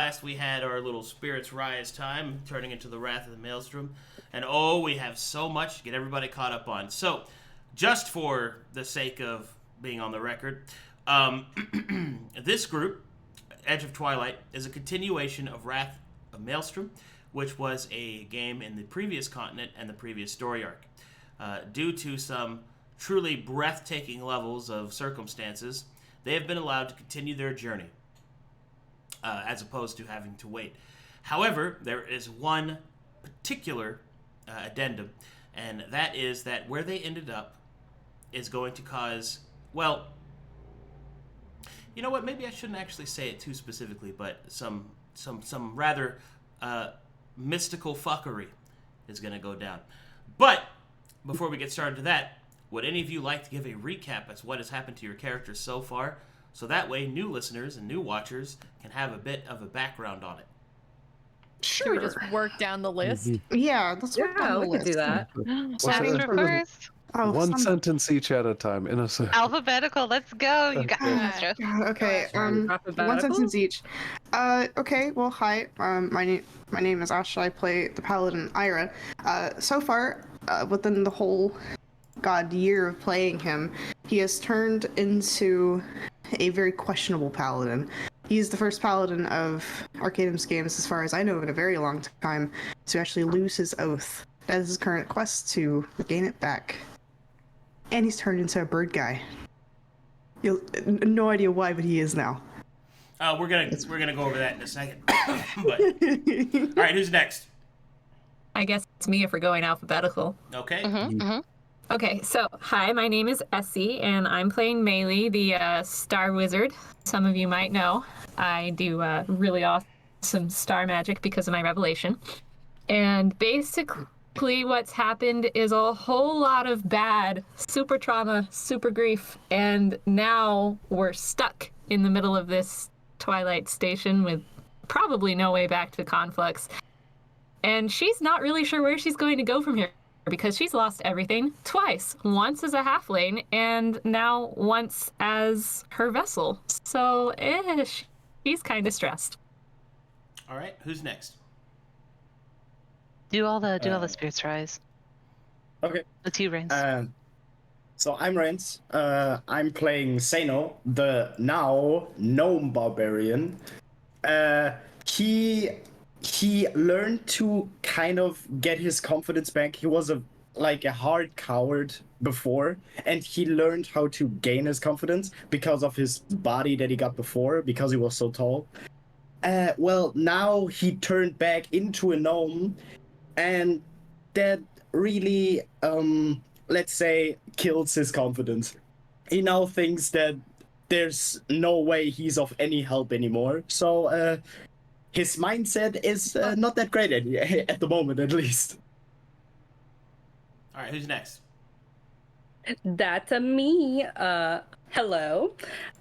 last we had our little Spirits Rise time, turning into the Wrath of the Maelstrom. And oh, we have so much to get everybody caught up on. So, just for the sake of being on the record, this group, Edge of Twilight, is a continuation of Wrath of Maelstrom, which was a game in the previous continent and the previous story arc. Due to some truly breathtaking levels of circumstances, they have been allowed to continue their journey, as opposed to having to wait. However, there is one particular addendum, and that is that where they ended up is going to cause, well, you know what, maybe I shouldn't actually say it too specifically, but some rather mystical fuckery is going to go down. But before we get started to that, would any of you like to give a recap as what has happened to your characters so far, so that way new listeners and new watchers can have a bit of a background on it? Sure. Should we just work down the list? Yeah, let's work down the we list. could do that. Astra first. Oh, One sentence each at a time. In a second. Alphabetical. Let's go. You got Yeah. Astra. God, okay, one Alphabetical? sentence each. Okay, well, hi. My name is Astra. I play the paladin Irha. So far, within the whole year of playing him, he has turned into a very questionable paladin. He's the first paladin of Arcadum's games, as far as I know, in a very long time, to actually lose his oath. That is his current quest, to regain it back. And he's turned into a bird guy. No idea why, but he is now. We're gonna go over that in a second. But all right, who's next? I guess it's me if we're going alphabetical. Okay. Okay, so hi, my name is Essie, and I'm playing Maelie, the Star Wizard. Some of you might know. I do really awesome star magic because of my revelation. And basically what's happened is a whole lot of bad, super trauma, super grief, and now we're stuck in the middle of this Twilight station with probably no way back to Conflux. And she's not really sure where she's going to go from here, because she's lost everything twice. Once as a halfling, and now once as her vessel. So, she's kind of stressed. All right, who's next? Do all the spirits rise. Okay. It's you, Rainzz. So I'm Rainzz. I'm playing Seino, the now gnome barbarian. He learned to kind of get his confidence back. He was a hard coward before, and he learned how to gain his confidence because of his body that he got before, because he was so tall. Well, now he turned back into a gnome, and that really, let's say, kills his confidence. He now thinks that there's no way he's of any help anymore, so his mindset is not that great at the moment, at least. All right, who's next? That's me. Hello.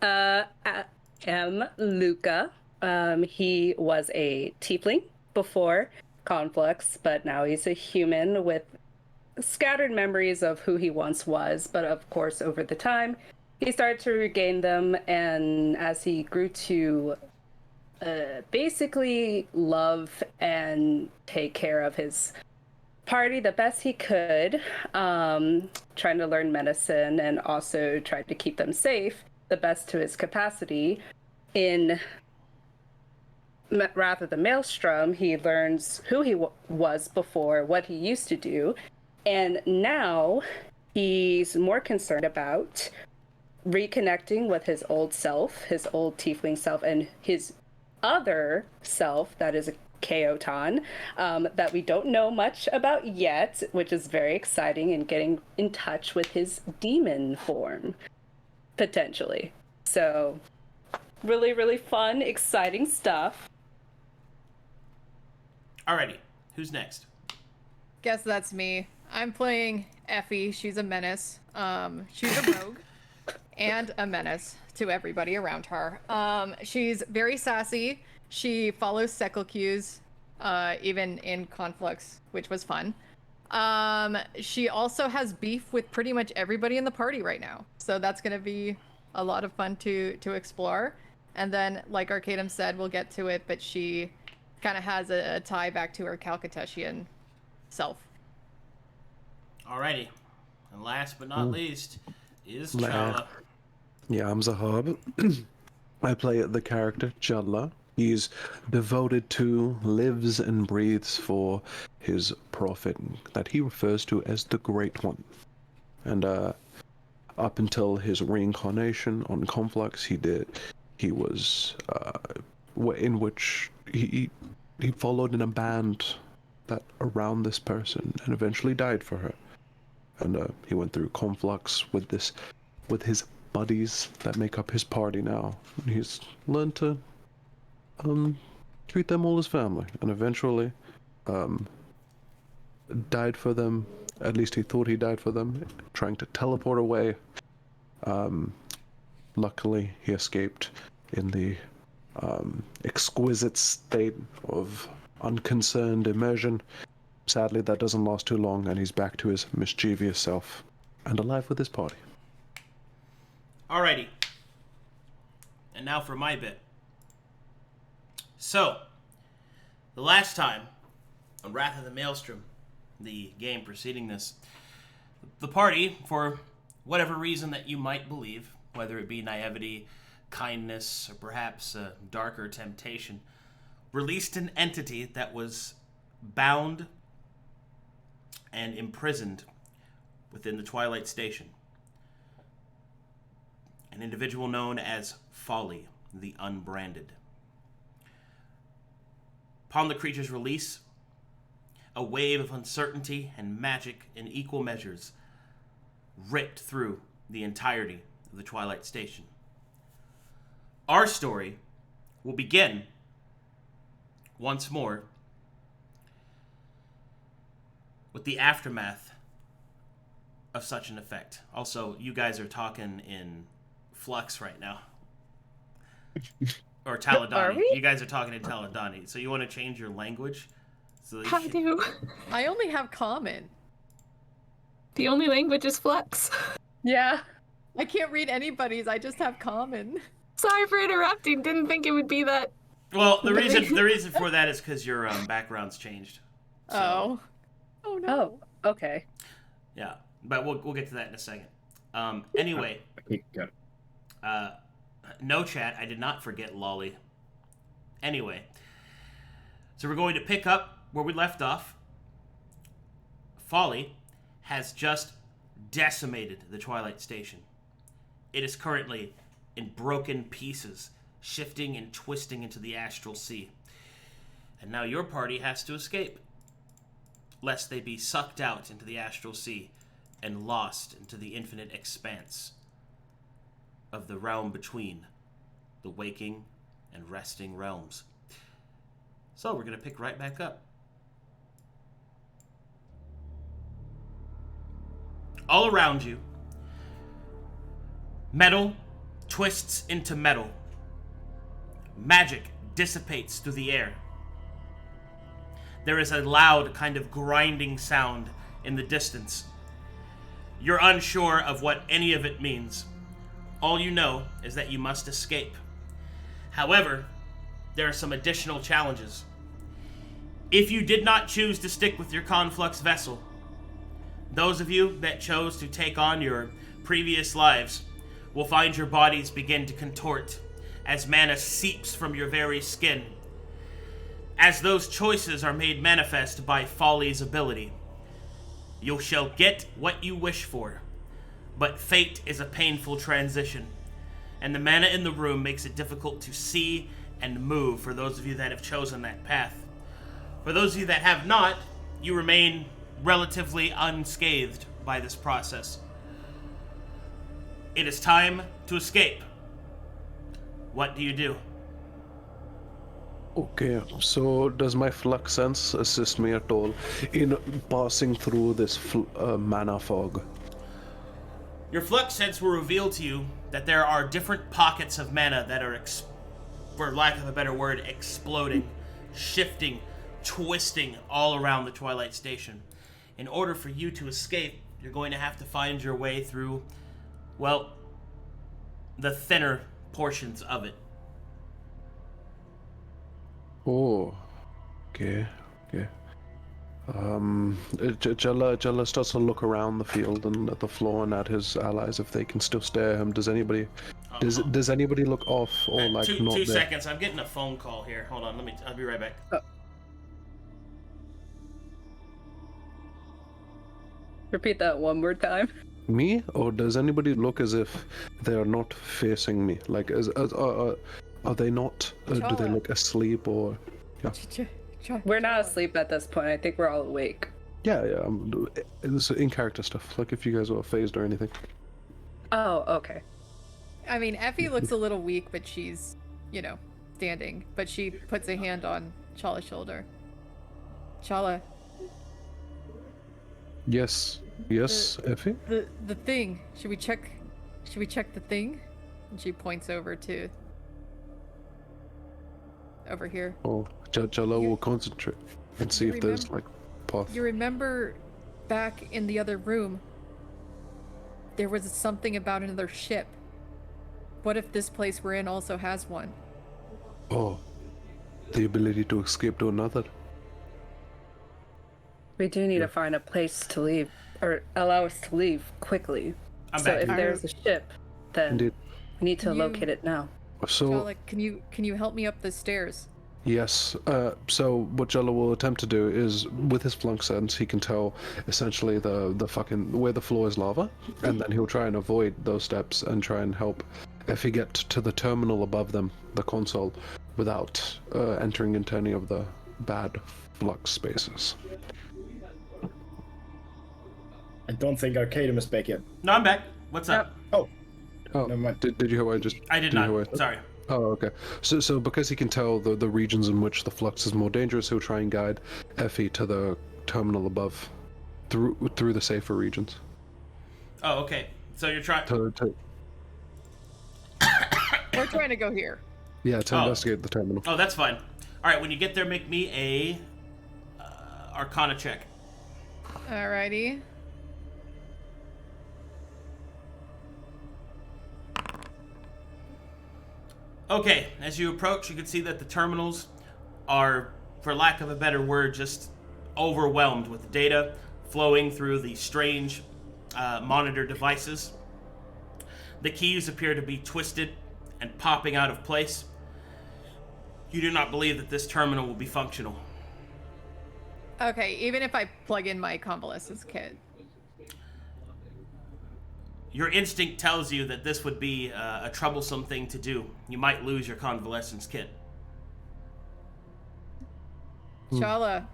I am Luka. He was a tiefling before Conflux, but now he's a human with scattered memories of who he once was. But of course, over the time, he started to regain them, and as he grew to basically love and take care of his party the best he could, trying to learn medicine and also tried to keep them safe the best to his capacity. In Wrath of the Maelstrom, he learns who he was before, what he used to do, and now he's more concerned about reconnecting with his old self, his old tiefling self, and his other self that is a Chaoton, that we don't know much about yet, which is very exciting, and getting in touch with his demon form, potentially. So, really, really fun, exciting stuff. Alrighty, who's next? Guess that's me. I'm playing Effie. She's a menace. She's a rogue and a menace to everybody around her. She's very sassy. She follows Seckle cues, even in Conflux, which was fun. She also has beef with pretty much everybody in the party right now. So that's going to be a lot of fun to explore. And then, like Arcadum said, we'll get to it, but she kind of has a tie back to her Calcuteshian self. Alrighty. And last but not least is Challa. Yeah, I'm Zahaab. I play the character Challa. He's devoted to, lives and breathes for his prophet that he refers to as the Great One. And up until his reincarnation on Conflux, he was in which he followed in a band that around this person and eventually died for her. And he went through Conflux with his buddies that make up his party now. And he's learned to treat them all as family, and eventually died for them. At least he thought he died for them, trying to teleport away. Luckily, he escaped in the exquisite state of unconcerned immersion. Sadly, that doesn't last too long, and he's back to his mischievous self and alive with his party. Alrighty. And now for my bit. So, the last time on Wrath of the Maelstrom, the game preceding this, the party, for whatever reason that you might believe, whether it be naivety, kindness, or perhaps a darker temptation, released an entity that was bound and imprisoned within the Twilight Station. An individual known as Folly, the Unbranded. Upon the creature's release, a wave of uncertainty and magic in equal measures ripped through the entirety of the Twilight Station. Our story will begin once more with the aftermath of such an effect. Also, you guys are talking in Flux right now. Or Taladani. You guys are talking in Taladani. So you want to change your language? So I do. I only have common. The only language is Flux. Yeah. I can't read anybody's. I just have common. Sorry for interrupting. Didn't think it would be that. Well, the reason for that is because your background's changed. So, Oh no. Oh, okay. yeah, but we'll get to that in a second. Anyway, Okay, good. no chat. I did not forget Lolly. Anyway, so we're going to pick up where we left off. Folly has just decimated the Twilight Station. It is currently in broken pieces, shifting and twisting into the astral sea. And now your party has to escape, lest they be sucked out into the astral sea and lost into the infinite expanse of the realm between the waking and resting realms. So we're going to pick right back up. All around you, metal twists into metal. Magic dissipates through the air. There is a loud kind of grinding sound in the distance. You're unsure of what any of it means. All you know is that you must escape. However, there are some additional challenges. If you did not choose to stick with your Conflux vessel, those of you that chose to take on your previous lives will find your bodies begin to contort as mana seeps from your very skin. As those choices are made manifest by Folly's ability, you shall get what you wish for, but fate is a painful transition, and the mana in the room makes it difficult to see and move for those of you that have chosen that path. For those of you that have not, you remain relatively unscathed by this process. It is time to escape. What do you do? Okay, so does my flux sense assist me at all in passing through this mana fog? Your flux sense will reveal to you that there are different pockets of mana that are, for lack of a better word, exploding, shifting, twisting all around the Twilight Station. In order for you to escape, you're going to have to find your way through, well, the thinner portions of it. Oh, okay. Challa starts to look around the field and at the floor and at his allies if they can still stare him. Does anybody look off or like two not there? seconds. I'm getting a phone call here. Hold on. I'll be right back. Repeat that one more time. Me, or does anybody look as if they are not facing me? Like, are they not? Do they Challa. look asleep or? We're not asleep at this point. I think we're all awake. Yeah. It's in character stuff. Like if you guys are phased or anything. Oh, okay. I mean, Effie looks a little weak, but she's, standing. But she puts a hand on Challa's shoulder. Challa, Yes, Effie. the thing. Should we check the thing? And she points over here. Oh, Challa will concentrate and see if there's like path. You remember back in the other room, there was something about another ship. What if this place we're in also has one? Oh, the ability to escape to another. We do need to find a place to leave, or allow us to leave quickly. I'm So back. if there's a ship, then Indeed. we need to Can you- locate it now. So Challa, can you help me up the stairs? yes. So what Challa will attempt to do is, with his flunk sense, he can tell essentially the fucking where the floor is lava, and then he'll try and avoid those steps and try and help Effie get to the terminal above them, the console, without entering into any of the bad flux spaces. I don't think Arcadum is back yet. No, I'm back. What's up? Oh, Oh, Never mind. did you hear what I just? I did you hear what I not. said? Sorry. Oh, okay. So because he can tell the regions in which the flux is more dangerous, he'll try and guide Effie to the terminal above, through the safer regions. Oh, okay. So you're trying. We're trying to go here. To Oh. investigate the terminal. Oh, that's fine. All right. When you get there, make me a Arcana check. Alrighty. Okay, as you approach, you can see that the terminals are, for lack of a better word, just overwhelmed with data flowing through the strange monitor devices. The keys appear to be twisted and popping out of place. You do not believe that this terminal will be functional. Okay, even if I plug in my convalescence kit. Your instinct tells you that this would be a troublesome thing to do. You might lose your convalescence kit. Challa,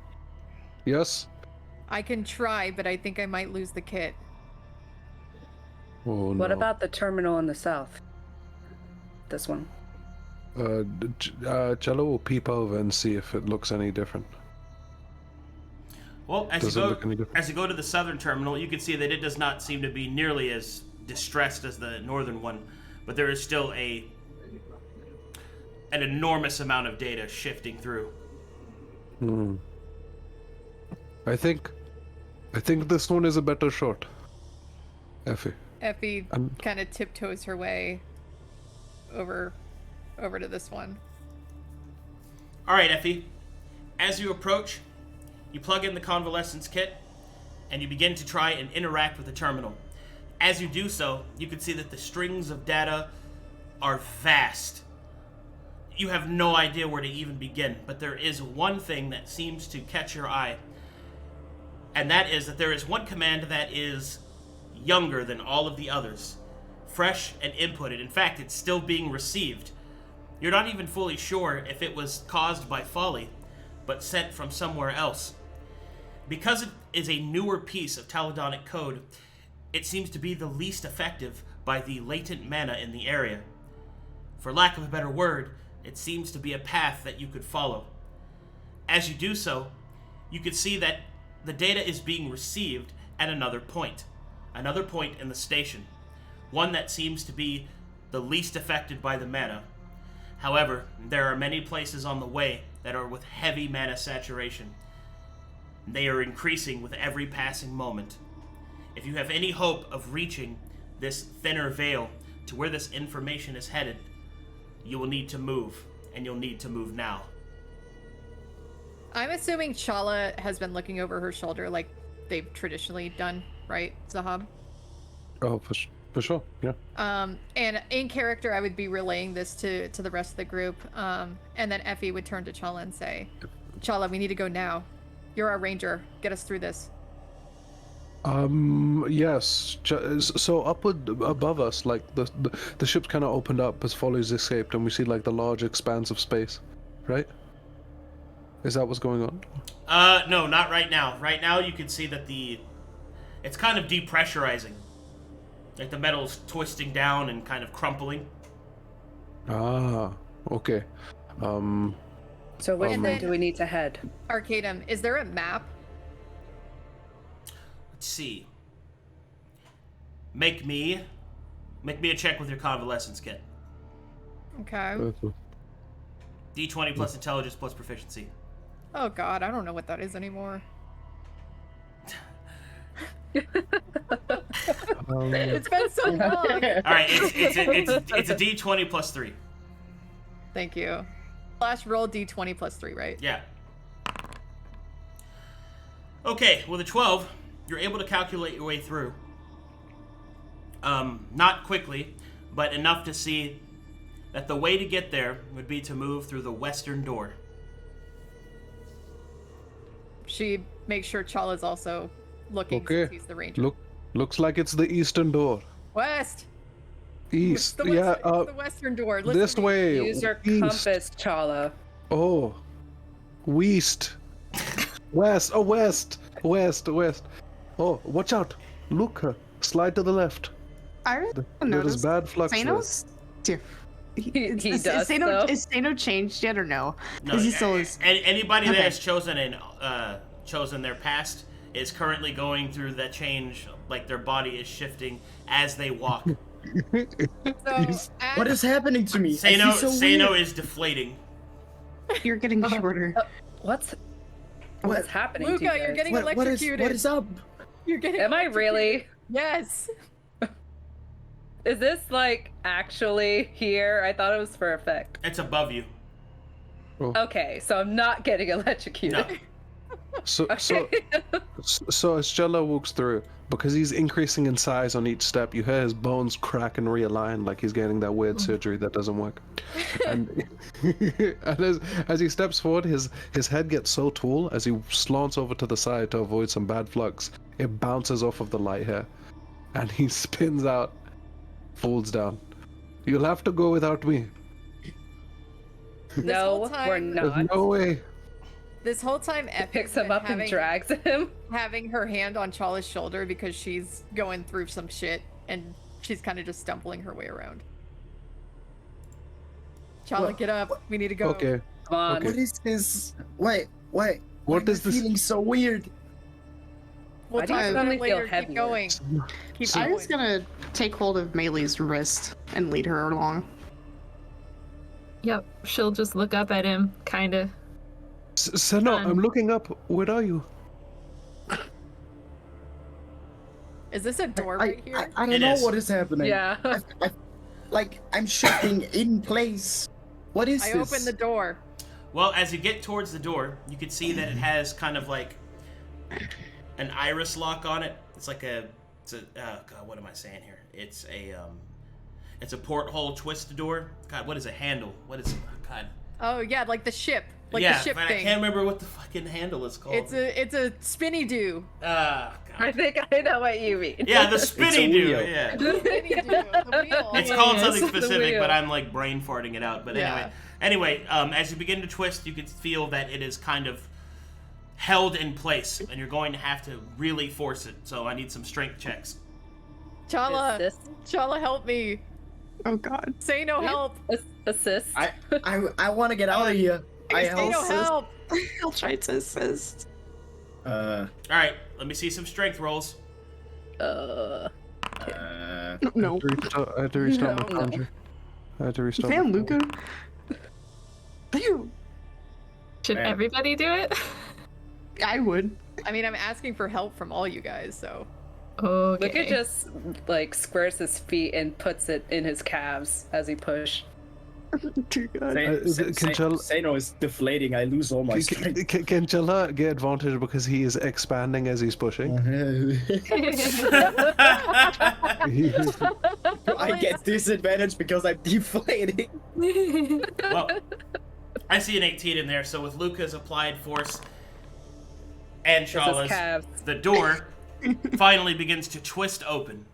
Yes. I can try, but I think I might lose the kit. Oh no. What about the terminal in the south? This one. Challa will peep over and see if it looks any different. Well, Does it look any different? as you go to the southern terminal, you can see that it does not seem to be nearly as distressed as the northern one, but there is still an enormous amount of data shifting through. I think this one is a better shot. Effie. Effie I'm- kind of tiptoes her way over to this one. All right, Effie. As you approach, you plug in the convalescence kit, and you begin to try and interact with the terminal. As you do so, you can see that the strings of data are vast. You have no idea where to even begin, but there is one thing that seems to catch your eye, and that is that there is one command that is younger than all of the others, fresh and inputted. In fact, it's still being received. You're not even fully sure if it was caused by Folly, but sent from somewhere else. Because it is a newer piece of Taladonic code, it seems to be the least effective by the latent mana in the area. For lack of a better word, it seems to be a path that you could follow. As you do so, you can see that the data is being received at another point in the station, one that seems to be the least affected by the mana. However, there are many places on the way that are with heavy mana saturation. They are increasing with every passing moment. If you have any hope of reaching this thinner veil to where this information is headed, you will need to move, and you'll need to move now. I'm assuming Challa has been looking over her shoulder like they've traditionally done, right, Zahaab? Oh, for sure, yeah. And in character, I would be relaying this to the rest of the group. And then Effie would turn to Challa and say, Challa, we need to go now. You're our ranger. Get us through this. Yes. So upward above us, like the ship's kind of opened up as Folly's escaped, and we see like the large expanse of space, right? Is that what's going on? No, not right now. Right now, you can see that it's kind of depressurizing. Like the metal's twisting down and kind of crumpling. Ah, okay. So which way do we need to head? Arcadum, is there a map? Let's see. Make me a check with your convalescence kit. Okay. D20 plus intelligence plus proficiency. Oh god, I don't know what that is anymore. It's been so long. All right, it's a D20 plus 3. Thank you. Flash roll D20 plus 3, right? Yeah. Okay, with a 12, you're able to calculate your way through. Not quickly, but enough to see that the way to get there would be to move through the western door. She makes sure Challa's also looking since he's the ranger. Looks like it's the eastern door. West. East. It's the western door. Listen this to me. way. Use your east. compass, Challa. Oh. West. West. Oh, west. West. Oh, watch out. Luka. Slide to the left. I There's noticed bad flux there. Seino's different. He does, Is Seino changed yet or no? No, He still is. anybody Okay. that has chosen their past is currently going through that change, like their body is shifting as they walk. So, What is happening to me? I feel so Seino weird. is deflating. You're getting shorter. What's happening Luka, to you guys? you're getting What electrocuted. is up? You're getting Am I really? Yes. Is this like actually here? I thought it was for effect. It's above you. Okay, so I'm not getting electrocuted. No. So as Challa walks through, because he's increasing in size on each step, you hear his bones crack and realign like he's getting that weird surgery that doesn't work. And, and as he steps forward, his head gets so tall as he slants over to the side to avoid some bad flux. It bounces off of the light hair, and he spins out, falls down. You'll have to go without me. No, whole time- we're not. There's no way. This whole time, Effie Picks him up and drags him. having her hand on Challa's shoulder because she's going through some shit and she's kind of just stumbling her way around. Challa, get up. We need to go. Okay. Come on. Okay. What is this? Wait. What Why am I is this? feeling so weird? We'll Why do you talk about suddenly it feel later. heavier? Keep going. Keep I going. was gonna take hold of Maelie's wrist and lead her along. Yep, she'll just look up at him, kinda. Seino, I'm looking up. Where are you? Is this a door right here? I don't It know is. what is happening. Yeah. I'm shifting in place. What is I this? opened the door. Well, as you get towards the door, you can see that it has kind of like an iris lock on it. It's like oh God, what am I saying here? It's a porthole twist door. God, what is a handle? What is God? Oh yeah, like the ship, like yeah, the ship but thing. I can't remember what the fucking handle is called. It's a spinny do. God. I think I know what you mean. Yeah, the spinny It's a do. wheel. Yeah. The spinny do. The wheel. It's Yeah, called it's something the specific, wheel. but I'm like brain farting it out. But Yeah. anyway, as you begin to twist, you can feel that it is kind of held in place, and you're going to have to really force it. So I need some strength checks. Chala, Assist. Chala, help me. Oh god. Say no help. Assist. I want to get out of here. I Say no help. I'll try to assist. All right, let me see some strength rolls. No. I had to restart my No. conjure. I had to restart. Damn, my Luka. Damn. Should Man. everybody do it? I would. I mean, I'm asking for help from all you guys, so. Okay. Luka just like squares his feet and puts it in his calves as he push. Dear God. Can Challa- Seino is deflating. I lose all my strength. Can Challa get advantage because he is expanding as he's pushing? I get disadvantage because I'm deflating. Well, I see an 18 in there, so with Luka's applied force and Challa's, calves. the door finally begins to twist open.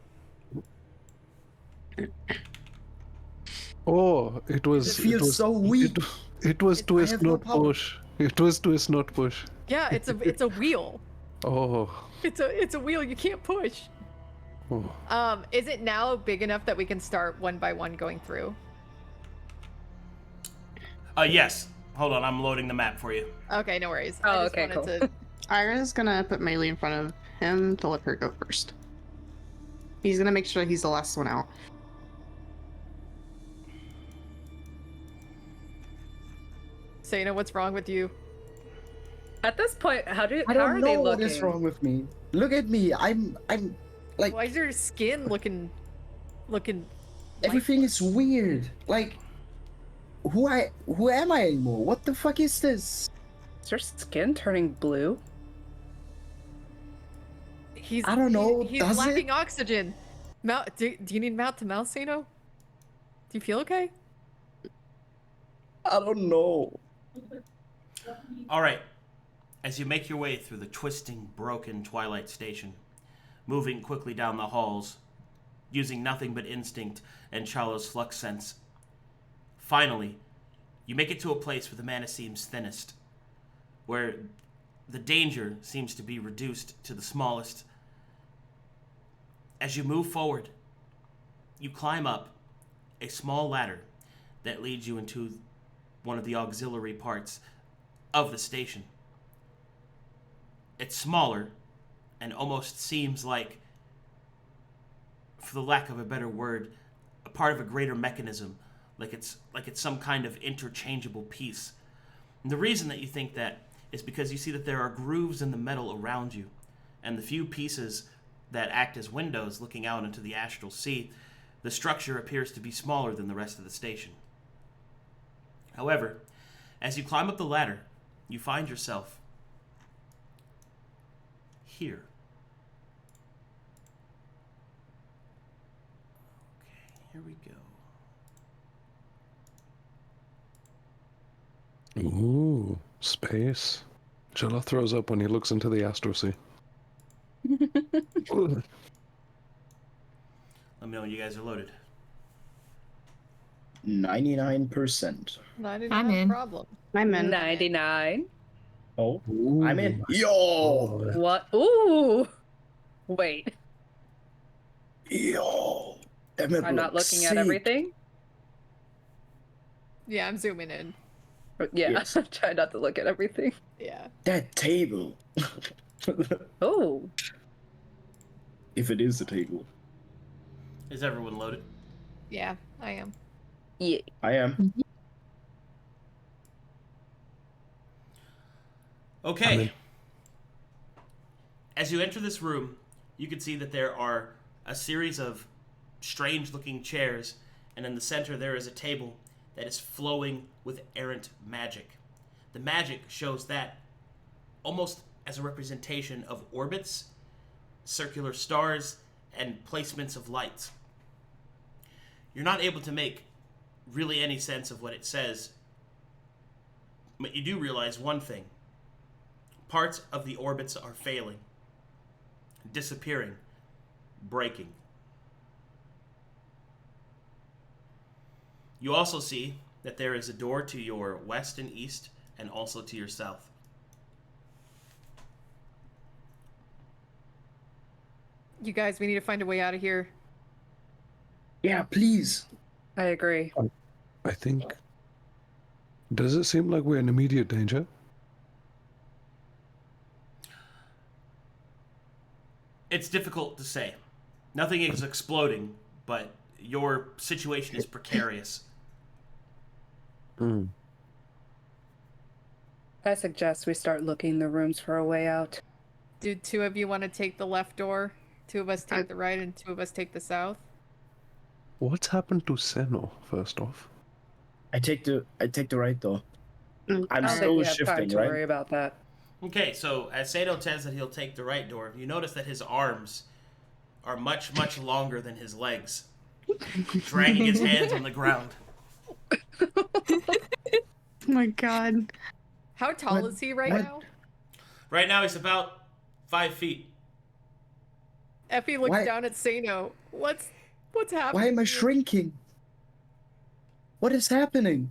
Oh, it was. It feels so weak. It was twist, have no not power. push. It was twist, not push. Yeah, it's a wheel. Oh. It's a wheel you can't push. Oh. Is it now big enough that we can start one by one going through? Yes. Hold on, I'm loading the map for you. Okay, no worries. Oh, I just okay, wanted cool. to... Ira's gonna put Maelie in front of him to let her go first. He's gonna make sure he's the last one out. Seino, what's wrong with you? At this point, how I are don't they know what looking? is wrong with me. Look at me. I'm like Why is your skin looking everything is weird. Like who am I anymore? What the fuck is this? Is your skin turning blue? He's I don't know, He's does lacking it? oxygen. Do you need mouth to mouth, Seino? Do you feel okay? I don't know. All right. As you make your way through the twisting, broken Twilight station, moving quickly down the halls, using nothing but instinct and Challa's flux sense, finally, you make it to a place where the mana seems thinnest, where the danger seems to be reduced to the smallest. As you move forward, you climb up a small ladder that leads you into one of the auxiliary parts of the station. It's smaller and almost seems like, for the lack of a better word, a part of a greater mechanism, like it's some kind of interchangeable piece. And the reason that you think that is because you see that there are grooves in the metal around you, and the few pieces that act as windows looking out into the astral sea, the structure appears to be smaller than the rest of the station. However, as you climb up the ladder, you find yourself here. Okay, here we go. Ooh, space. Challa throws up when he looks into the astral sea. Let me know when you guys are loaded. 99%. Not I'm a in. problem. I'm in. 99. Oh, Ooh. I'm in. Yo, Oh. What? Ooh. Wait, yo. That map I'm not looks looking at sick. everything. Yeah, I'm zooming in. Yeah, Yes. try not to look at everything. Yeah. That table. Oh, If it is a table, Is everyone loaded? Yeah, I am. yeah. I am. Okay. I'm in. As you enter this room, you can see that there are a series of strange-looking chairs, and in the center there is a table that is flowing with errant magic. The magic shows that almost as a representation of orbits, circular stars, and placements of lights. You're not able to make really any sense of what it says, but you do realize one thing. Parts of the orbits are failing, disappearing, breaking. You also see that there is a door to your west and east, and also to your south. You guys, we need to find a way out of here. Yeah, please. I agree. I think. Does it seem like we're in immediate danger? It's difficult to say. Nothing is exploding, but your situation is precarious. Hmm. I suggest we start looking the rooms for a way out. Do two of you want to take the left door? Two of us take the right, and two of us take the south? What's happened to Seino, first off? I take the right door. I'm I don't think still we have time shifting, to worry right? about that. Okay, so as Seino says that he'll take the right door, you notice that his arms are much, much longer than his legs, dragging his hands on the ground. Oh my god. How tall What- is he right what- now? Right now, he's about 5 feet. Effie looks Why- down at Seino. What's happening? Why am I here? shrinking? What is happening?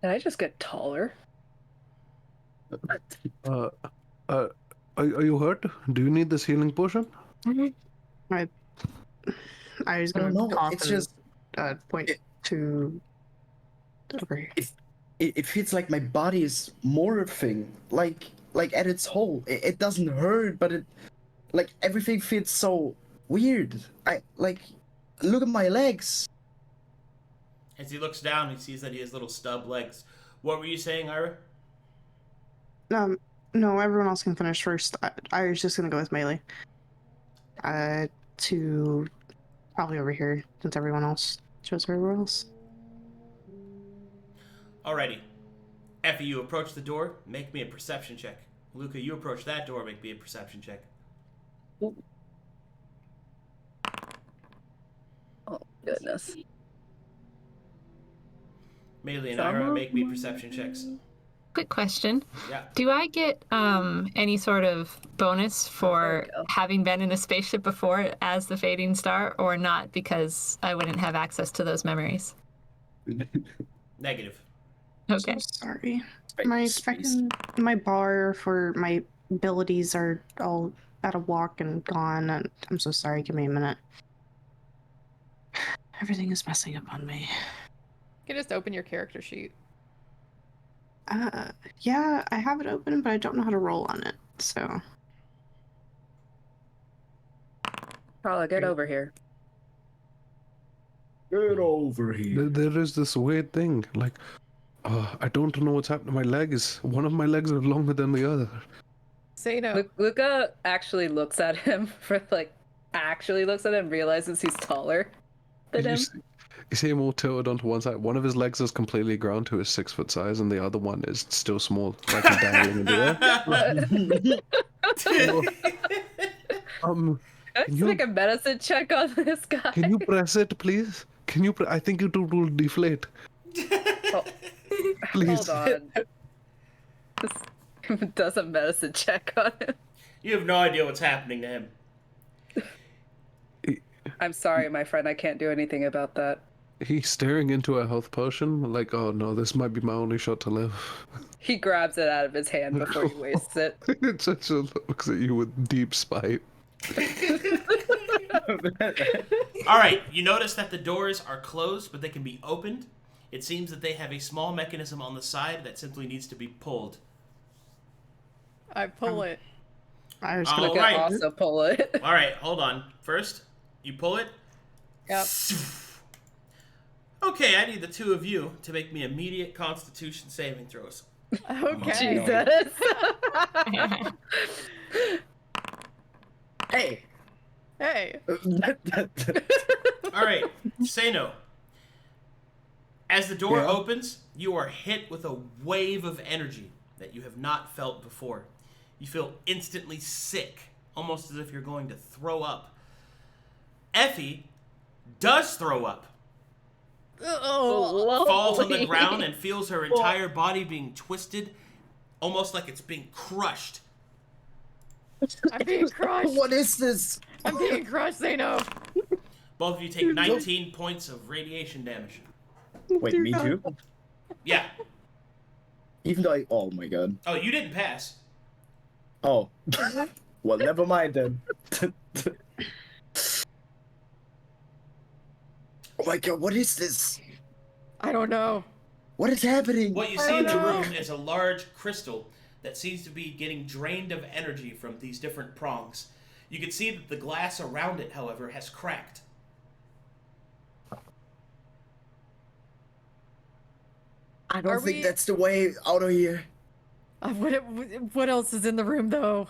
Did I just get taller? Are you hurt? Do you need this healing potion? I was I don't gonna know. cough It's and just point to over here. it feels like my body is morphing, like at its whole. It doesn't hurt, but it like everything feels so weird. I like look at my legs. As he looks down, he sees that he has little stub legs. What were you saying, Irha? No, everyone else can finish first. I was just gonna go with Maelie. To probably over here, since everyone else chose everywhere else. Alrighty. Effie, you approach the door, make me a perception check. Luka, you approach that door, make me a perception check. Oh, goodness. Maelie and Irha, make me perception checks. Quick question. Yeah. Do I get any sort of bonus for There we go. having been in a spaceship before as the fading star, or not, because I wouldn't have access to those memories? Negative. Okay. Sorry. My bar for my abilities are all out of walk and gone. And I'm so sorry. Give me a minute. Everything is messing up on me. You can just open your character sheet. Yeah, I have it open, but I don't know how to roll on it. So Challa, get over here. Get over here. There is this weird thing. Like, I don't know what's happened to my legs. One of my legs are longer than the other. Seino. Luka actually looks at him realizes he's taller than him. You see him all tilted onto one side. One of his legs is completely grown to his 6-foot size, and the other one is still small, like he's dangling in the air. Can I just make a medicine check on this guy? Can you press it, please? Can you? I think it will deflate. Oh, Please. hold on. Just does a medicine check on him. You have no idea what's happening to him. I'm sorry, my friend. I can't do anything about that. He's staring into a health potion, like, oh no, this might be my only shot to live. He grabs it out of his hand before he wastes it. It just looks at you with deep spite. Alright, you notice that the doors are closed, but they can be opened. It seems that they have a small mechanism on the side that simply needs to be pulled. I pull it. I was Oh, gonna Luka right. also pull it. Alright, hold on. First, you pull it. Yep. Okay, I need the two of you to make me immediate Constitution saving throws. Okay. Jesus. Hey. Hey. Alright, Seino. As the door Yeah? opens, you are hit with a wave of energy that you have not felt before. You feel instantly sick, almost as if you're going to throw up. Effie does throw up, Oh. falls on the ground, and feels her entire body being twisted, almost like it's being crushed. I'm being crushed. What is this? I'm being crushed, Seino. Both of you take 19 points of radiation damage. Wait, me too? Yeah. Even though oh my god. Oh, you didn't pass. Oh. Well, never mind then. Oh my god, what is this? I don't know. What is happening? What you see in the room is a large crystal that seems to be getting drained of energy from these different prongs. You can see that the glass around it, however, has cracked. I don't Are think we- that's the way out of here. What else is in the room, though?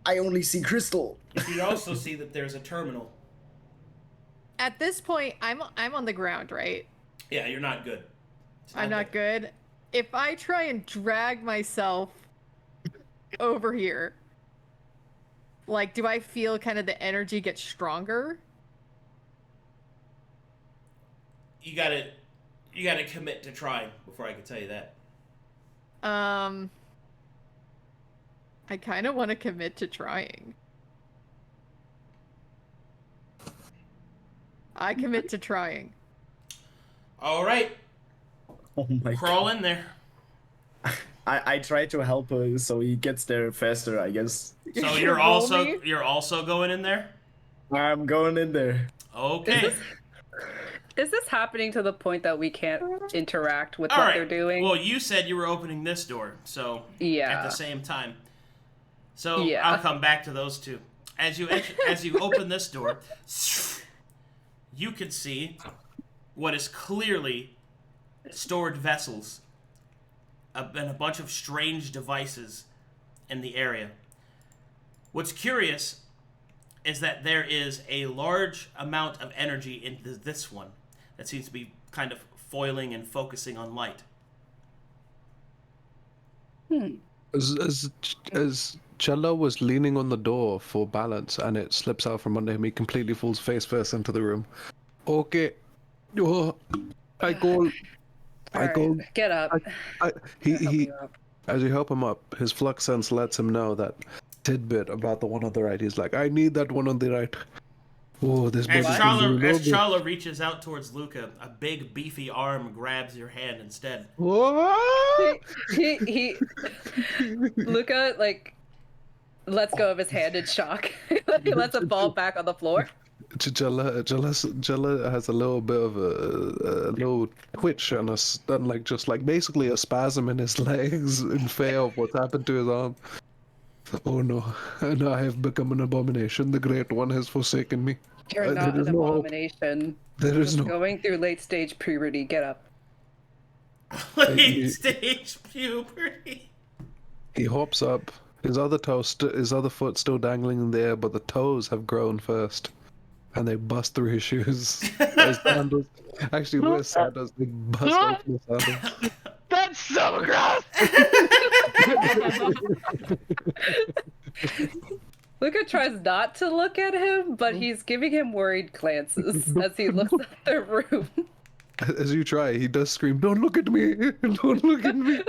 I only see crystal. You also see that there's a terminal. At this point, I'm on the ground, right? Yeah, you're not good. It's I'm not good. If I try and drag myself over here, like, do I feel kind of the energy get stronger? You gotta commit to trying before I can tell you that. I kind of want to commit to trying. I commit to trying. All right, Oh my crawl god. in there. I try to help her so he gets there faster, I guess. So You're gonna roll me? you're also going in there. I'm going in there. Okay. Is this happening to the point that we can't interact with All what right. they're doing? Well, you said you were opening this door, so Yeah. at the same time. So Yeah. I'll come back to those two. As you open this door, you can see what is clearly stored vessels and a bunch of strange devices in the area. What's curious is that there is a large amount of energy in this one that seems to be kind of foiling and focusing on light. As Challa was leaning on the door for balance, and it slips out from under him, he completely falls face first into the room. Okay. Oh, I go. Alright, get up. He as you help him up, his flux sense lets him know that tidbit about the one on the right. He's like, I need that one on the right. Oh, this As book is Challa reaches out towards Luka, a big beefy arm grabs your hand instead. What? he Luka, like, lets go of his hand in shock. He lets it fall back on the floor. Challa has a little bit of a little twitch and basically a spasm in his legs in fear of what's happened to his arm. Oh no, and I have become an abomination. The Great One has forsaken me. You're not There an is no hope. abomination. There is no. Going through late stage puberty. Get up. Late stage puberty. He hops up. His other foot still dangling in the air, but the toes have grown first, and they bust through his shoes. His sandals. Actually, where's sandals? They bust open his sandals. That's so gross! Luka tries not to look at him, but he's giving him worried glances as he looks at the room. As you try, he does scream, "Don't look at me! Don't look at me!"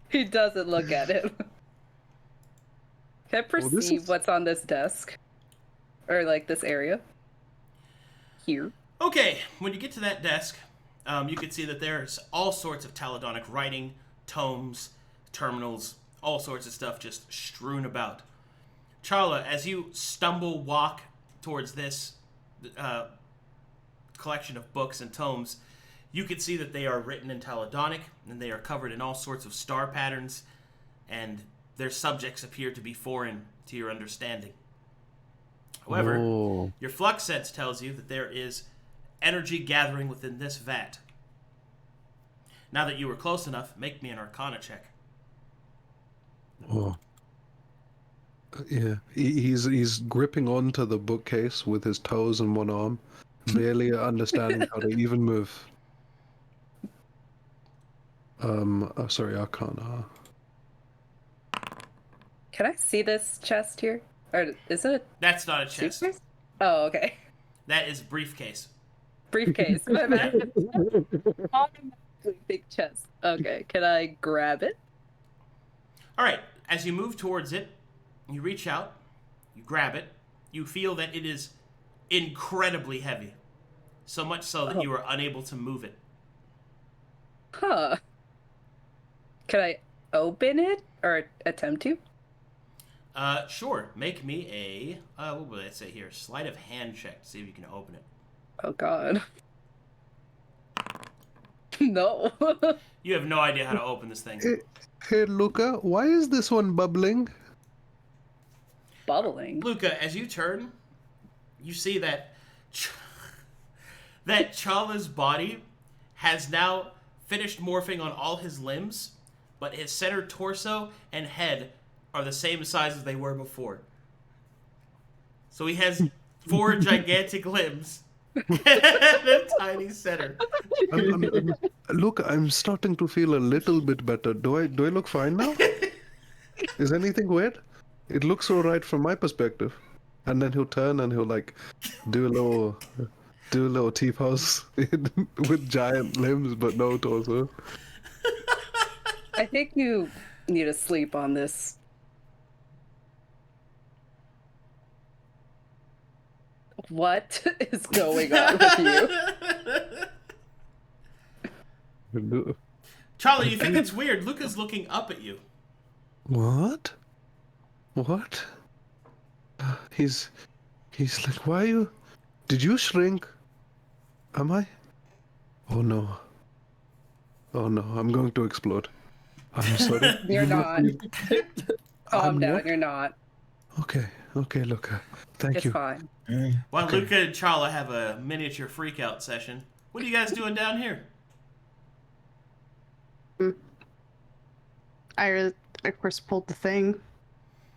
He doesn't look at him. Can I perceive what's on this desk? Or, like, this area? Here. Okay, when you get to that desk, you can see that there's all sorts of Taladonic writing, tomes, terminals, all sorts of stuff just strewn about. Challa, as you walk towards this collection of books and tomes, you can see that they are written in Taladonic, and they are covered in all sorts of star patterns, and their subjects appear to be foreign to your understanding. However, your flux sense tells you that there is energy gathering within this vat. Now that you were close enough, make me an Arcana check. Oh. Yeah, he's gripping onto the bookcase with his toes and one arm, barely understanding how to even move. Sorry, Arcana. Can I see this chest here? Or is it a That's not a chest. suitcase? Oh, okay. That is briefcase. Briefcase. My bad. Automatically big chest. Okay, can I grab it? All right, as you move towards it, you reach out, you grab it, you feel that it is incredibly heavy. So much so that you are unable to move it. Huh. Can I open it? Or attempt to? Sure. Make me a, what would I say here? Sleight of hand check to see if you can open it. Oh, God. No. You have no idea how to open this thing. Hey, Luka, why is this one bubbling? Bubbling? Luka, as you turn, you see that that Challa's body has now finished morphing on all his limbs, but his center torso and head are the same size as they were before. So he has 4 gigantic limbs and a tiny center. Look, I'm starting to feel a little bit better. Do I look fine now? Is anything weird? It looks all right from my perspective. And then he'll turn and he'll like do a little T-pose with giant limbs but no torso. I think you need to sleep on this. What is going on with you? Challa, you think it's weird? Luka's looking up at you. What? What? He's like, why are you... Did you shrink? Am I? Oh no. Oh no, I'm going to explode. I'm sorry. You're not. Calm down, not? you're not. Okay, Luka. Thank It's you. fine. While Luka and Challa have a miniature freakout session, what are you guys doing down here? I, of course, pulled the thing.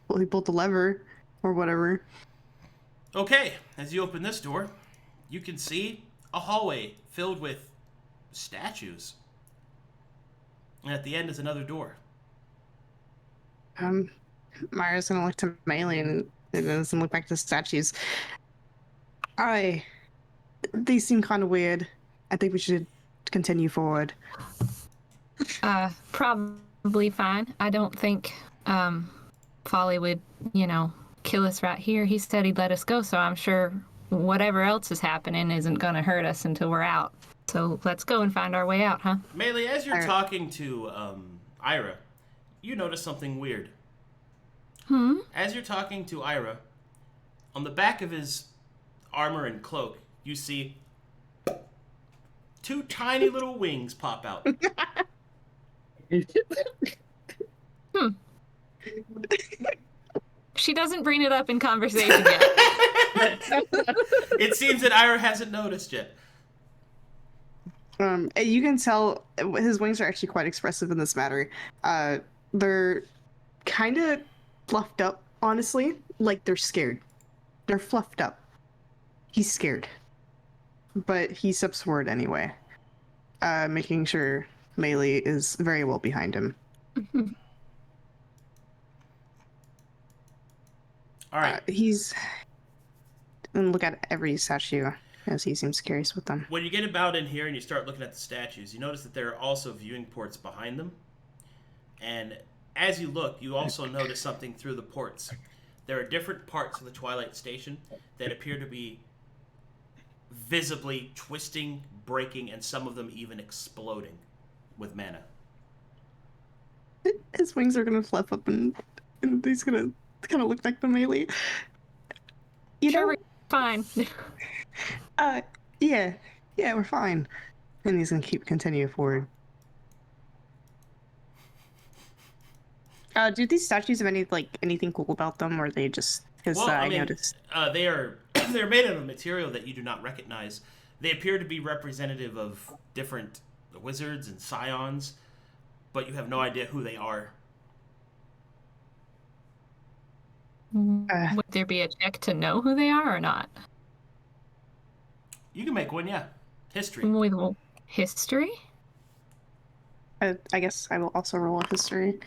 Well, he pulled the lever, or whatever. Okay, as you open this door, you can see a hallway filled with statues. And at the end is another door. Myra's gonna look to Maelie and doesn't look back to the statues. These seem kind of weird. I think we should continue forward. Probably fine. I don't think Folly would, kill us right here. He said he'd let us go, so I'm sure whatever else is happening isn't going to hurt us until we're out. So let's go and find our way out, huh? Maelie, as you're talking to Irha, you notice something weird. As you're talking to Irha, on the back of his armor and cloak, you see 2 tiny little wings pop out. She doesn't bring it up in conversation yet. It seems that Irha hasn't noticed yet. You can tell his wings are actually quite expressive in this matter. They're kind of fluffed up, honestly, like they're scared. They're fluffed up. He's scared, but he steps forward anyway, making sure Maelie is very well behind him. All right. He's and look at every statue as he seems curious with them. When you get about in here and you start looking at the statues, you notice that there are also viewing ports behind them. And as you look, you also notice something through the ports. There are different parts of the Twilight Station that appear to be visibly twisting, breaking, and some of them even exploding with mana. His wings are gonna flap up and he's gonna kind of look back to Maelie. Sure, we're fine. Yeah, we're fine. And he's gonna continue forward. Do these statues have anything cool about them, or are they just because I noticed? They're made out of material that you do not recognize. They appear to be representative of different wizards and scions, but you have no idea who they are. Would there be a check to know who they are or not? You can make one, yeah. History. With history? I guess I will also roll a history.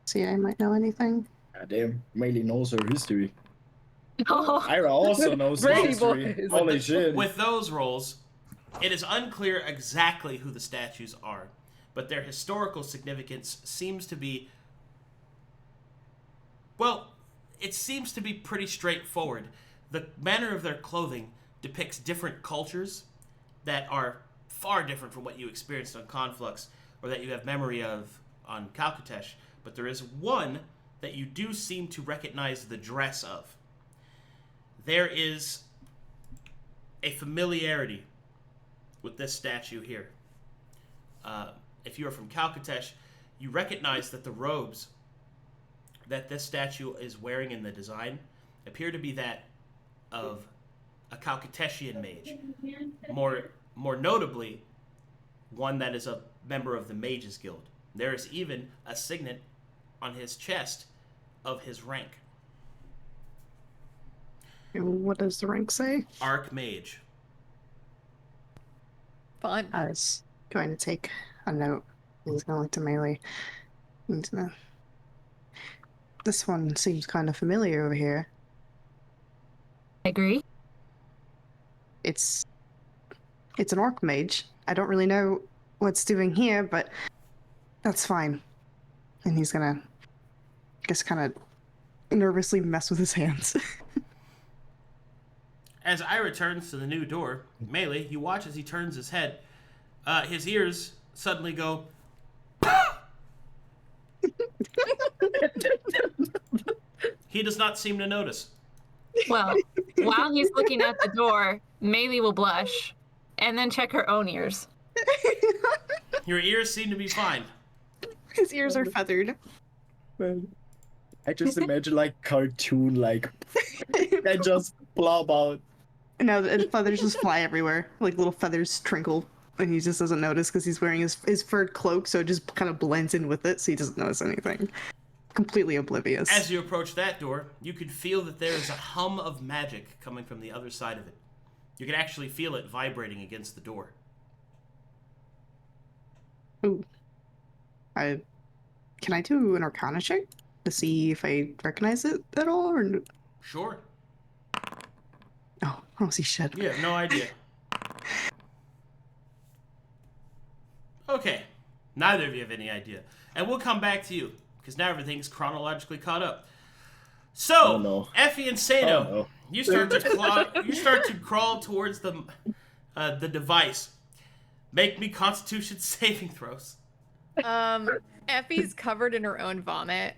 See, I might know anything. Damn, Maelie knows her history. Oh. Irha also knows her Brady history. boys. Holy shit. With those rolls, it is unclear exactly who the statues are, but their historical significance seems to be... Well, it seems to be pretty straightforward. The manner of their clothing depicts different cultures that are far different from what you experienced on Conflux or that you have memory of on Calcatesh, but there is one that you do seem to recognize the dress of. There is a familiarity with this statue here. If you are from Calcatesh, you recognize that the robes that this statue is wearing in the design appear to be that of a Calcateshian mage. More notably, one that is a member of the Mages Guild. There is even a signet on his chest of his rank. What does the rank say? Archmage. Fun. I was going to take a note. He's going to look to Maelie. This one seems kind of familiar over here. I agree. It's an Archmage. I don't really know what's doing here, but that's fine. And he's gonna just kind of nervously mess with his hands. As Irha turns to the new door, Maelie, you watch as he turns his head. His ears suddenly go. He does not seem to notice. Well, while he's looking at the door, Maelie will blush and then check her own ears. Your ears seem to be fine. His ears are feathered. I just imagine like cartoon like and just blob out. No, the feathers just fly everywhere. Like little feathers trinkle. And he just doesn't notice because he's wearing his furred cloak, so it just kind of blends in with it, so he doesn't notice anything. Completely oblivious. As you approach that door, you can feel that there is a hum of magic coming from the other side of it. You can actually feel it vibrating against the door. Ooh. Can I do an Arcana check to see if I recognize it at all? Or Sure. Oh, I don't see shit. You have no idea. Okay. Neither of you have any idea. And we'll come back to you, because now everything's chronologically caught up. So, Oh, no. Effie and Seino, Oh, no. you start to crawl towards the device. Make me Constitution saving throws. Effie's covered in her own vomit.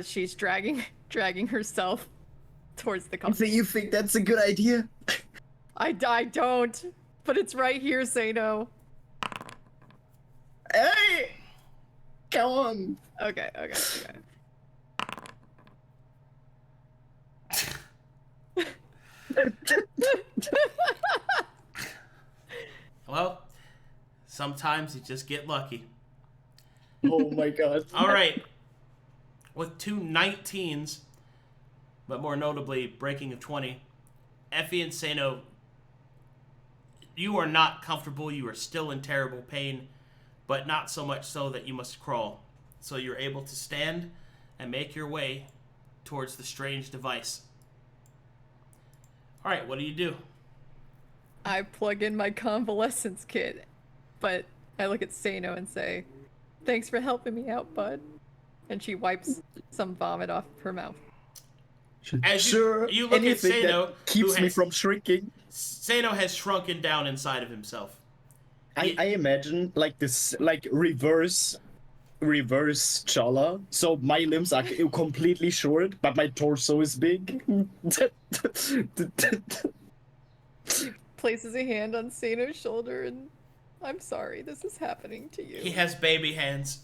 She's dragging herself towards the coffin. You think that's a good idea? I don't, but it's right here, Seino. Hey! Come on! Okay. Well, sometimes you just get lucky. Oh my god. All right. With 2 19s, but more notably breaking of 20, Effie and Seino, you are not comfortable. You are still in terrible pain, but not so much so that you must crawl. So you're able to stand and make your way towards the strange device. All right, what do? I plug in my convalescence kit, but I look at Seino and say, "Thanks for helping me out, bud." And she wipes some vomit off her mouth. As Sure, you look at anything Seino, that keeps who me has- from shrinking. Seino has shrunken down inside of himself. I imagine like this, like reverse Challa. So my limbs are completely short, but my torso is big. Places a hand on Seino's shoulder and, "I'm sorry, this is happening to you." He has baby hands.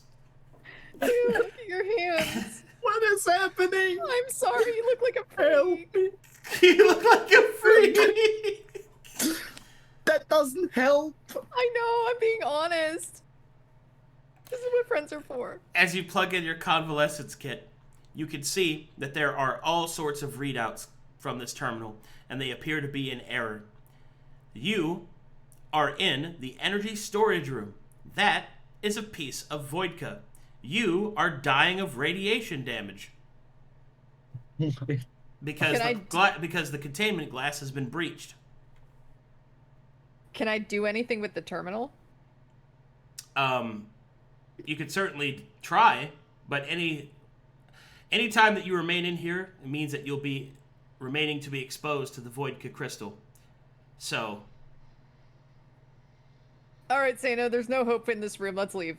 Ew, look at your hands. What is happening? I'm sorry, you look like a Help freak. me. You look like a freak. That doesn't help. I know, I'm being honest. This is what friends are for. As you plug in your convalescence kit, you can see that there are all sorts of readouts from this terminal, and they appear to be in error. You are in the energy storage room. That is a piece of vodka. You are dying of radiation damage because because the containment glass has been breached. Can I do anything with the terminal? You could certainly try, but any time that you remain in here, it means that you'll be remaining to be exposed to the vodka crystal. So, All right, Seino, there's no hope in this room. Let's leave.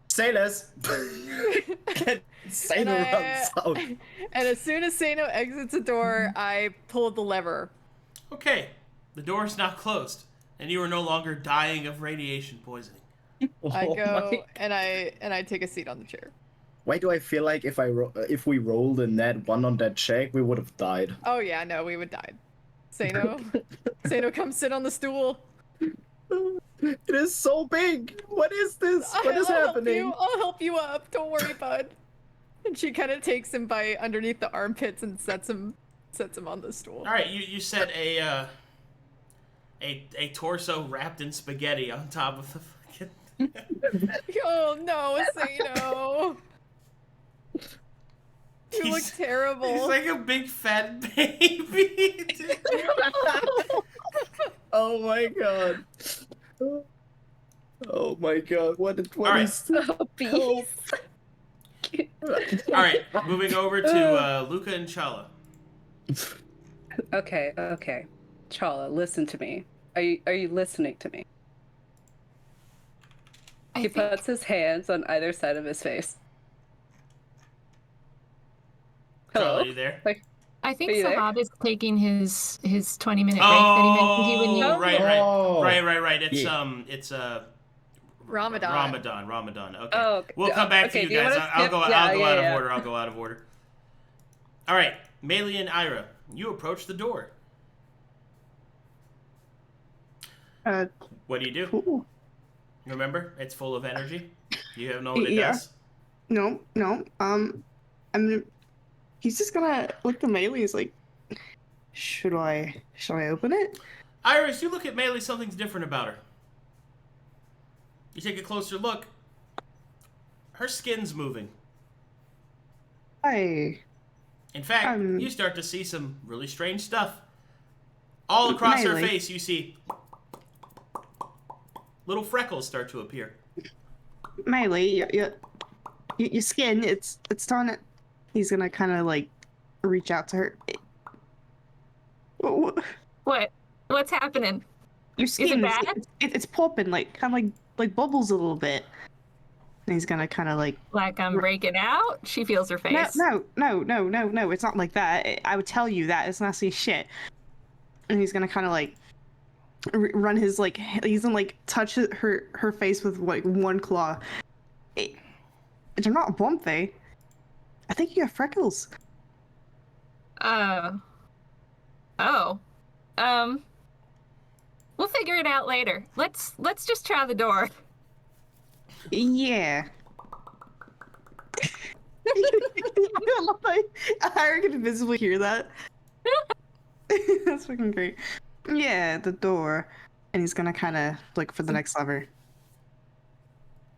Sailors. Seino runs out. And as soon as Seino exits the door, I pull the lever. okay, the door is now closed, and you are no longer dying of radiation poisoning. I Oh go my- and I take a seat on the chair. Why do I feel like if we rolled a net 1 on that check, we would have died? Oh yeah, no, we would die. Seino, come sit on the stool. It is so big. What is this? What is happening? I'll help you up. Don't worry, bud. And she kind of takes him by underneath the armpits and sets him Sets him on the stool. All right, you set a torso wrapped in spaghetti on top of the fucking. Oh no, Seino! You look terrible. He's like a big fat baby. Oh my god. Oh my god. What right. is so Beast. All right, moving over to Luka and Challa. Okay. Challa, listen to me. Are you listening to me? He puts his hands on either side of his face. Hello? Challa, are you there? I think Are you there? Zahaab is taking his 20-minute break that he mentioned he would need. Right. It's Yeah. it's Ramadan. Ramadan. Okay. Oh, We'll come back to okay, you do you guys. wanna I'll skip? go. Yeah, I'll go yeah, out of yeah. order. I'll go out of order. All right, Maelie and Irha, you approach the door. What do you do? Cool. Remember, it's full of energy. You know what it Yeah. does. No. He's just gonna look to Maelie. He's like, should I open it? Iris, you look at Maelie. Something's different about her. You take a closer look. Her skin's moving. I In fact, you start to see some really strange stuff. All across her Maelie. face, you see little freckles start to appear. Maelie, your skin, it's starting to... He's gonna kind of like reach out to her. What? What's happening? Your skin, bad? it's popping, like kind of like bubbles a little bit. And he's gonna kind of like... Like I'm breaking out? She feels her face. No, it's not like that. I would tell you that. It's not see shit. And he's gonna kind of like run his like... He's gonna like touch her face with like one claw. They're not bumpy. I think you have freckles. Oh. We'll figure it out later. Let's just try the door. Yeah. I can visibly hear that. That's fucking great. Yeah, the door. And he's gonna kind of look for the next lever.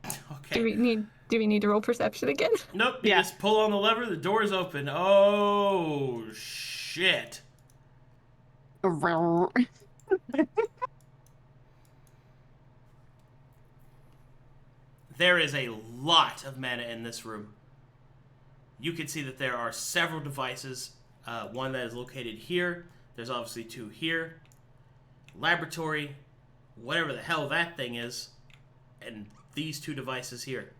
Okay. Do we need to roll perception again? Nope. You just pull on the lever. The door's open. Oh shit. There is a lot of mana in this room. You can see that there are several devices. One that is located here. There's obviously two here. Laboratory, whatever the hell that thing is, and these two devices here.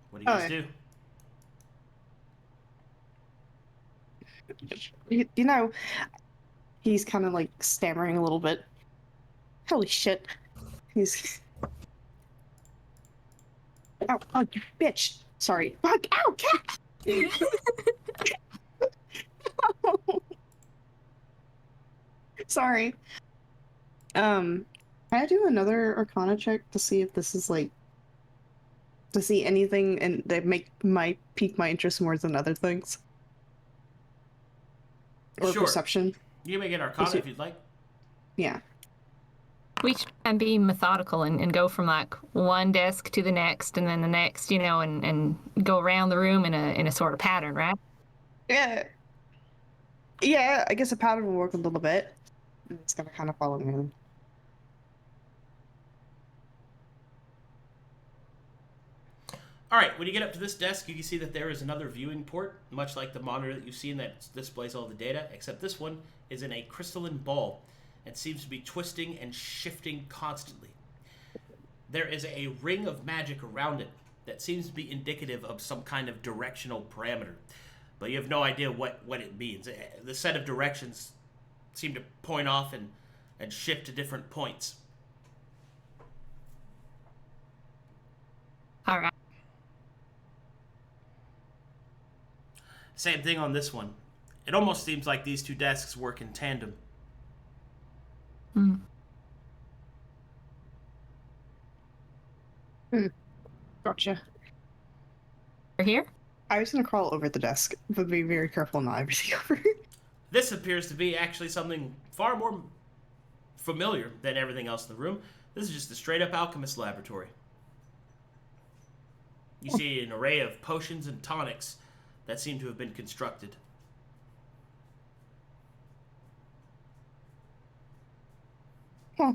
What do you guys do? You know, he's kind of like stammering a little bit. Holy shit. He's... Oh, you bitch. Sorry. Fuck, ow, cat! Sorry. Can I do another Arcana check to see if this is like... to see anything and that might pique my interest more than other things? Or Sure. perception? You can make an Arcana if you'd like. Yeah. We try and be methodical and go from like one desk to the next and then the next, and go around the room in a sort of pattern, right? Yeah. Yeah, I guess a pattern will work a little bit. It's gonna kind of follow me. Alright, when you get up to this desk, you can see that there is another viewing port, much like the monitor that you've seen that displays all the data, except this one is in a crystalline ball and seems to be twisting and shifting constantly. There is a ring of magic around it that seems to be indicative of some kind of directional parameter, but you have no idea what it means. The set of directions seem to point off and shift to different points. All right. Same thing on this one. It almost seems like these two desks work in tandem. Gotcha. here? I was gonna crawl over the desk, but be very careful not everything over. This appears to be actually something far more familiar than everything else in the room. This is just a straight-up alchemist laboratory. You see an array of potions and tonics that seem to have been constructed. Huh.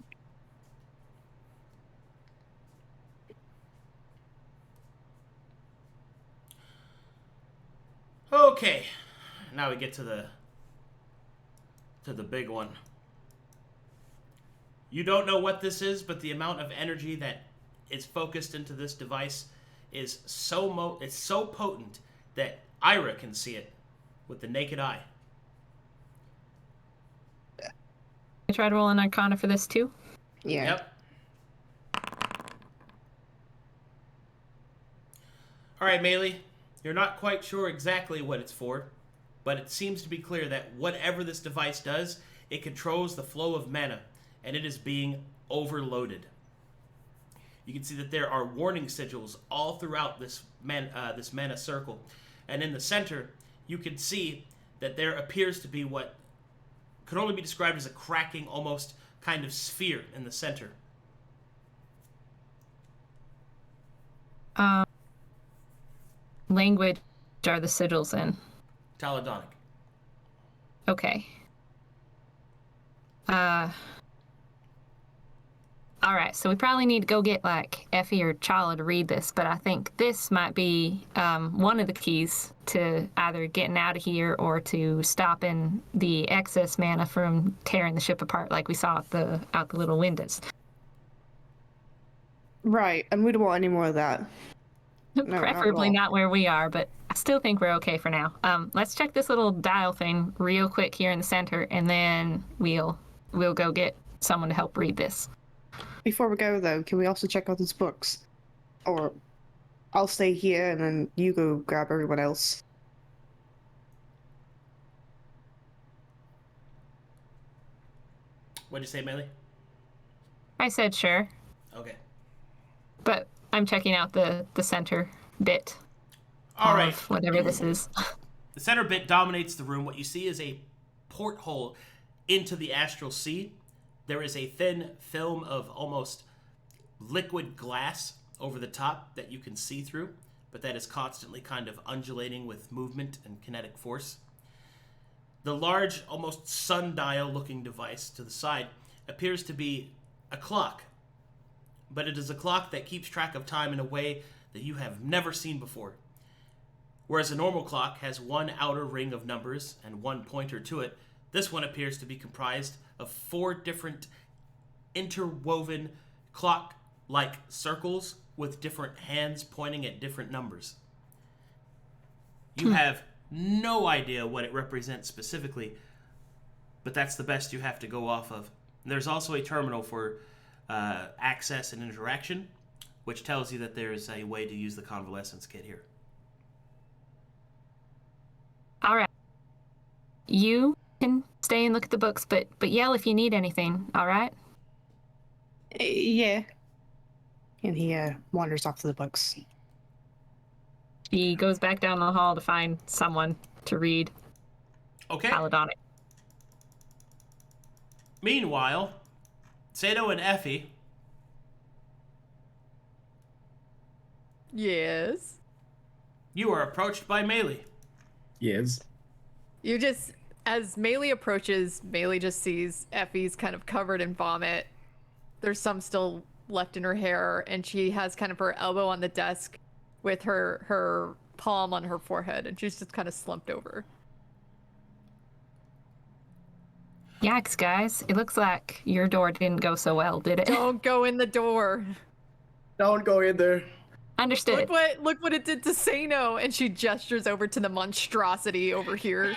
Okay, now we get to the big one. You don't know what this is, but the amount of energy that is focused into this device is it's so potent that Irha can see it with the naked eye. I try to roll an Arcana for this too. Yeah. Yep. All right, Maelie. You're not quite sure exactly what it's for, but it seems to be clear that whatever this device does, it controls the flow of mana, and it is being overloaded. You can see that there are warning sigils all throughout this mana circle, and in the center, you can see that there appears to be what could only be described as a cracking, almost kind of sphere in the center. Language are the sigils in? Taladonic. Okay. Alright, so we probably need to go get, like, Effie or Challa to read this, but I think this might be one of the keys to either getting out of here or to stopping the excess mana from tearing the ship apart like we saw out the little windows. Right, and we don't want any more of that. No, Preferably not not where we are, but I still think we're okay for now. Let's check this little dial thing real quick here in the center, and then we'll go get someone to help read this. Before we go, though, can we also check out these books? Or I'll stay here, and then you go grab everyone else. What'd you say, Maelie? I said sure, Okay. but I'm checking out the center bit. All right. Whatever this is. The center bit dominates the room. What you see is a porthole into the astral sea. There is a thin film of almost liquid glass over the top that you can see through, but that is constantly kind of undulating with movement and kinetic force. The large, almost sundial-looking device to the side appears to be a clock, but it is a clock that keeps track of time in a way that you have never seen before. Whereas a normal clock has one outer ring of numbers and one pointer to it, this one appears to be comprised of 4 different interwoven clock-like circles with different hands pointing at different numbers. You have no idea what it represents specifically, but that's the best you have to go off of. And there's also a terminal for access and interaction, which tells you that there's a way to use the convalescence kit here. All right. You can stay and look at the books, but yell if you need anything, all right? Yeah. And he wanders off to the books. He goes back down the hall to find someone to read. Okay. Paladonic. Meanwhile, Seino and Effie. Yes. You are approached by Maelie. Yes. You just, as Maelie approaches, Maelie just sees Effie's kind of covered in vomit. There's some still left in her hair, and she has kind of her elbow on the desk with her palm on her forehead, and she's just kind of slumped over. Yikes, guys. It looks like your door didn't go so well, did it? Don't go in the door. Don't go in there. Understood. Look what it did to Seino, and she gestures over to the monstrosity over here.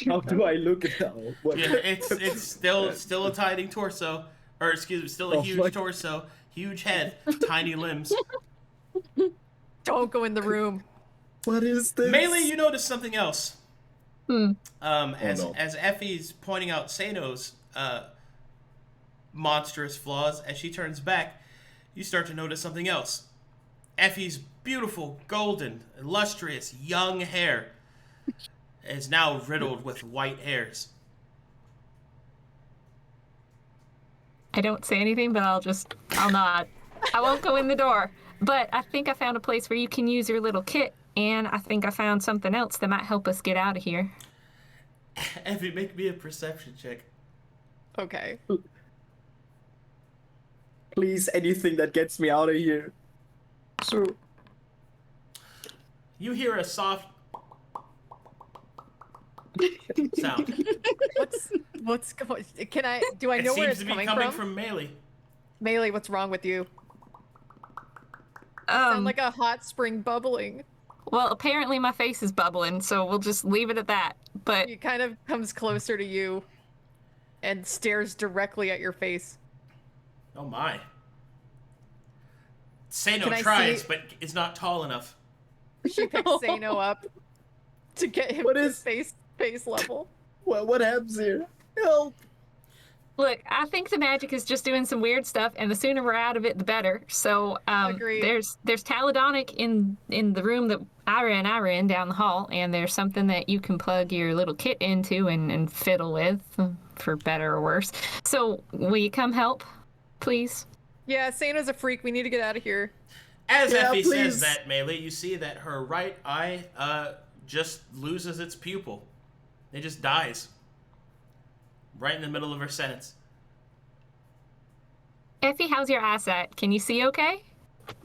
How do I look at that? What? Yeah, it's still a tiny torso, or excuse me, still a huge torso, huge head, tiny limbs. Don't go in the room. What is this? Maelie, you notice something else. No. As Effie's pointing out Seino's monstrous flaws, as she turns back, you start to notice something else. Effie's beautiful, golden, illustrious, young hair is now riddled with white hairs. I don't say anything, but I'll nod. I won't go in the door, but I think I found a place where you can use your little kit, and I think I found something else that might help us get out of here. Effie, make me a perception check. Okay. Please, anything that gets me out of here. So, You hear a soft sound. What's going? Do I It know where seems it's to be coming coming from? Maelie. Maelie, what's wrong with you? Sound like a hot spring bubbling. Well, apparently my face is bubbling, so we'll just leave it at that. But He kind of comes closer to you and stares directly at your face. Oh my. Seino Can I tries, see- but is not tall enough. She picks Seino up to get him What to is- face level. What happens here? Help! look, I think the magic is just doing some weird stuff, and the sooner we're out of it, the better. So Agreed. there's Taladonic in the room that Irha and I were in down the hall, and there's something that you can plug your little kit into and fiddle with, for better or worse. So will you come help, please? Yeah, Seino's a freak. We need to get out of here. As Yeah, Effie please. says that, Maelie, you see that her right eye just loses its pupil. It just dies. Right in the middle of her sentence. Effie, how's your eyesight? Can you see okay?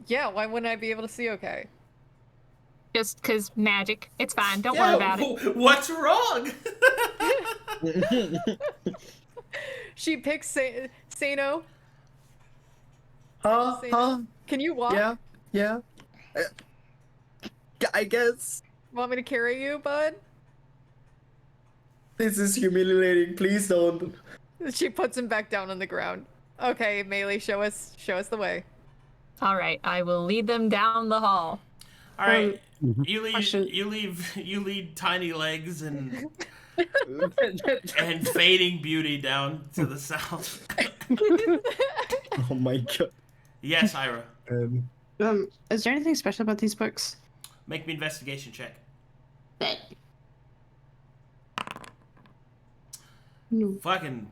Yeah, why wouldn't I be able to see okay? Just 'cause magic. It's fine. Don't worry about it. What's wrong? She picks Seino. Huh? Can you walk? Yeah. I guess. Want me to carry you, bud? This is humiliating. Please don't. She puts him back down on the ground. Okay, Maelie, show us the way. All right, I will lead them down the hall. All right, question. you lead Tiny Legs and Fading Beauty down to the south. Oh my god. Yes, Irha. Is there anything special about these books? Make me investigation check. No. Fucking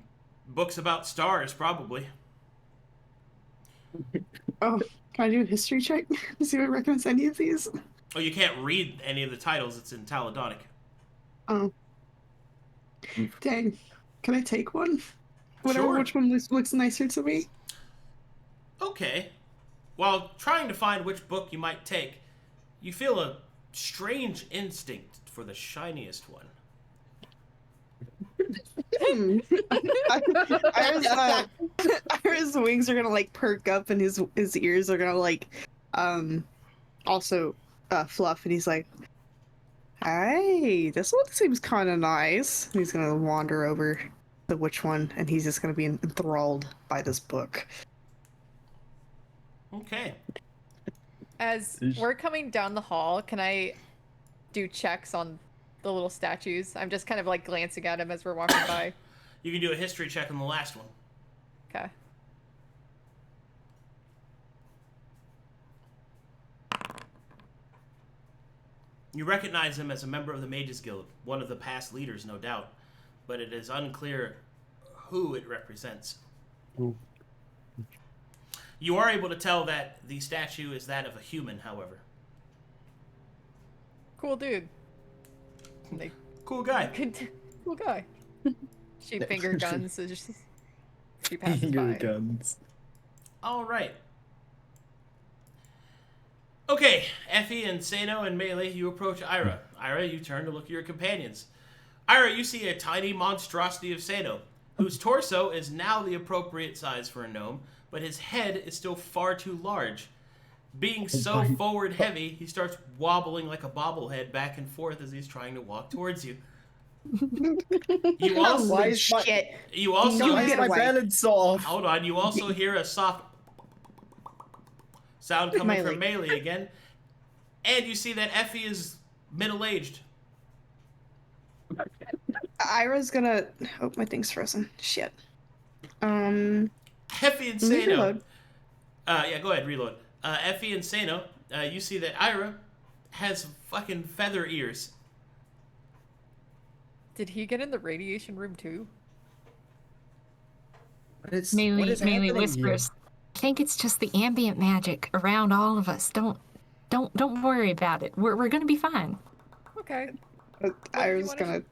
books about stars, probably. Oh, can I do a history check to see what it recommends any of these? Oh, you can't read any of the titles. It's in Taladonic. Oh. Dang. Can I take one? Whatever, Sure. which one looks nicer to me? Okay. While trying to find which book you might take, you feel a strange instinct for the shiniest one. Ira's wings are gonna like perk up, and his ears are gonna like also fluff, and he's like, "Hey, this one seems kind of nice." And he's gonna wander over to which one, and he's just gonna be enthralled by this book. Okay. As we're coming down the hall, can I do checks on the little statues? I'm just kind of like glancing at them as we're walking by. You can do a history check on the last one. Okay. You recognize him as a member of the Mages Guild, one of the past leaders, no doubt, but it is unclear who it represents. Ooh. You are able to tell that the statue is that of a human, however. Cool dude. They Cool guy. cool guy. She finger guns. So just she passes Finger by. guns. All right. Okay, Effie and Seino and Maelie, you approach Irha. Irha, you turn to look at your companions. Irha, you see a tiny monstrosity of Seino, whose torso is now the appropriate size for a gnome, but his head is still far too large. Being so forward heavy, he starts wobbling like a bobblehead back and forth as he's trying to walk towards you. You also, Why is my, Shit. you also why is get my away. balance off? hold on. You also hear a soft sound coming from Maelie. Maelie again, and you see that Effie is middle-aged. Ira's gonna. Oh, my thing's frozen. Shit. Effie and Let me Seino. reload. Yeah, go ahead, reload. Effie and Seino, you see that Irha has fucking feather ears. Did he get in the radiation room too? What is Maelie happening here? whispers, I think it's just the ambient magic around all of us. Don't worry about it. We're gonna be fine. Okay. I was gonna.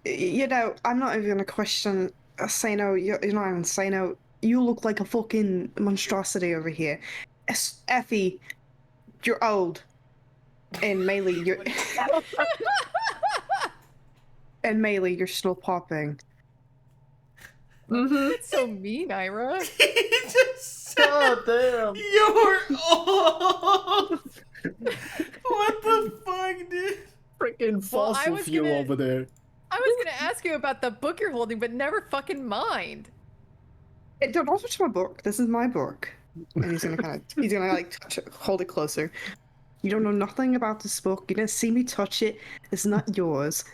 You know, I'm not even gonna question Seino. You're not even Seino. You look like a fucking monstrosity over here. Effie, you're old. And Maelie, you're. And Maelie, you're still popping. Mm-hmm. That's so mean, Irha. He just said, God damn. You're old. What the fuck, dude? Freaking fossil was fuel gonna- over there. I was gonna ask you about the book you're holding, but never fucking mind. Don't touch my book. This is my book. And he's gonna like touch it, hold it closer. You don't know nothing about this book. You didn't see me touch it. It's not yours.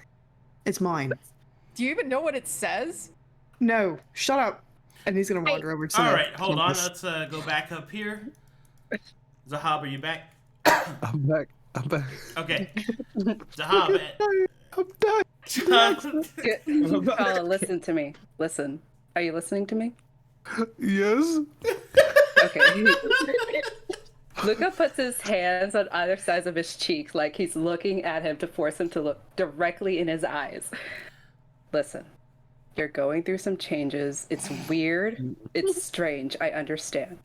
It's mine. Do you even know what it says? No, shut up. And he's gonna wander over to All the right, hold on. campus. Let's go back up here. Zahaab, are you back? I'm back. Okay. Zahaab. I'm back. Challa, listen to me. Listen. Are you listening to me? Yes. Okay. Luka puts his hands on either sides of his cheeks like he's looking at him to force him to look directly in his eyes. Listen, you're going through some changes. It's weird. It's strange. I understand.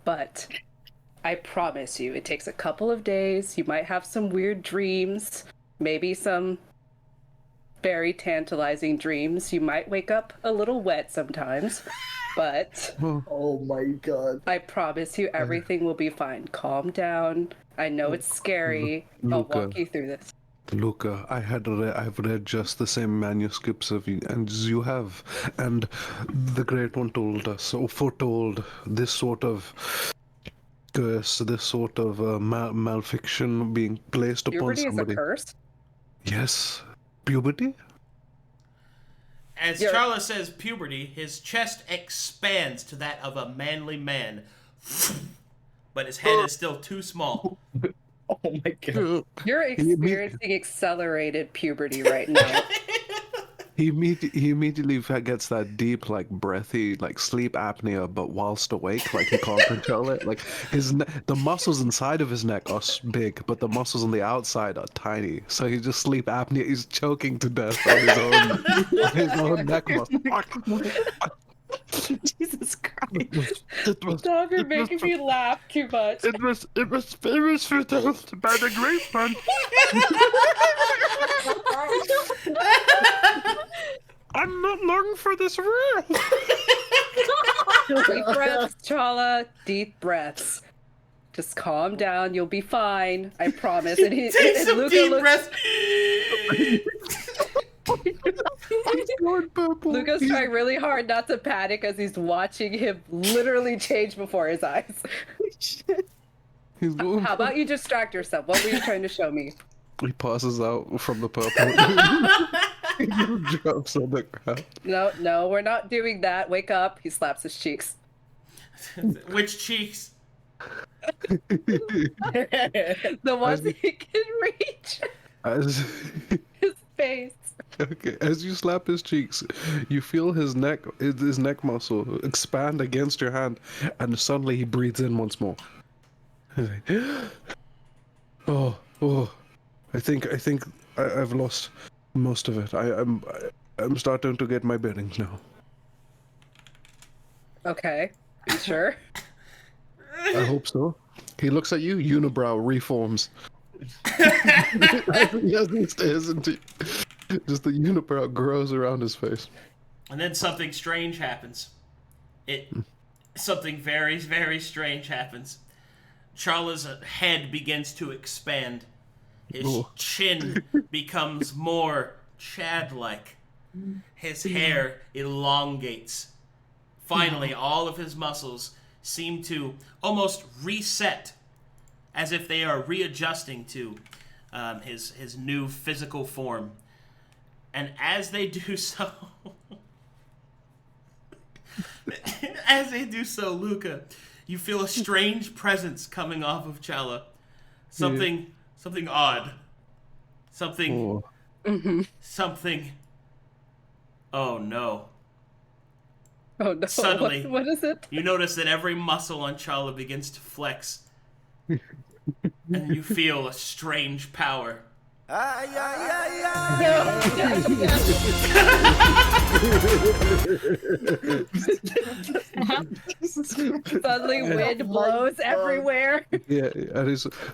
But I promise you, it takes a couple of days. You might have some weird dreams, maybe some very tantalizing dreams. You might wake up a little wet sometimes. But Oh my god. I promise you everything will be fine. Calm down. I know it's scary. I'll Luka. walk you through this. Luka, I've read just the same manuscripts of you as you have, and the Great One told us, or foretold, this sort of curse, this sort of malfiction being placed upon Puberty is a somebody. curse? Yes, puberty. As Yeah. Challa says puberty, his chest expands to that of a manly man. But his head is still too small. Oh my god. You're experiencing accelerated puberty right now. He immediately gets that deep, like breathy, like sleep apnea, but whilst awake, like he can't control it. Like the muscles inside of his neck are big, but the muscles on the outside are tiny. So he just sleep apnea. He's choking to death on his own neck muscle. Jesus Christ. Stop, you're making me laugh too much. It was famous for those by the Great One. I'm not long for this world. Deep breaths, Challa. Deep breaths. Just calm down. You'll be fine. I promise. And Take some Luka deep looks- breaths. Luka's trying really hard not to panic as he's watching him literally change before his eyes. He's going. How about you distract yourself? What were you trying to show me? He passes out from the purple. He drops on the ground. No, we're not doing that. Wake up. He slaps his cheeks. Which cheeks? The ones he can reach. As His face. okay, as you slap his cheeks, you feel his neck muscle expand against your hand, and suddenly he breathes in once more. He's like, oh, I think I've lost most of it. I'm starting to get my bearings now. Okay. You sure? I hope so. He looks at you, unibrow reforms. Yes, he stares into just the unibrow grows around his face. And then something strange happens. Something very, very strange happens. Challa's head begins to expand. His chin becomes more Chad-like. His hair elongates. Finally, all of his muscles seem to almost reset, as if they are readjusting to his new physical form. And as they do so, Luka, you feel a strange presence coming off of Challa. Something odd. Something. Something. Oh no. Oh no. Suddenly, what is it? you notice that every muscle on Challa begins to flex. And you feel a strange power. Suddenly wind blows everywhere. Yeah,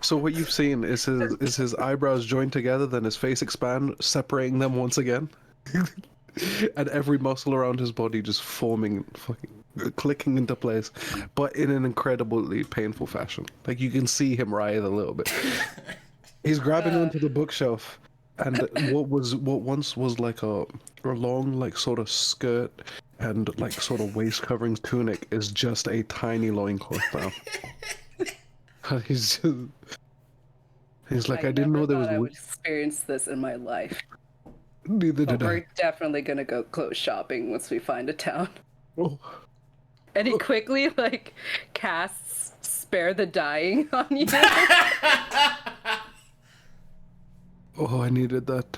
so what you've seen is his eyebrows joined together, then his face expand, separating them once again. And every muscle around his body just forming, fucking clicking into place, but in an incredibly painful fashion. Like you can see him writhe a little bit. He's grabbing onto the bookshelf, and what once was like a long, like sort of skirt and like sort of waist covering tunic is just a tiny loincloth now. He's like, I didn't know there was. I would experience this in my life. Neither did I. We're definitely gonna go clothes shopping once we find a town. Oh. And he quickly like casts "Spare the Dying" on you. Oh, I needed that.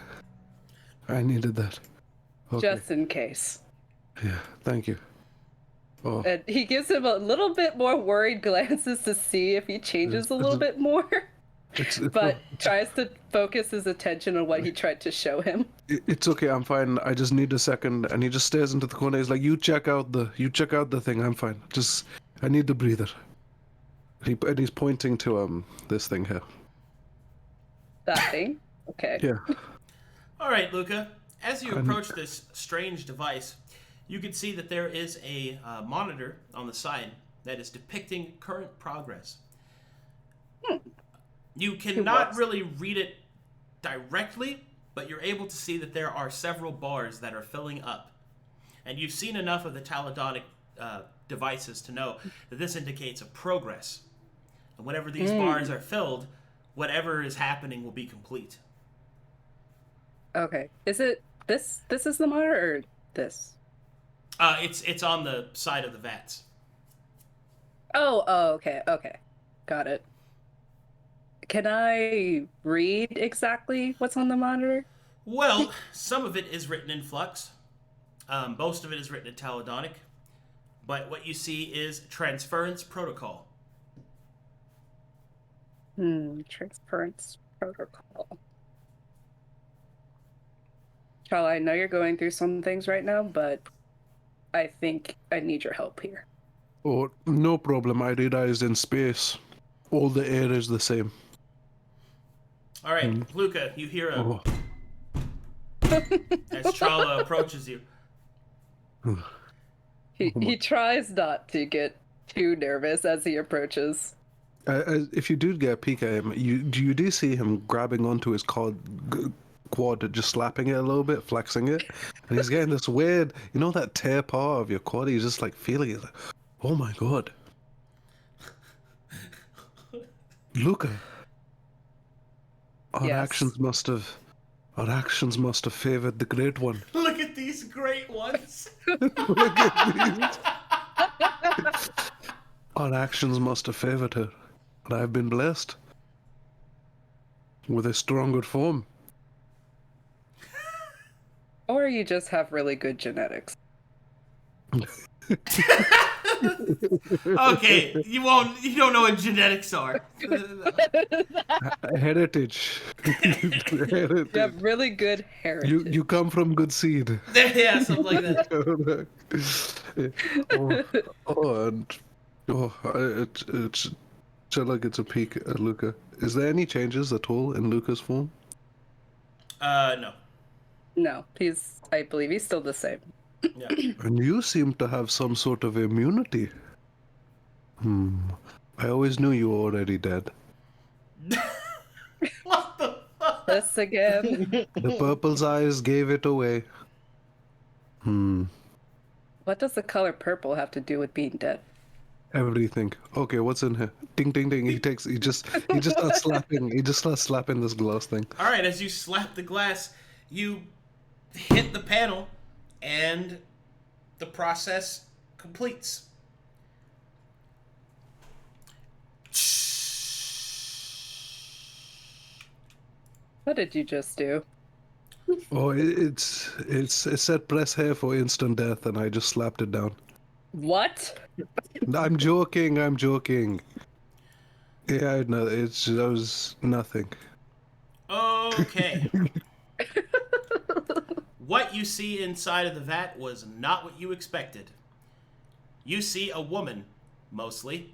Okay. Just in case. Yeah, thank you. Oh. And he gives him a little bit more worried glances to see if he changes a little bit more. But tries to focus his attention on what he tried to show him. It's okay, I'm fine. I just need a second. And he just stares into the corner. He's like, you check out the thing. I'm fine. I need the breather. And he's pointing to this thing here. That thing? Okay. Yeah. All right, Luka. As you approach this strange device, you can see that there is a monitor on the side that is depicting current progress. You cannot really read it directly, but you're able to see that there are several bars that are filling up. And you've seen enough of the Taladonic devices to know that this indicates a progress. And whenever these bars are filled, whatever is happening will be complete. Okay. Is it this? This is the monitor, or this? It's on the side of the vats. Oh, okay. Got it. Can I read exactly what's on the monitor? Well, some of it is written in Flux. Most of it is written in Taladonic. But what you see is Transference Protocol. Transference Protocol. Challa, I know you're going through some things right now, but I think I need your help here. Oh, no problem. I realized in space, all the air is the same. All right, Luka, you hear as Challa approaches you. He tries not to get too nervous as he approaches. If you do get a peek at him, you do see him grabbing onto his quad, just slapping it a little bit, flexing it, and he's getting this weird, that tear paw of your quad. He's just like feeling it, like, oh my god, Luka. Our actions must have favored the Great One. Look at these great ones. Look at these. Our actions must have favored her, and I've been blessed with a stronger form. Or you just have really good genetics. Okay, you don't know what genetics are. Heritage. You have really good heritage. You come from good seed. Yeah, something like that. Challa gets a peek at Luka. Is there any changes at all in Luka's form? No. No, I believe he's still the same. Yeah. And you seem to have some sort of immunity. I always knew you were already dead. What the fuck? This again. The purple's eyes gave it away. What does the color purple have to do with being dead? Everything. Okay, what's in here? Ding, ding, ding. He just starts slapping. He just starts slapping this glass thing. All right, as you slap the glass, you hit the panel, and the process completes. What did you just do? Oh, it said press here for instant death, and I just slapped it down. What? I'm joking. I'm joking. Yeah, no, that was nothing. Okay. What you see inside of the vat was not what you expected. You see a woman, mostly.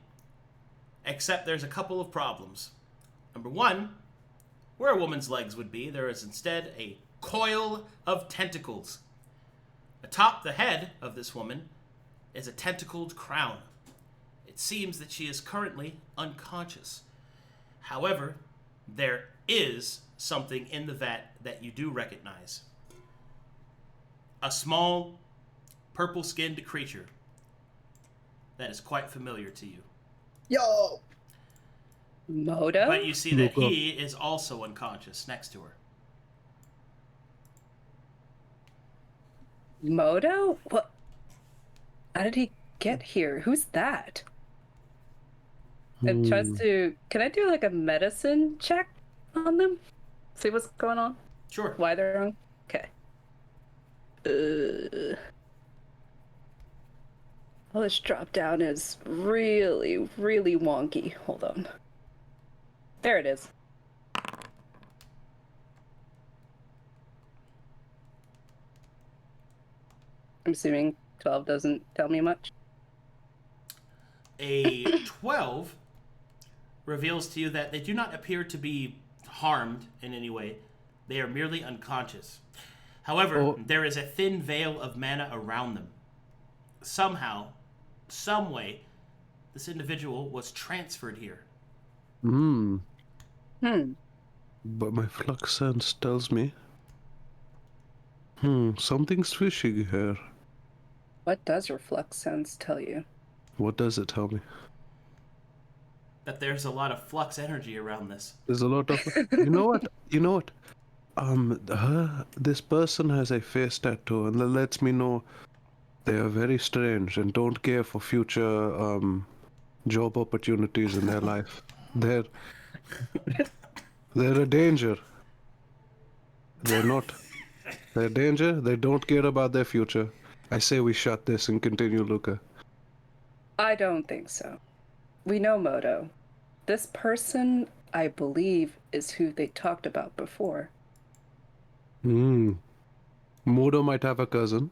Except there's a couple of problems. Number one, where a woman's legs would be, there is instead a coil of tentacles. Atop the head of this woman is a tentacled crown. It seems that she is currently unconscious. However, there is something in the vat that you do recognize. A small, purple-skinned creature that is quite familiar to you. Yo! Moto? But you see that Luka. he is also unconscious next to her. Moto? What? How did he get here? Who's that? It tries to... Can I do like a medicine check on them? See what's going on? Sure. Why they're wrong? Okay. Well, this drop down is really, really wonky. Hold on. There it is. I'm assuming 12 doesn't tell me much. A 12 reveals to you that they do not appear to be harmed in any way. They are merely unconscious. However, there is a thin veil of mana around them. Somehow, some way, this individual was transferred here. But my flux sense tells me. Something's fishy here. What does your flux sense tell you? What does it tell me? That there's a lot of flux energy around this. There's a lot of. You know what? You know what? This person has a face tattoo, and that lets me know they are very strange and don't care for future job opportunities in their life. They're a danger. They're not. They're a danger. They don't care about their future. I say we shut this and continue, Luka. I don't think so. We know Moto. This person, I believe, is who they talked about before. Modo might have a cousin.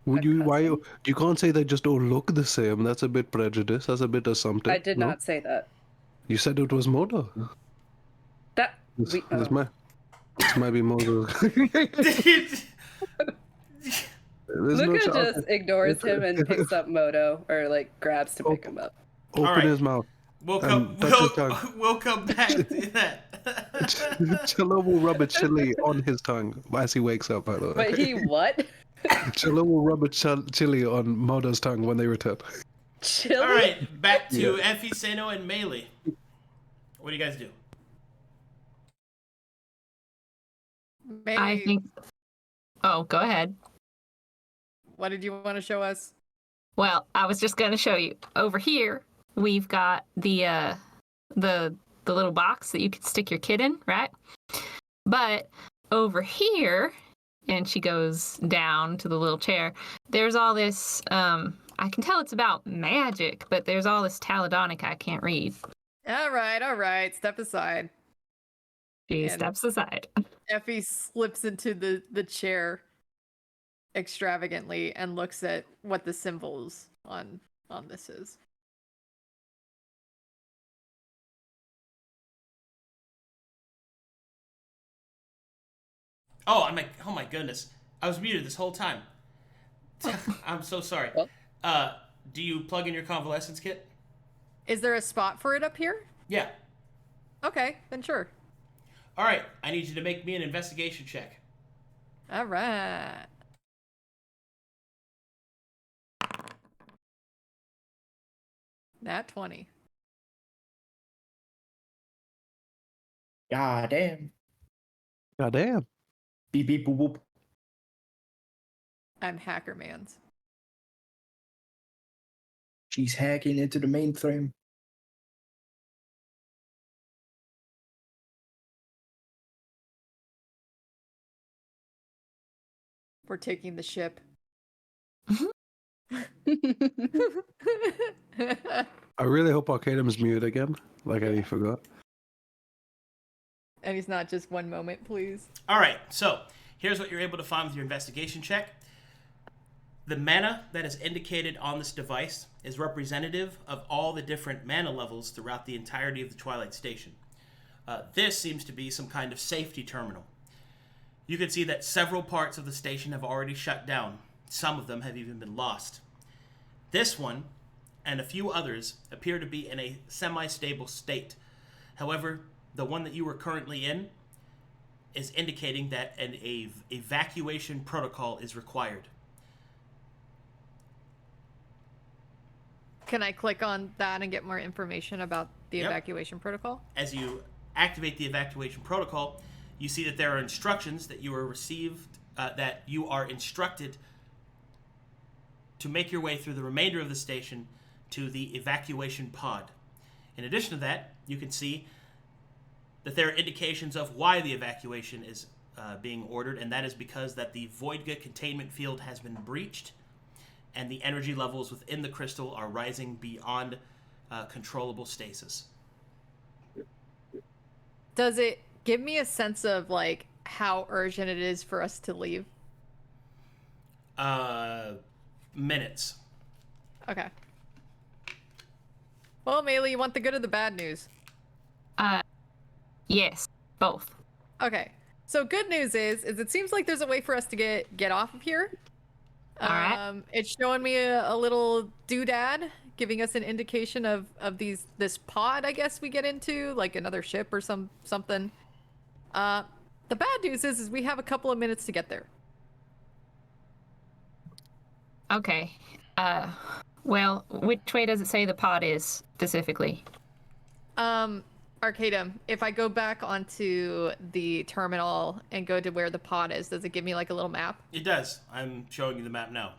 You can't say they just don't look the same. That's a bit prejudiced. That's a bit assumptive. I did no? not say that. You said it was Modo. This might be Modo. Luka just ignores him and picks up Moto, or like grabs to pick him up. Open his mouth. We'll come back to that. Chilla will rub a chili on his tongue as he wakes up, by the way. But he what? Chilla will rub a chili on Modo's tongue when they return. Chili? Alright, back to Effie, Seino, and Maelie. What do you guys do? Maybe, I think. Oh, go ahead. what did you want to show us? Well, I was just going to show you. Over here, we've got the little box that you could stick your kid in, right? But over here, and she goes down to the little chair, there's all this, I can tell it's about magic, but there's all this Taladonic I can't read. All right. Step aside. She And- steps aside. Effie slips into the chair extravagantly and looks at what the symbols on this is. Oh, oh my goodness. I was muted this whole time. I'm so sorry. Do you plug in your convalescence kit? Is there a spot for it up here? Yeah. Okay, then sure. All right. I need you to make me an investigation check. All right. Nat 20. God damn. God damn. Beep beep boop boop. I'm Hackerman's. She's hacking into the mainframe. We're taking the ship. I really hope Arcadum's mute again, like I forgot. And he's not just one moment, please. All right, so here's what you're able to find with your investigation check. The mana that is indicated on this device is representative of all the different mana levels throughout the entirety of the Twilight Station. This seems to be some kind of safety terminal. You can see that several parts of the station have already shut down. Some of them have even been lost. This one, and a few others, appear to be in a semi-stable state. However, the one that you are currently in is indicating that an evacuation protocol is required. Can I click on that and get more information about the evacuation protocol? As you activate the evacuation protocol, you see that there are instructions that you are received, that you are instructed to make your way through the remainder of the station to the evacuation pod. In addition to that, you can see that there are indications of why the evacuation is being ordered, and that is because that the Voidga containment field has been breached, and the energy levels within the crystal are rising beyond controllable stasis. Does it give me a sense of, like, how urgent it is for us to leave? Minutes. Okay. Well, Maelie, you want the good or the bad news? Yes, both. Okay. So good news is it seems like there's a way for us to get off of here. All right. It's showing me a little doodad, giving us an indication of this pod, I guess we get into, like another ship or something. The bad news is we have a couple of minutes to get there. Okay. Well, which way does it say the pod is specifically? Arcadum, if I go back onto the terminal and go to where the pod is, does it give me like a little map? It does. I'm showing you the map now.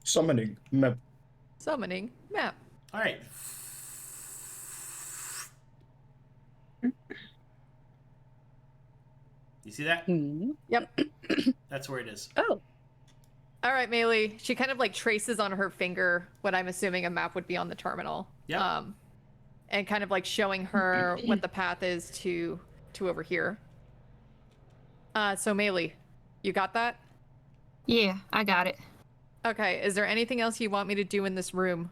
Summoning map. Summoning map. All right. You see that? Yep. That's where it is. Oh. All right, Maelie. She kind of like traces on her finger what I'm assuming a map would be on the terminal. Yeah. And kind of like showing her what the path is to over here. So Maelie, you got that? Yeah, I got it. Okay. Is there anything else you want me to do in this room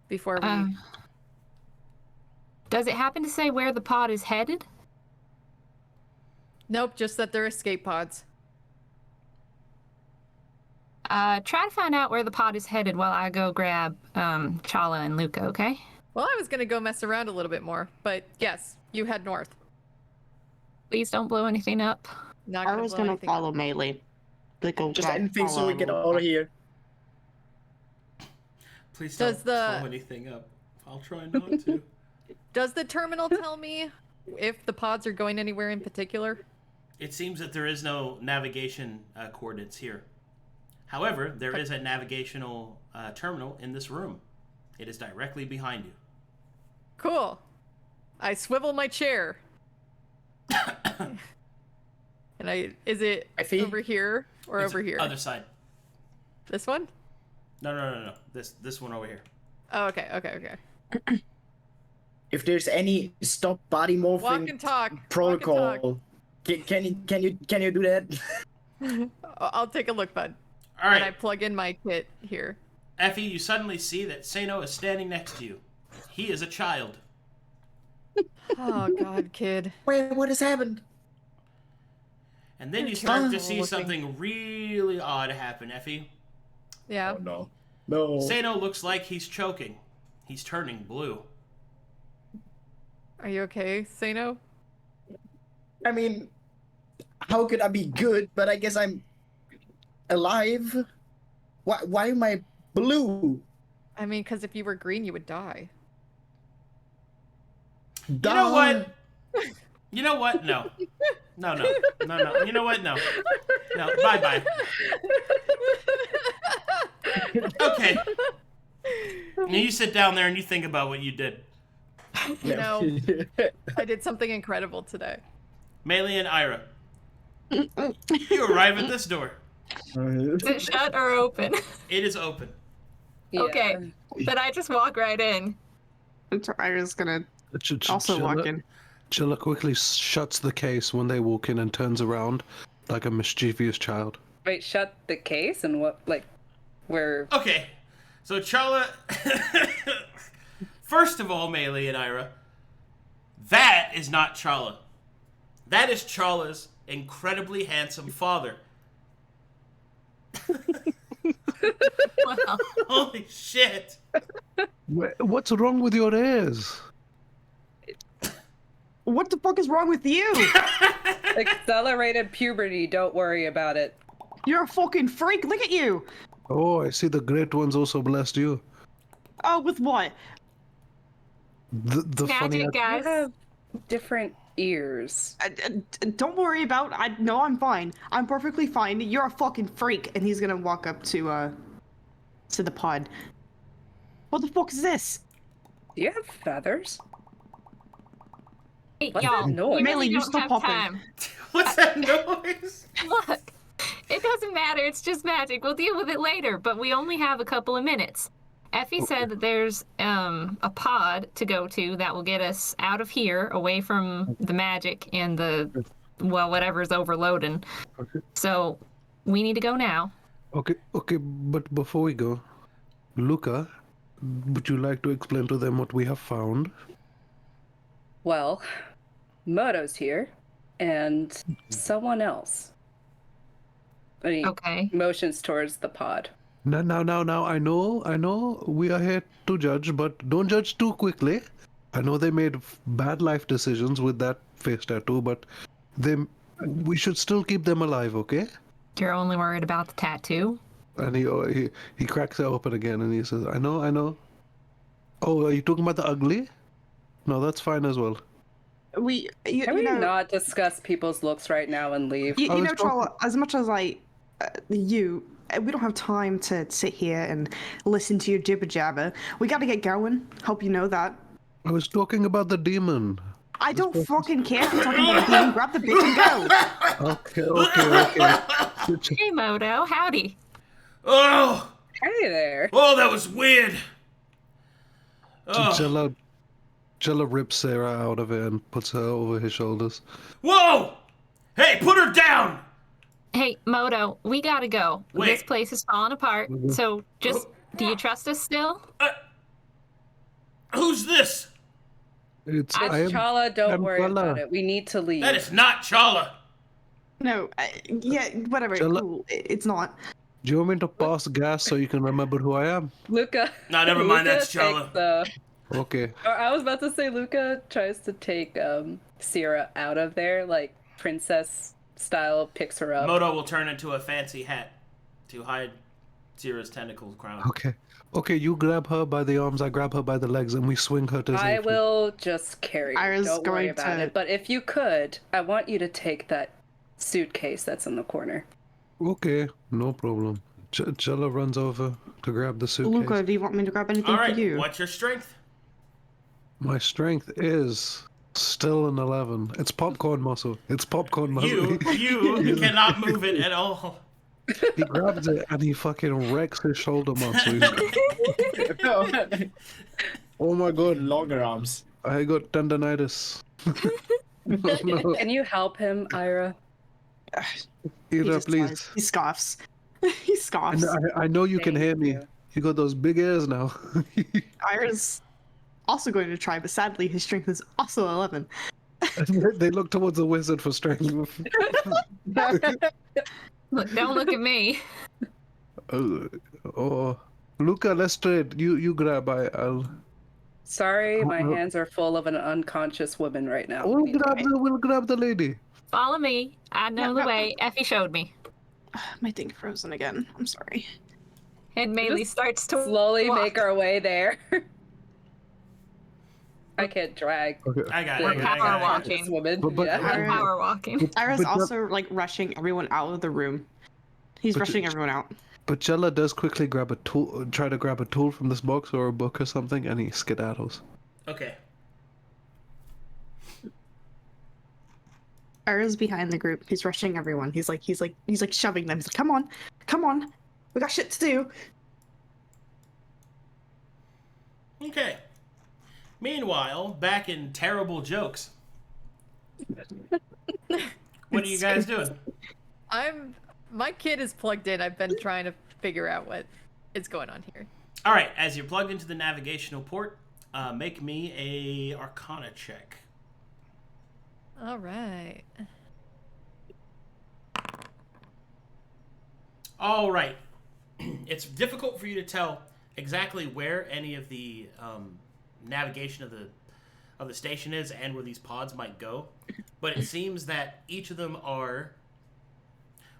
before we? Does it happen to say where the pod is headed? Nope, just that they're escape pods. Try to find out where the pod is headed while I go grab Challa and Luka, okay? Well, I was gonna go mess around a little bit more, but yes, you head north. Please don't blow anything up. Not I was blow gonna anything follow up. Maelie. Like, oh, Just God, anything so follow we get him. out of here. Please Does don't blow anything up. I'll try not to. Does the terminal tell me if the pods are going anywhere in particular? It seems that there is no navigation coordinates here. However, there is a navigational terminal in this room. It is directly behind you. Cool. I swivel my chair. And is it Effie? over here or It's over here? Other side. This one? No. This one over here. Oh, okay. If there's any stop body Walk morphing and talk. protocol, can you do that? I'll take a look, bud. All right. And I plug in my kit here. Effie, you suddenly see that Seino is standing next to you. He is a child. Oh God, kid. Wait, what has happened? And then you start to see looking. something really odd happen, Effie. Yeah. Oh no. Seino looks like he's choking. He's turning blue. Are you okay, Seino? I mean, how could I be good? But I guess I'm alive. Why am I blue? I mean, because if you were green, you would die. You know what? You know what? No. No. You know what? No. No. Bye. Okay. Now you sit down there and you think about what you did. You know, I did something incredible today. Maelie and Irha, you arrive at this door. Is it shut or open? It is open. Yeah. Okay, then I just walk right in. Ira's gonna also walk in. Challa quickly shuts the case when they walk in and turns around like a mischievous child. Wait, shut the case and what? Like, where? Okay, so Challa. First of all, Maelie and Irha, that is not Challa. That is Challa's incredibly handsome father. Wow. Holy shit! What's wrong with your ears? What the fuck is wrong with you? Accelerated puberty. Don't worry about it. You're a fucking freak. Look at you. Oh, I see the Great Ones also blessed you. Oh, with what? The funny... Magic, guys. You have different ears. Don't worry about. No, I'm fine. I'm perfectly fine. You're a fucking freak. And he's gonna walk up to the pod. What the fuck is this? Do you have feathers? Hey, What's y'all, that noise? we Maelie, really you're don't still have popping. time. What's that noise? Look, it doesn't matter. It's just magic. We'll deal with it later, but we only have a couple of minutes. Effie said that there's a pod to go to that will get us out of here, away from the magic and the, well, whatever's overloading. Okay. So we need to go now. Okay, but before we go, Luka, would you like to explain to them what we have found? Well, Moto's here, and someone else. And he Okay. motions towards the pod. Now, I know, we are here to judge, but don't judge too quickly. I know they made bad life decisions with that face tattoo, but we should still keep them alive, okay? You're only worried about the tattoo? And he cracks it open again, and he says, I know. Oh, are you talking about the ugly? No, that's fine as well. Can we not discuss people's looks right now and leave? You know, Challa, as much as we don't have time to sit here and listen to your jibber jabber. We gotta get going. Hope you know that. I was talking about the demon. I don't fucking care if you're talking about the demon. Grab the bitch and go. Okay. Hey, Moto. Howdy. Oh! Hey there. Oh, that was weird! Oh. Challa rips Sera out of it and puts her over his shoulders. Whoa! Hey, put her down! Hey, Moto, we gotta go. Wait. This place is falling apart, so just, do you trust us still? Who's this? It's Challa, don't worry about it. We need to leave. That is not Challa! No, yeah, whatever. Challa. Cool. It's not. Do you want me to pass gas so you can remember who I am? Luka. No, never mind, that's Challa. Okay. I was about to say Luka tries to take Sera out of there, like princess style, picks her up. Moto will turn into a fancy hat to hide Sera's tentacle crown. Okay, you grab her by the arms, I grab her by the legs, and we swing her to safety. I will just carry her. Ira's Don't worry going about to- it. But if you could, I want you to take that suitcase that's in the corner. Okay, no problem. Challa runs over to grab the suitcase. Luka, do you want me to grab anything Alright, for you? what's your strength? My strength is still an 11. It's popcorn muscle. You cannot move it at all. He grabs it and he fucking wrecks his shoulder muscle. Oh my god. Longer arms. I got tendonitis. No. Can you help him, Irha? Irha, please. He scoffs. He scoffs. I know you can Thank hear me. you. You got those big ears now. Ira's also going to try, but sadly his strength is also 11. They look towards the wizard for strength. Look, don't look at me. Oh, Luka, let's trade. You grab. I'll. Sorry, my hands are full of an unconscious woman right now. We'll grab the lady. Follow me. I know the way. Effie showed me. My thing frozen again. I'm sorry. And Maelie starts to Slowly walk. make our way there. I can't drag Okay. I got it. We're I got it, power I got it. walking. this woman. But- yeah. I'm power walking. Ira's But also like rushing everyone out of the room. He's rushing everyone out. But Challa does quickly grab a tool, try to grab a tool from this box or a book or something, and he skedaddles. Okay. Ira's behind the group. He's rushing everyone. He's like shoving them. He's like, come on, we got shit to do. Okay. Meanwhile, back in terrible jokes. What are you guys doing? My kid is plugged in. I've been trying to figure out what is going on here. All right, as you're plugged into the navigational port, make me a Arcana check. All right. All right. It's difficult for you to tell exactly where any of the navigation of the station is and where these pods might go, but it seems that each of them are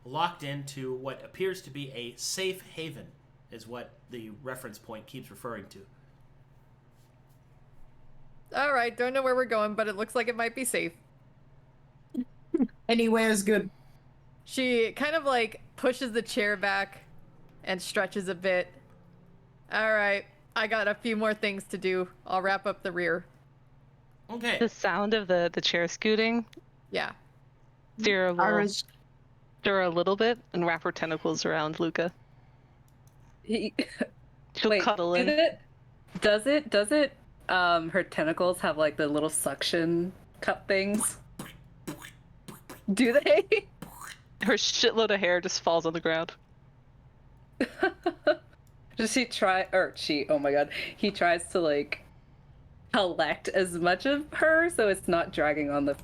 locked into what appears to be a safe haven, is what the reference point keeps referring to. All right, don't know where we're going, but it looks like it might be safe. Anywhere is good. She kind of like pushes the chair back and stretches a bit. All right, I got a few more things to do. I'll wrap up the rear. Okay. The sound of the chair scooting. Yeah. Sera will Ira's stir a little bit and wrap her tentacles around Luka. She'll Wait, cuddle in. Does it? Her tentacles have like the little suction cup things. Do they? Her shitload of hair just falls on the ground. Does he try? Oh my god, he tries to like collect as much of her so it's not dragging on the,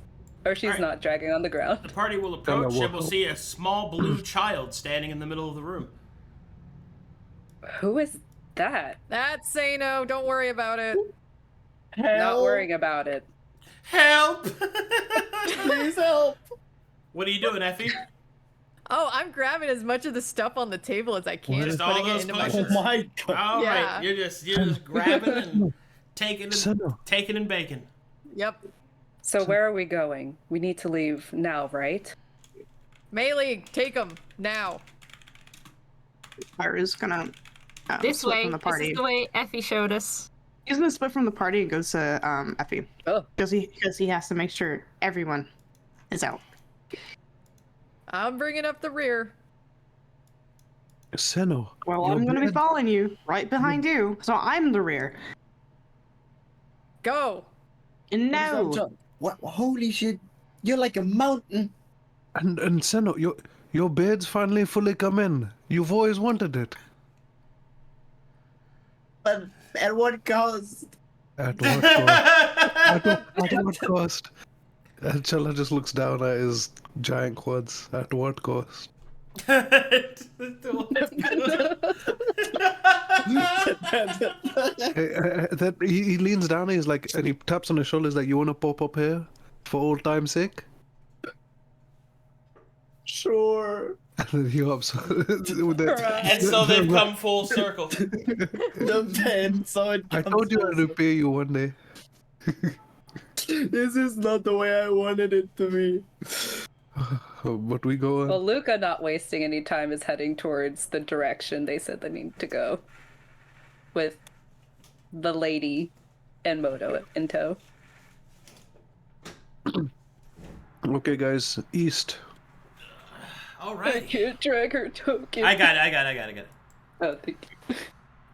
or she's Alright. not dragging on the ground. The party will approach and will see a small blue child standing in the middle of the room. Who is that? That's Seino. Don't worry about it. Not worrying about it. Help! Please help. What are you doing, Effie? Oh, I'm grabbing as much of the stuff on the table as I can What? and Just all putting it those into my. potions? Oh my god. All Yeah. right, you're just grabbing and Seino. taking and baking. Yep. So where are we going? We need to leave now, right? Maelie, take them now. Ira's gonna This split way. from the This party. is the way Effie showed us. He's gonna split from the party and goes to Effie. Oh. Because he has to make sure everyone is out. I'm bringing up the rear. Seino. Well, your I'm gonna be bed- following you right behind you, so I'm the rear. Go. And no, What? Holy shit! You're like a mountain. And Seino, your bed's finally fully come in. You've always wanted it. But at what cost? At what cost? at what cost? And Challa just looks down at his giant quads. At what cost? That he leans down and he's like, and he taps on his shoulders like, "You want to pop up here for old time's sake?" Sure. And then he hops. And so they've come full circle. The pen, so it I comes told you I'd full repay you one day. This is not the way I wanted it to be. But we go on. Well, Luka, not wasting any time, is heading towards the direction they said they need to go. With the lady and Moto in tow. Okay, guys, east. All I right. can't drag her token. I got it. Oh, thank you.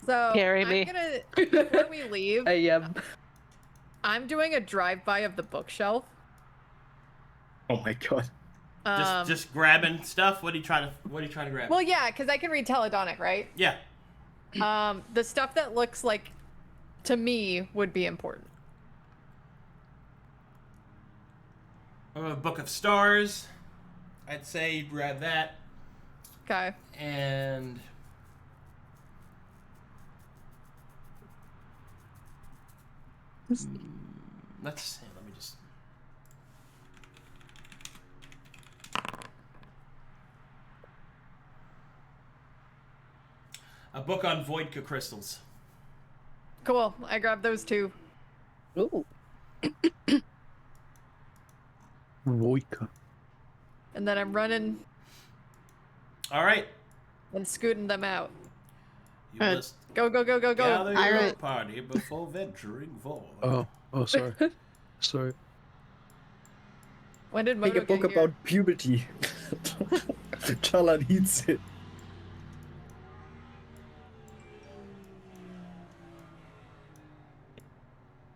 So Carry I'm me. gonna before we leave, I am. I'm doing a drive-by of the bookshelf. Oh my god. Just grabbing stuff. What are you trying to grab? Well, yeah, because I can read Teledonic, right? Yeah. The stuff that looks like, to me, would be important. A Book of Stars. I'd say you grab that. Okay. And let's see. Let me just. A book on Voidka crystals. Cool. I grabbed those two. Ooh. Voika. And then I'm running All right. and scooting them out. You Good. must Go, go, go, go, go. gather your Alright. party before venturing forth. Oh, sorry. Sorry. When did Make Moto a book get here? about puberty. Challa needs it.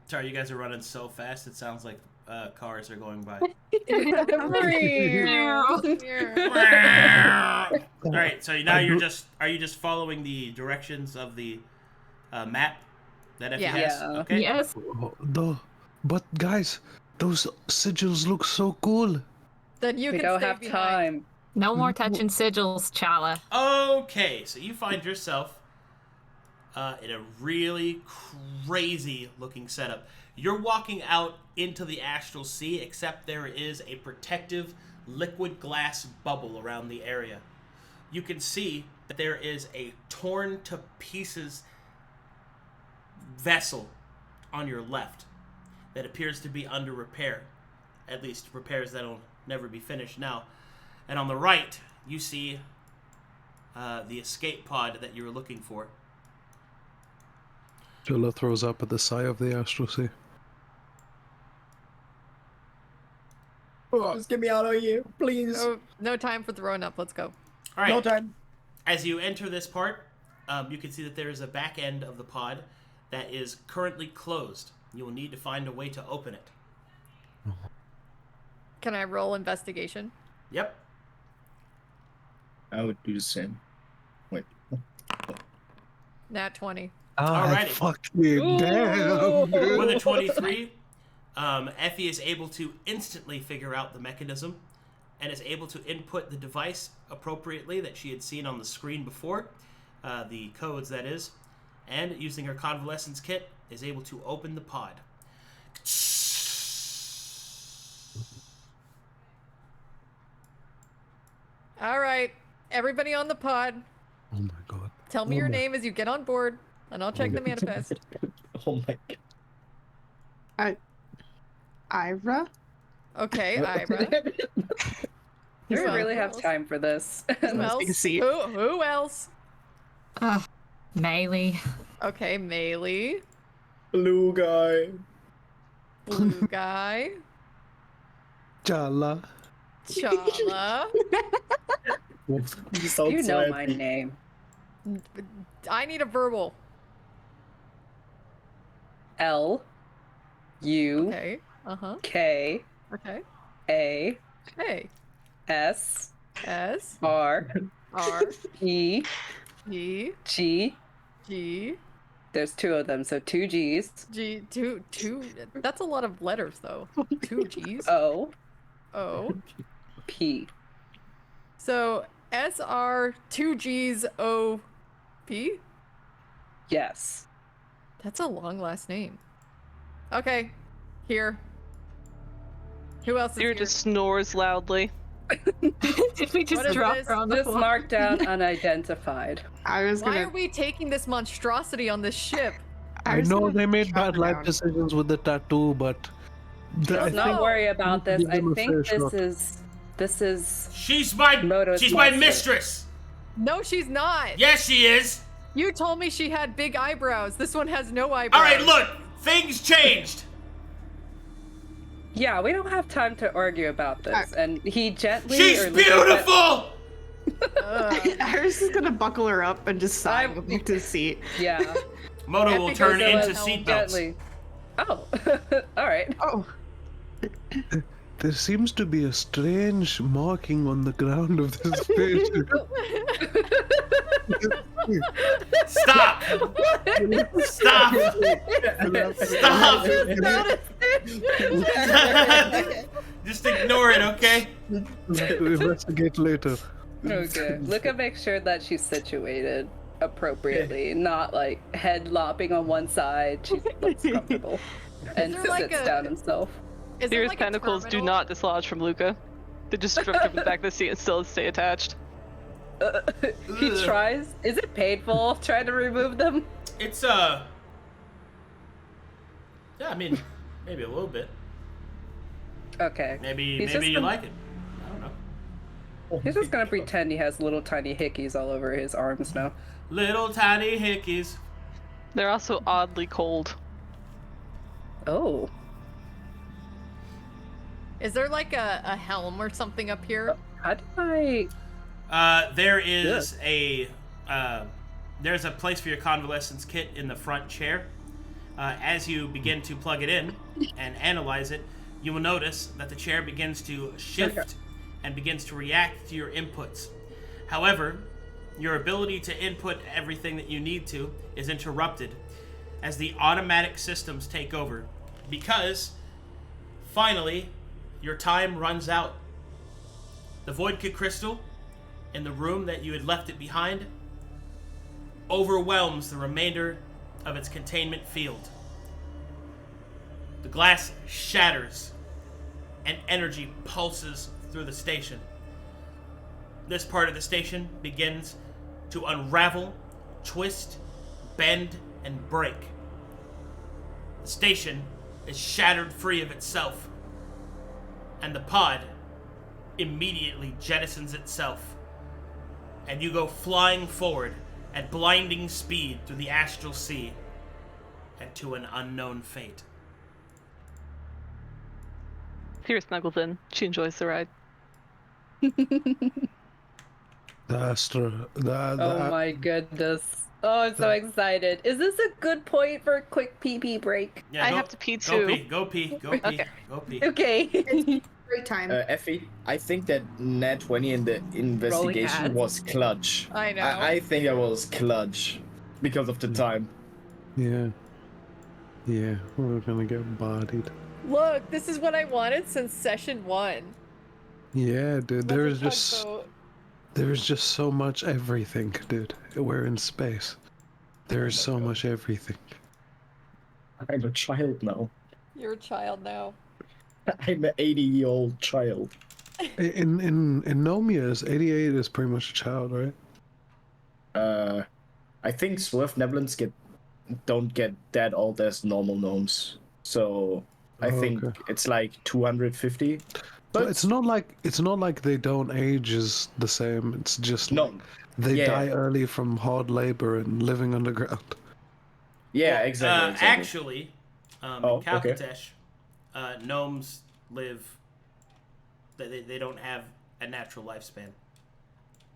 Sorry, you guys are running so fast. It sounds like cars are going by. All right, so now are you just following the directions of the map that Effie has? Yeah. Okay. Yes. But guys, those sigils look so cool. Then you We can don't stay have behind. time. No more touching sigils, Challa. Okay, so you find yourself in a really crazy looking setup. You're walking out into the astral sea, except there is a protective liquid glass bubble around the area. You can see that there is a torn to pieces vessel on your left that appears to be under repair. At least repairs that'll never be finished now. And on the right, you see the escape pod that you were looking for. Challa throws up at the sight of the astral sea. Just get me out of here, please. No time for throwing up. Let's go. All right. No time. As you enter this part, you can see that there is a back end of the pod that is currently closed. You will need to find a way to open it. Can I roll investigation? Yep. I would do the same. Wait. Nat 20. Alrighty. Fucking damn. With a 23, Effie is able to instantly figure out the mechanism and is able to input the device appropriately that she had seen on the screen before, the codes that is, and using her convalescence kit is able to open the pod. All right, everybody on the pod. Oh my god. Tell me Oh your my- name as you get on board, and I'll check the manifest. Oh my god. Irha? Okay, Irha. Do we Who really have else? time for this? Who Let's else? take a seat. Who else? Maelie. Okay, Maelie. Blue guy. Blue guy. Challa. Challa. You know my name. I need a verbal. L U Okay. Uh-huh. K Okay. A Hey. S S R R E E G. G There's two of them, so two G's. G two. That's a lot of letters though. Two G's. O O. P. So SR 2 G's O P? Yes. That's a long last name. Okay. Here. Who else is Sera here? just snores loudly. Did we What just is drop this? her on the Just floor? marked down unidentified. I was Why gonna. are we taking this monstrosity on this ship? I was know gonna they made shut bad her life down. decisions with the tattoo, but Let's not worry about this. give I them a think fair shot. this is She's my Moto's my master. mistress. No, she's not. Yes, she is. You told me she had big eyebrows. This one has no eyebrows. All right, look, things changed. Yeah, we don't have time to argue about this. And he gently She's or Luka said- beautiful. I was just gonna buckle her up and just sigh and go back to the seat. Yeah. Moto will Epic turn goes into to seatbelts. Gently. Oh. All right. Oh, there seems to be a strange marking on the ground of this spaceship. Stop. Stop. Stop. Just ignore it, okay? Investigate later. Okay. Luka makes sure that she's situated appropriately, not like head lopping on one side. She looks comfortable and there like sits a- down himself. Is there Sera's like a tentacles do terminal? not dislodge from Luka. They just strip him in the back of the seat and still stay attached. He Ugh. tries. Is it painful trying to remove them? It's yeah, I mean, maybe a little bit. Okay. Maybe He's just you gonna- like it. I don't know. He's just gonna pretend he has little tiny hickeys all over his arms now. Little tiny hickeys. They're also oddly cold. Oh. Is there like a helm or something up here? How do I? There is there's a place for your convalescence kit in the front chair. As you begin to plug it in and analyze it, you will notice that the chair begins to shift and begins to react to your inputs. However, your ability to input everything that you need to is interrupted as the automatic systems take over, because finally your time runs out. The Voidka crystal in the room that you had left it behind overwhelms the remainder of its containment field. The glass shatters and energy pulses through the station. This part of the station begins to unravel, twist, bend, and break. The station is shattered free of itself, and the pod immediately jettisons itself, and you go flying forward at blinding speed through the astral sea and to an unknown fate. Here snuggles in. She enjoys the ride. The Astra. Oh my goodness. Oh, I'm so excited. Is this a good point for a quick pee break? Yeah, I have to pee too. Go pee. Okay. Go pee. Okay. Great time. Effie, I think that Nat 20 in the investigation ads. was clutch. I know. I think it was clutch because of the time. Yeah. Yeah, we're gonna get bodied. Look, this is what I wanted since session 1. Yeah, dude, Let's there's just so much everything, dude. We're in space. There's so much everything. I'm a child now. You're a child now. I'm an 80-year-old child. In Nomia's 88 is pretty much a child, right? I think Swift Neblins don't get that old as normal gnomes. So I think it's like 250. But it's not like they don't age as the same. It's just like they die early from hard labor and living underground. Yeah, exactly. Actually, in Calcatesh, gnomes live. They don't have a natural lifespan.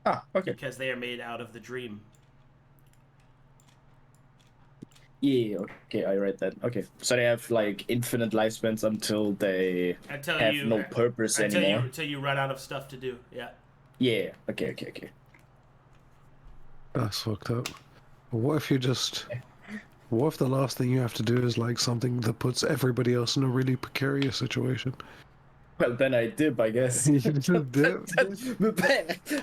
Ah, okay. Because they are made out of the dream. Yeah, okay, I read that. Okay, so they have like infinite lifespans until they have no purpose anymore. Until you run out of stuff to do. Yeah. Yeah. Okay. That's fucked up. What if what if the last thing you have to do is like something that puts everybody else in a really precarious situation? Well, then I dip, I guess. You just dip.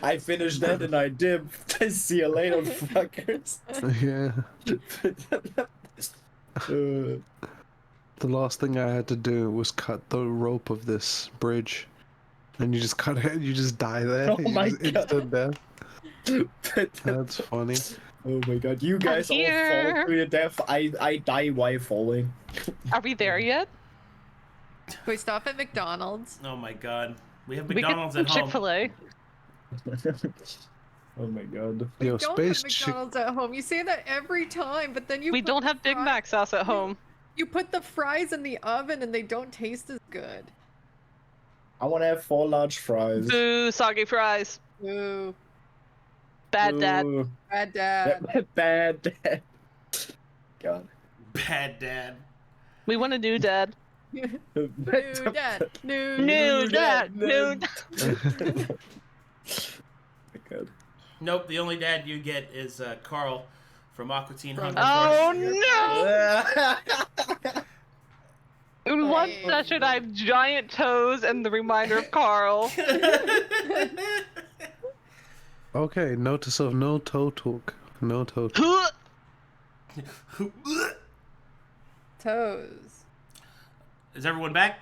I finished that and I dip. See you later, fuckers. Yeah. The last thing I had to do was cut the rope of this bridge, and you just cut it. You just die there. Oh my god! Instant death. That's funny. Oh my god! You guys all fall to your death. I die while falling. Are we there yet? We stop at McDonald's. Oh my god. We have McDonald's at home. Chick-fil-A. Oh my god. We don't have McDonald's at home. You say that every time, but then We don't have Big Mac sauce at home. You put the fries in the oven and they don't taste as good. I want to have 4 large fries. Boo, soggy fries. Ooh. Bad dad. Ooh. Bad dad. Bad dad. God. Bad dad. We want a new dad. New dad. New dad. Good. Nope, the only dad you get is Carl from Aqua Teen Hunger. Oh no! In one session, I have giant toes and the reminder of Carl. Okay, notice of no toe talk. No toe talk. Toes. Is everyone back?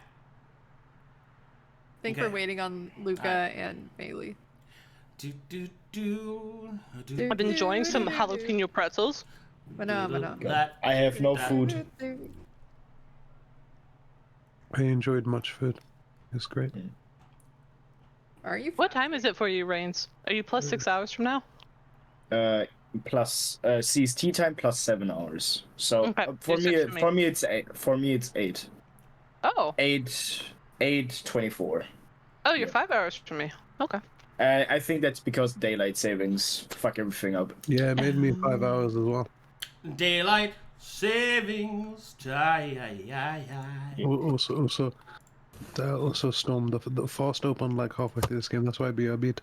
I think we're waiting on Luka and Maelie. I'm enjoying some jalapeno pretzels. Mana. I have no food. I enjoyed much food. It's great. Are you? What time is it for you, Rainzz? Are you plus 6 hours from now? Plus CST time plus 7 hours. So Okay. for me it's 8. For me it's 8. Oh. 8 8:24. Oh, you're 5 hours from me. Okay. I think that's because daylight savings fuck everything up. Yeah, it made me 5 hours as well. Daylight savings. Also, Storm, the fast open like halfway through this game. That's why I beat.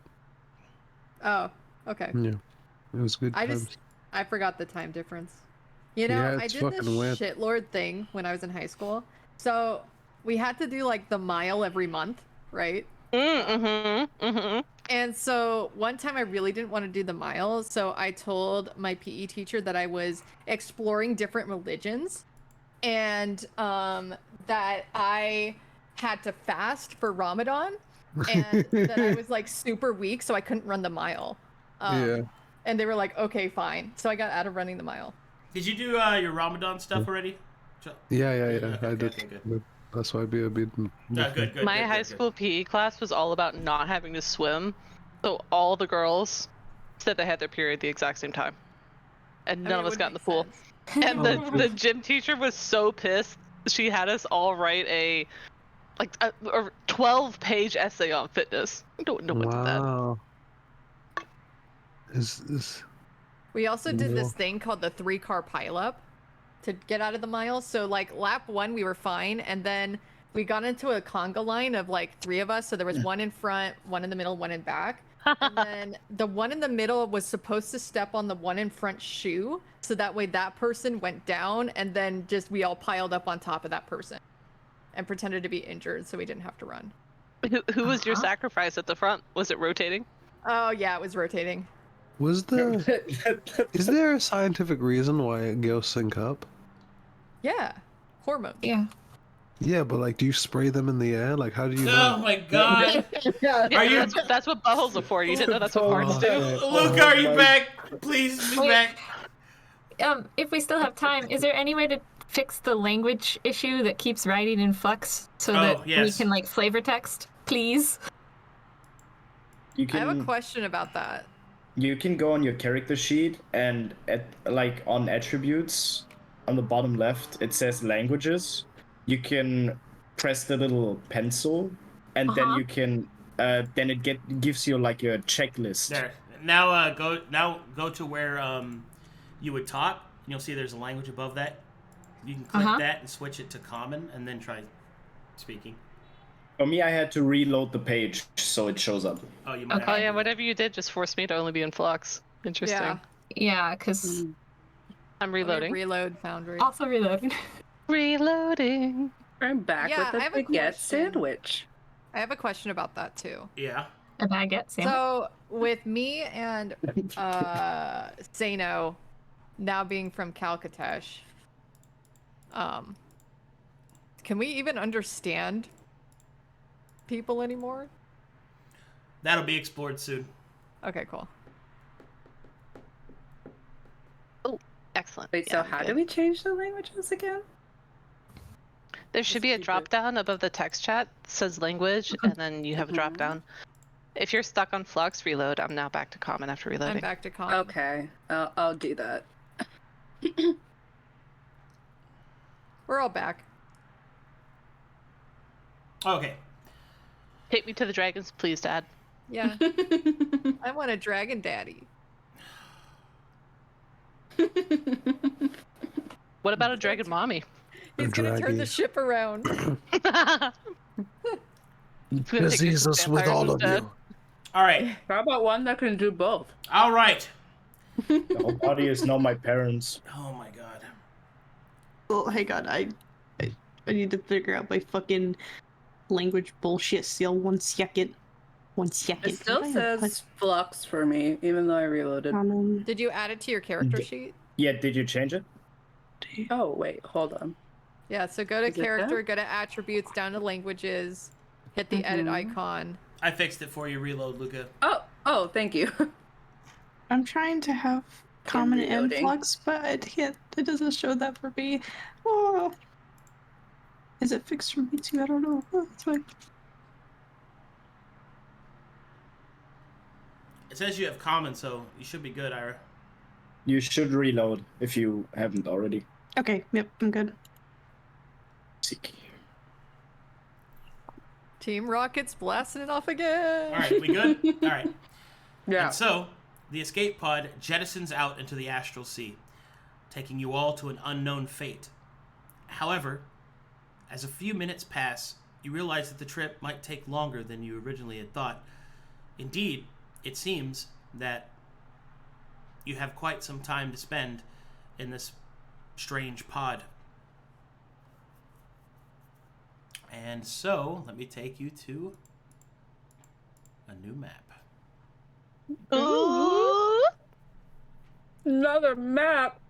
Oh, okay. Yeah, it was good. I forgot the time difference. You know, Yeah, I it's did this fucking weird. shitlord thing when I was in high school. So we had to do like the mile every month, right? And so one time I really didn't want to do the mile, so I told my PE teacher that I was exploring different religions, and that I had to fast for Ramadan, and that I was like super weak, so I couldn't run the mile. Yeah. And they were like, okay, fine. So I got out of running the mile. Did you do your Ramadan stuff already? Yeah. Okay, I did. okay, good. That's why I beat. Good. My high school PE class was all about not having to swim, so all the girls said they had their period the exact same time, and none of us got in the pool. And the gym teacher was so pissed. She had us all write a 12-page essay on fitness. I don't know what to that. Wow. Is We also did this thing called the 3-car pileup to get out of the mile. So like lap 1 we were fine, and then we got into a conga line of like 3 of us. So there was one in front, one in the middle, one in back. And then the one in the middle was supposed to step on the one in front shoe, so that way that person went down, and then just we all piled up on top of that person and pretended to be injured so we didn't have to run. Who was your sacrifice at the front? Was it rotating? Oh yeah, it was rotating. is there a scientific reason why ghosts sync up? Yeah, hormones. Yeah. Yeah, but like, do you spray them in the air? Like, how do you? Oh my god! Are you? That's what buttholes are for. You didn't know that's what farts do. Luka, are you back? Please be back. If we still have time, is there any way to fix the language issue that keeps writing in flux so that we can like flavor text, please? I have a question about that. You can go on your character sheet and on attributes on the bottom left it says languages. You can press the little pencil, and then you can then it gives you like a checklist. There. Now go to where you would talk. And you'll see there's a language above that. You can click that and switch it to common, and then try speaking. For me, I had to reload the page so it shows up. Oh, you might. Oh yeah, whatever you did just forced me to only be in flux. Interesting. Yeah, because I'm reloading. Reload Foundry. Also reloading. Reloading. I'm back with a baguette sandwich. I have a question about that too. Yeah. A baguette sandwich. So with me and Seino now being from Calcatesh, can we even understand people anymore? That'll be explored soon. Okay, cool. Oh, excellent. Wait, so how do we change the languages again? There should be a drop down above the text chat that says language, and then you have a drop down. If you're stuck on flux, reload. I'm now back to common after reloading. I'm back to common. Okay, I'll do that. We're all back. Okay. Take me to the dragons, please, Dad. Yeah. I want a dragon daddy. What about a dragon mommy? He's gonna turn the ship around. Disease us with all of you. All right. How about one that can do both? All right. The whole body is not my parents. Oh my god. Well, hang on. I need to figure out my fucking language bullshit still. 1 second. 1 second. It still says flux for me, even though I reloaded. Did you add it to your character sheet? Yeah, did you change it? Oh, wait, hold on. Yeah, so go to character, go to attributes, down to languages, hit the edit icon. I fixed it for you. Reload, Luka. Oh, thank you. I'm trying to have common influx, but it doesn't show that for me. Oh. Is it fixed for me too? I don't know. Oh, it's fine. It says you have common, so you should be good, Irha. You should reload if you haven't already. Okay, yep, I'm good. Seek. Team Rocket's blasting it off again. All right, we good? All right. Yeah. And so, the escape pod jettisons out into the astral sea, taking you all to an unknown fate. However, as a few minutes pass, you realize that the trip might take longer than you originally had thought. Indeed, it seems that you have quite some time to spend in this strange pod. And so, let me take you to a new map. Ooh. Another map.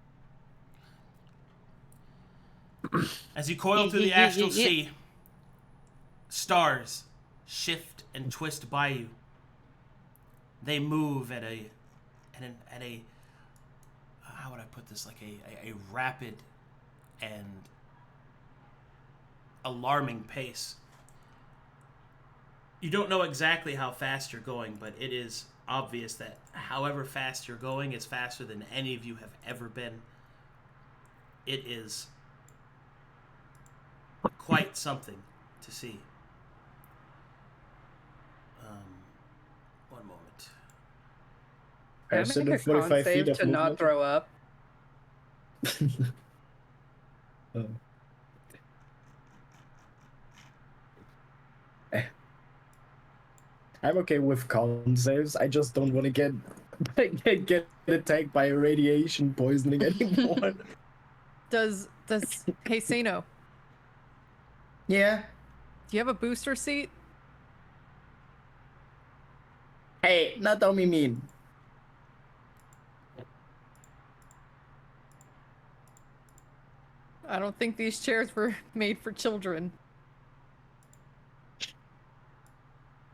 As you coil through the astral sea, stars shift and twist by you. They move at a how would I put this, like a rapid and alarming pace. You don't know exactly how fast you're going, but it is obvious that however fast you're going is faster than any of you have ever been. It is quite something to see. One moment. Can I So make a the 45 con feet save of to not movement? throw up? I'm okay with con saves. I just don't want to get attacked by radiation poisoning anymore. Does hey Seino, Yeah. do you have a booster seat? Hey, not all me mean. I don't think these chairs were made for children. I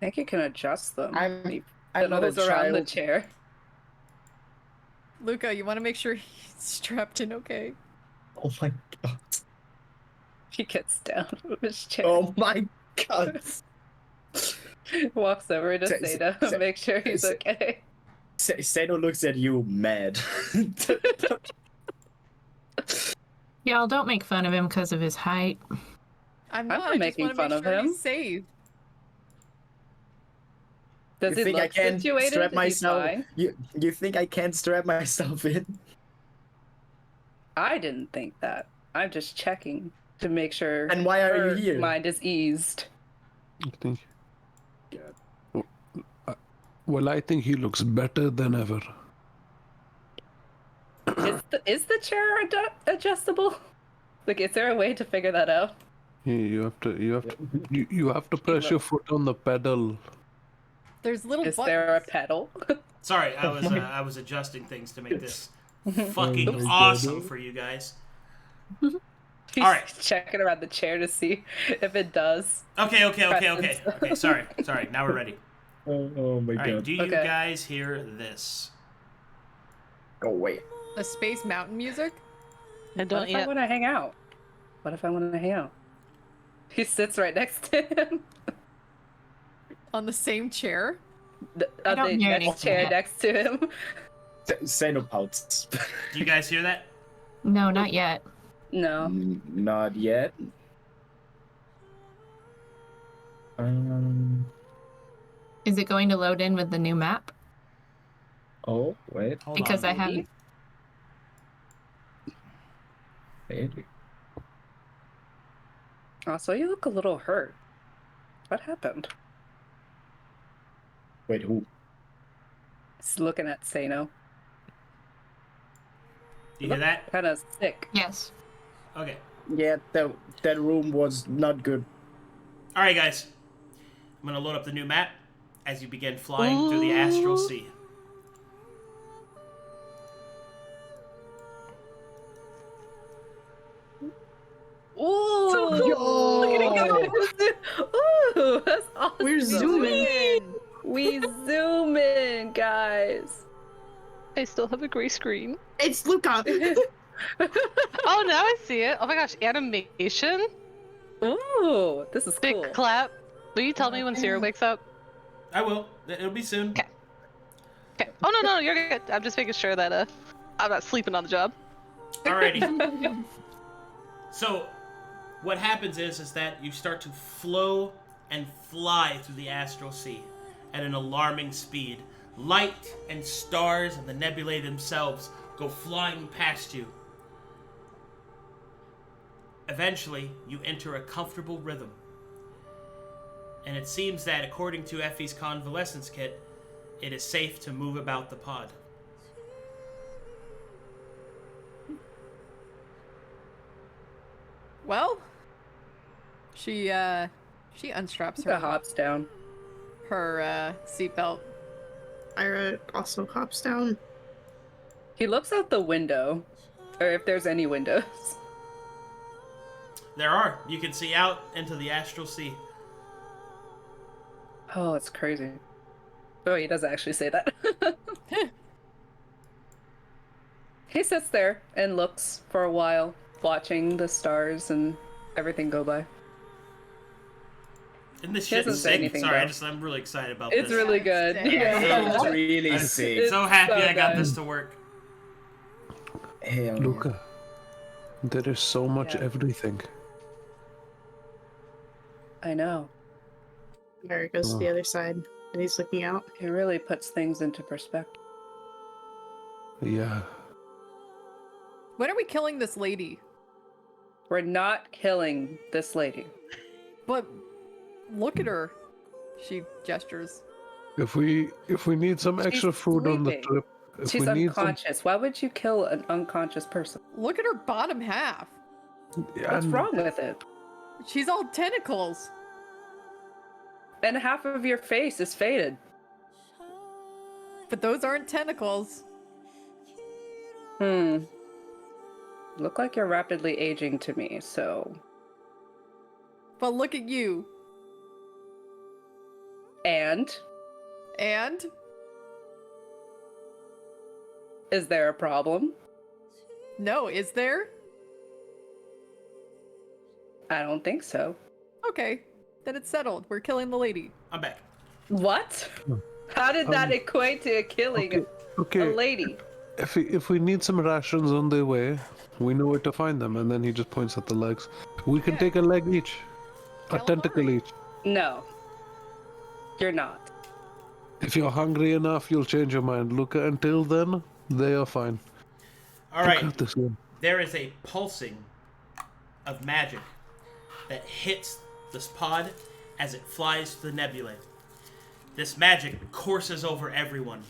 think you can adjust them. I'm The not a nose around the child. chair. Luka, you want to make sure he's strapped in okay? Oh my god. He gets down from his chair. Oh my god. Walks over to Say- Seda say- to make sure he's say- okay. Seino looks at you mad. Y'all don't make fun of him because of his height. I'm not not. I just making want to fun make of sure him. he's safe. Does You he think I look can situated? strap Is he myself? fine? You think I can't strap myself in? I didn't think that. I'm just checking to make sure And why are you her here? mind is eased. I think. Well, I think he looks better than ever. Is the chair adjustable? Like, is there a way to figure that out? You have to press your foot on the pedal. There's little Is buttons. there a pedal? Sorry, I was adjusting things to make this fucking awesome for you guys. He's All right. checking around the chair to see if it does. Okay. Sorry. Now we're ready. Oh my All right, god. do you Okay. guys hear this? Oh wait. The Space Mountain music? I What don't if I yet. want to hang out? What if I want to hang out? He sits right next to him. On the same chair? I don't The hear next anything chair yet. next to him. Seino pouts. Do you guys hear that? No, not yet. No. Not yet. Is it going to load in with the new map? Oh wait. Hold Because on. I haven't. Wait. Also, you look a little hurt. What happened? Wait, who? He's looking at Seino. Do you hear that? Kind of sick. Yes. Okay. Yeah, that room was not good. All right, guys. I'm gonna load up the new map as you begin flying through the astral sea. Ooh! So cool. Look at him go. Ooh, that's awesome. We're zooming. We zoom in, guys. I still have a gray screen. It's Luka. Oh, now I see it. Oh my gosh, animation. Ooh, this is Big cool. clap. Will you tell me when Sera wakes up? I will. It'll be soon. Okay. Okay. Oh no, you're good. I'm just making sure that I'm not sleeping on the job. Alrighty. So, what happens is that you start to flow and fly through the astral sea at an alarming speed. Light and stars and the nebulae themselves go flying past you. Eventually, you enter a comfortable rhythm. And it seems that, according to Effie's convalescence kit, it is safe to move about the pod. Well, she unstraps Luka hops down. her seatbelt. Irha also hops down. He looks out the window, or if there's any windows. There are. You can see out into the astral sea. Oh, it's crazy. Oh, he doesn't actually say that. He sits there and looks for a while, watching the stars and everything go by. And this He shit doesn't is say sick. anything, Sorry, though. I'm really excited about It's this. really good. Yeah. It's really I'm sick. so happy so I got good. this to work. Hell yeah. Luka, there is so much Yeah. everything. I know. There goes to the other side, and he's looking out. It really puts things into perspective. Yeah. When are we killing this lady? We're not killing this lady. But look at her. She gestures. If we need some She's extra food on the sleeping. trip, if She's we need unconscious. Why would you kill an unconscious person? Look at her bottom half. What's wrong with it? She's all tentacles. And half of your face is faded. But those aren't tentacles. Look like you're rapidly aging to me, so... But look at you. And? And? Is there a problem? No, is there? I don't think so. Okay. Then it's settled. We're killing the lady. I'm back. What? How did that equate to killing Okay. a lady? If we need some rations on the way, we know where to find them. And then he just points at the legs. We can take a leg each, a tentacle each. No. You're not. If you're hungry enough, you'll change your mind, Luka. Until then, they are fine. All right. Look at this one. There is a pulsing of magic that hits this pod as it flies to the nebulae. This magic courses over everyone.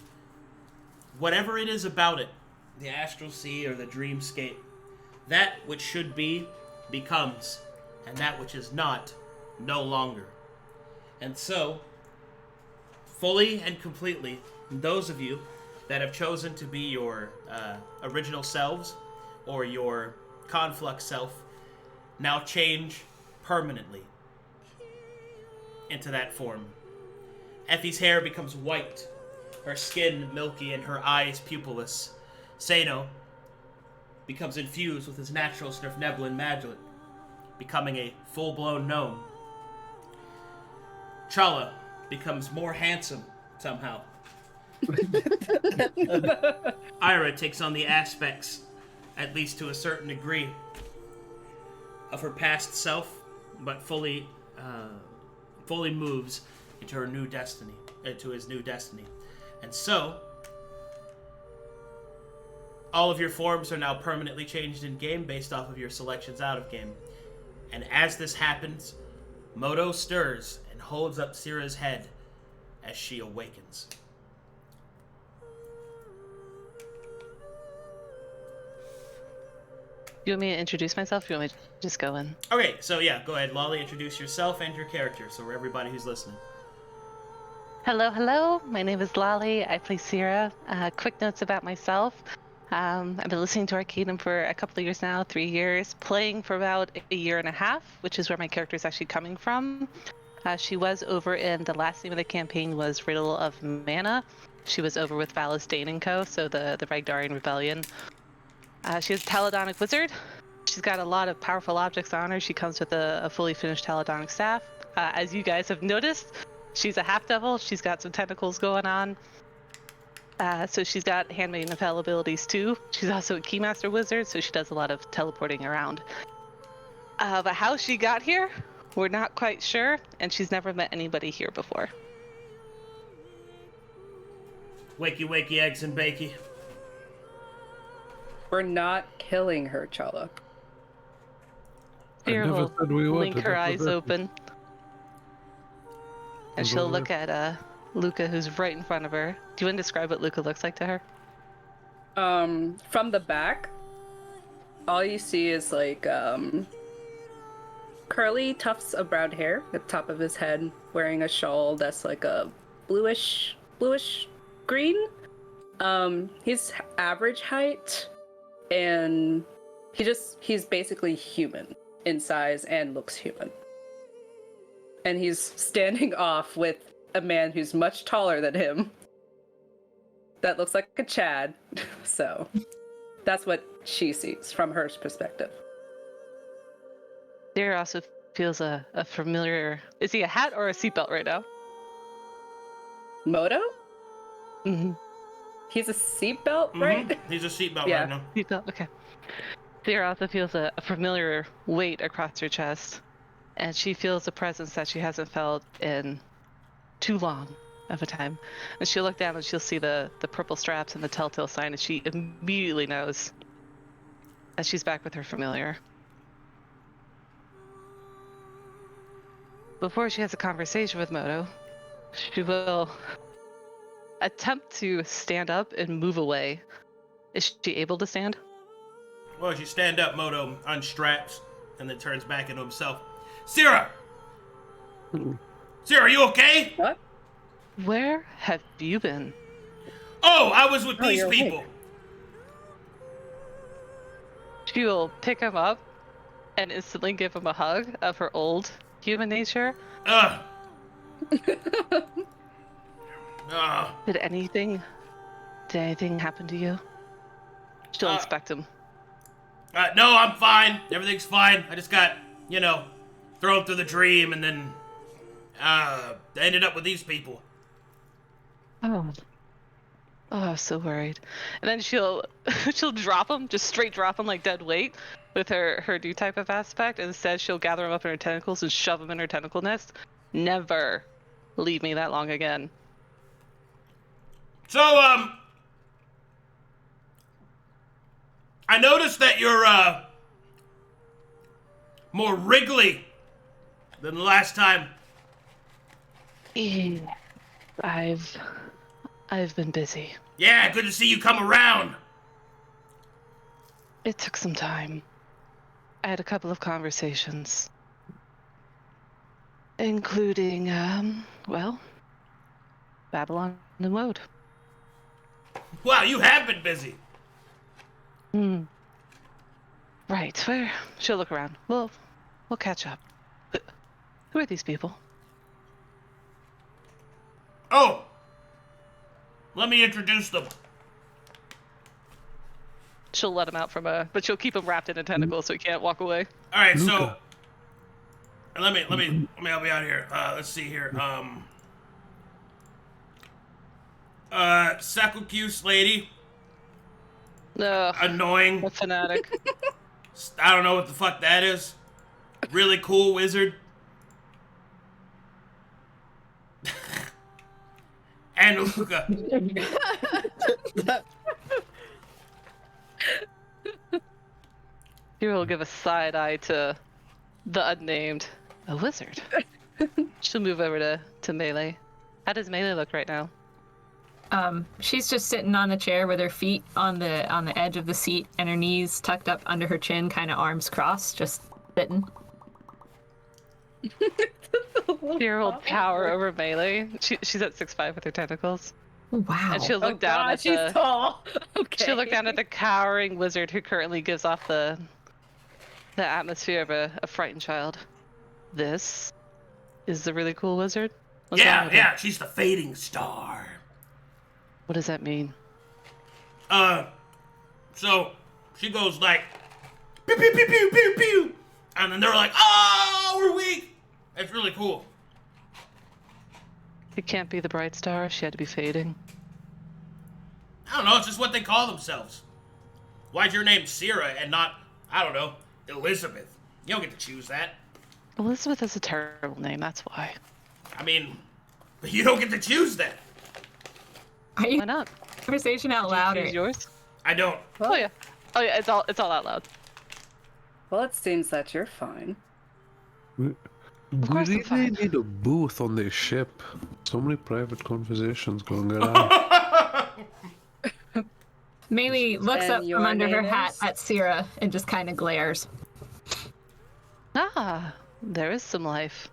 Whatever it is about it, the astral sea or the dreamscape, that which should be becomes, and that which is not, no longer. And so, fully and completely, those of you that have chosen to be your original selves or your conflux self now change permanently into that form. Effie's hair becomes white, her skin milky, and her eyes pupilless. Seino becomes infused with his natural Snurfneblin magic, becoming a full-blown gnome. Challa becomes more handsome somehow. Irha takes on the aspects, at least to a certain degree, of her past self, but fully moves into her new destiny, into his new destiny. And so, all of your forms are now permanently changed in game based off of your selections out of game. And as this happens, Moto stirs and holds up Sera's head as she awakens. You want me to introduce myself? Or you want me to just go in? Okay, so yeah, go ahead, Lolly, introduce yourself and your character, so everybody who's listening. Hello. My name is Lolly. I play Sera. Quick notes about myself. I've been listening to Arcadum for a couple of years now, 3 years, playing for about a year and a half, which is where my character is actually coming from. She was over in the last name of the campaign was Riddle of Mana. She was over with Valis Dane and Co., so the Ragdarian Rebellion. She's a Taladonic wizard. She's got a lot of powerful objects on her. She comes with a fully finished Taladonic staff. As you guys have noticed, she's a half-devil. She's got some tentacles going on. So she's got handmaiden of hell abilities too. She's also a keymaster wizard, so she does a lot of teleporting around. But how she got here? We're not quite sure, and she's never met anybody here before. Wakey, wakey, eggs and bakey. We're not killing her, Challa. Fear never will said we were blink to her death eyes with it. open. And she'll look at Luka, who's right in front of her. Do you want to describe what Luka looks like to her? From the back, all you see is like curly tufts of brown hair at the top of his head, wearing a shawl that's like a bluish green. He's average height, and he's basically human in size and looks human. And he's standing off with a man who's much taller than him. That looks like a Chad. So that's what she sees from her perspective. Sera also feels a familiar... Is he a hat or a seatbelt right now? Moto? Mm-hmm. He's a seatbelt, right? He's a seatbelt Yeah. right now. Seatbelt, okay. Sera also feels a familiar weight across her chest. And she feels a presence that she hasn't felt in too long of a time. And she'll look down and she'll see the purple straps and the telltale sign, and she immediately knows that she's back with her familiar. Before she has a conversation with Moto, she will attempt to stand up and move away. Is she able to stand? Well, as you stand up, Moto unstraps and then turns back into himself. Sera! Sera, are you okay? What? Where have you been? Oh, I was with these you're people. awake. She will pick him up and instantly give him a hug of her old human nature. Did anything happen to you? She'll inspect him. No, I'm fine. Everything's fine. I just got, thrown through the dream and then ended up with these people. Oh, I was so worried. And then she'll drop him, just straight drop him like dead weight with her new type of aspect. And instead, she'll gather him up in her tentacles and shove him in her tentacle nest. Never leave me that long again. So, I noticed that you're, more wriggly than the last time. Yeah, I've been busy. Yeah, good to see you come around. It took some time. I had a couple of conversations. Including, Babylon and Woad. Wow, you have been busy. Right, where? She'll look around. We'll catch up. Who are these people? Oh! Let me introduce them. She'll let him out but she'll keep him wrapped in a tentacle so he can't walk away. Alright, so... Luka. Let me help you out here. Let's see here. Sakukuse lady. Annoying. A fanatic. I don't know what the fuck that is. Really cool wizard. And Luka. Hero will give a side eye to the unnamed. A wizard. She'll move over to Maelie. How does Maelie look right now? She's just sitting on the chair with her feet on the edge of the seat and her knees tucked up under her chin, kind of arms crossed, just sitting. Hero will tower over Maelie. She's at 6'5" with her tentacles. Wow. And she'll look down at she's tall. Okay. She'll look down at the cowering wizard who currently gives off the atmosphere of a frightened child. This is the really cool wizard? What's wrong with her? Yeah, she's the fading star. What does that mean? So she goes like, pew pew pew pew pew pew, and then they're like, oh, we're weak. It's really cool. It can't be the bright star. She had to be fading. I don't know. It's just what they call themselves. Why'd your name Sera and not, I don't know, Elizabeth? You don't get to choose that. Elizabeth is a terrible name, that's why. I mean, you don't get to choose that. Are you Why not? conversation out Did loud? you Or... choose yours? I don't. Oh yeah. Oh yeah, it's all out loud. Well, it seems that you're fine. We course I'm really fine. need a booth on this ship. So many private conversations going on. Maelie looks And up your from under her name hat is? at Sera and just kind of glares. Ah, there is some life.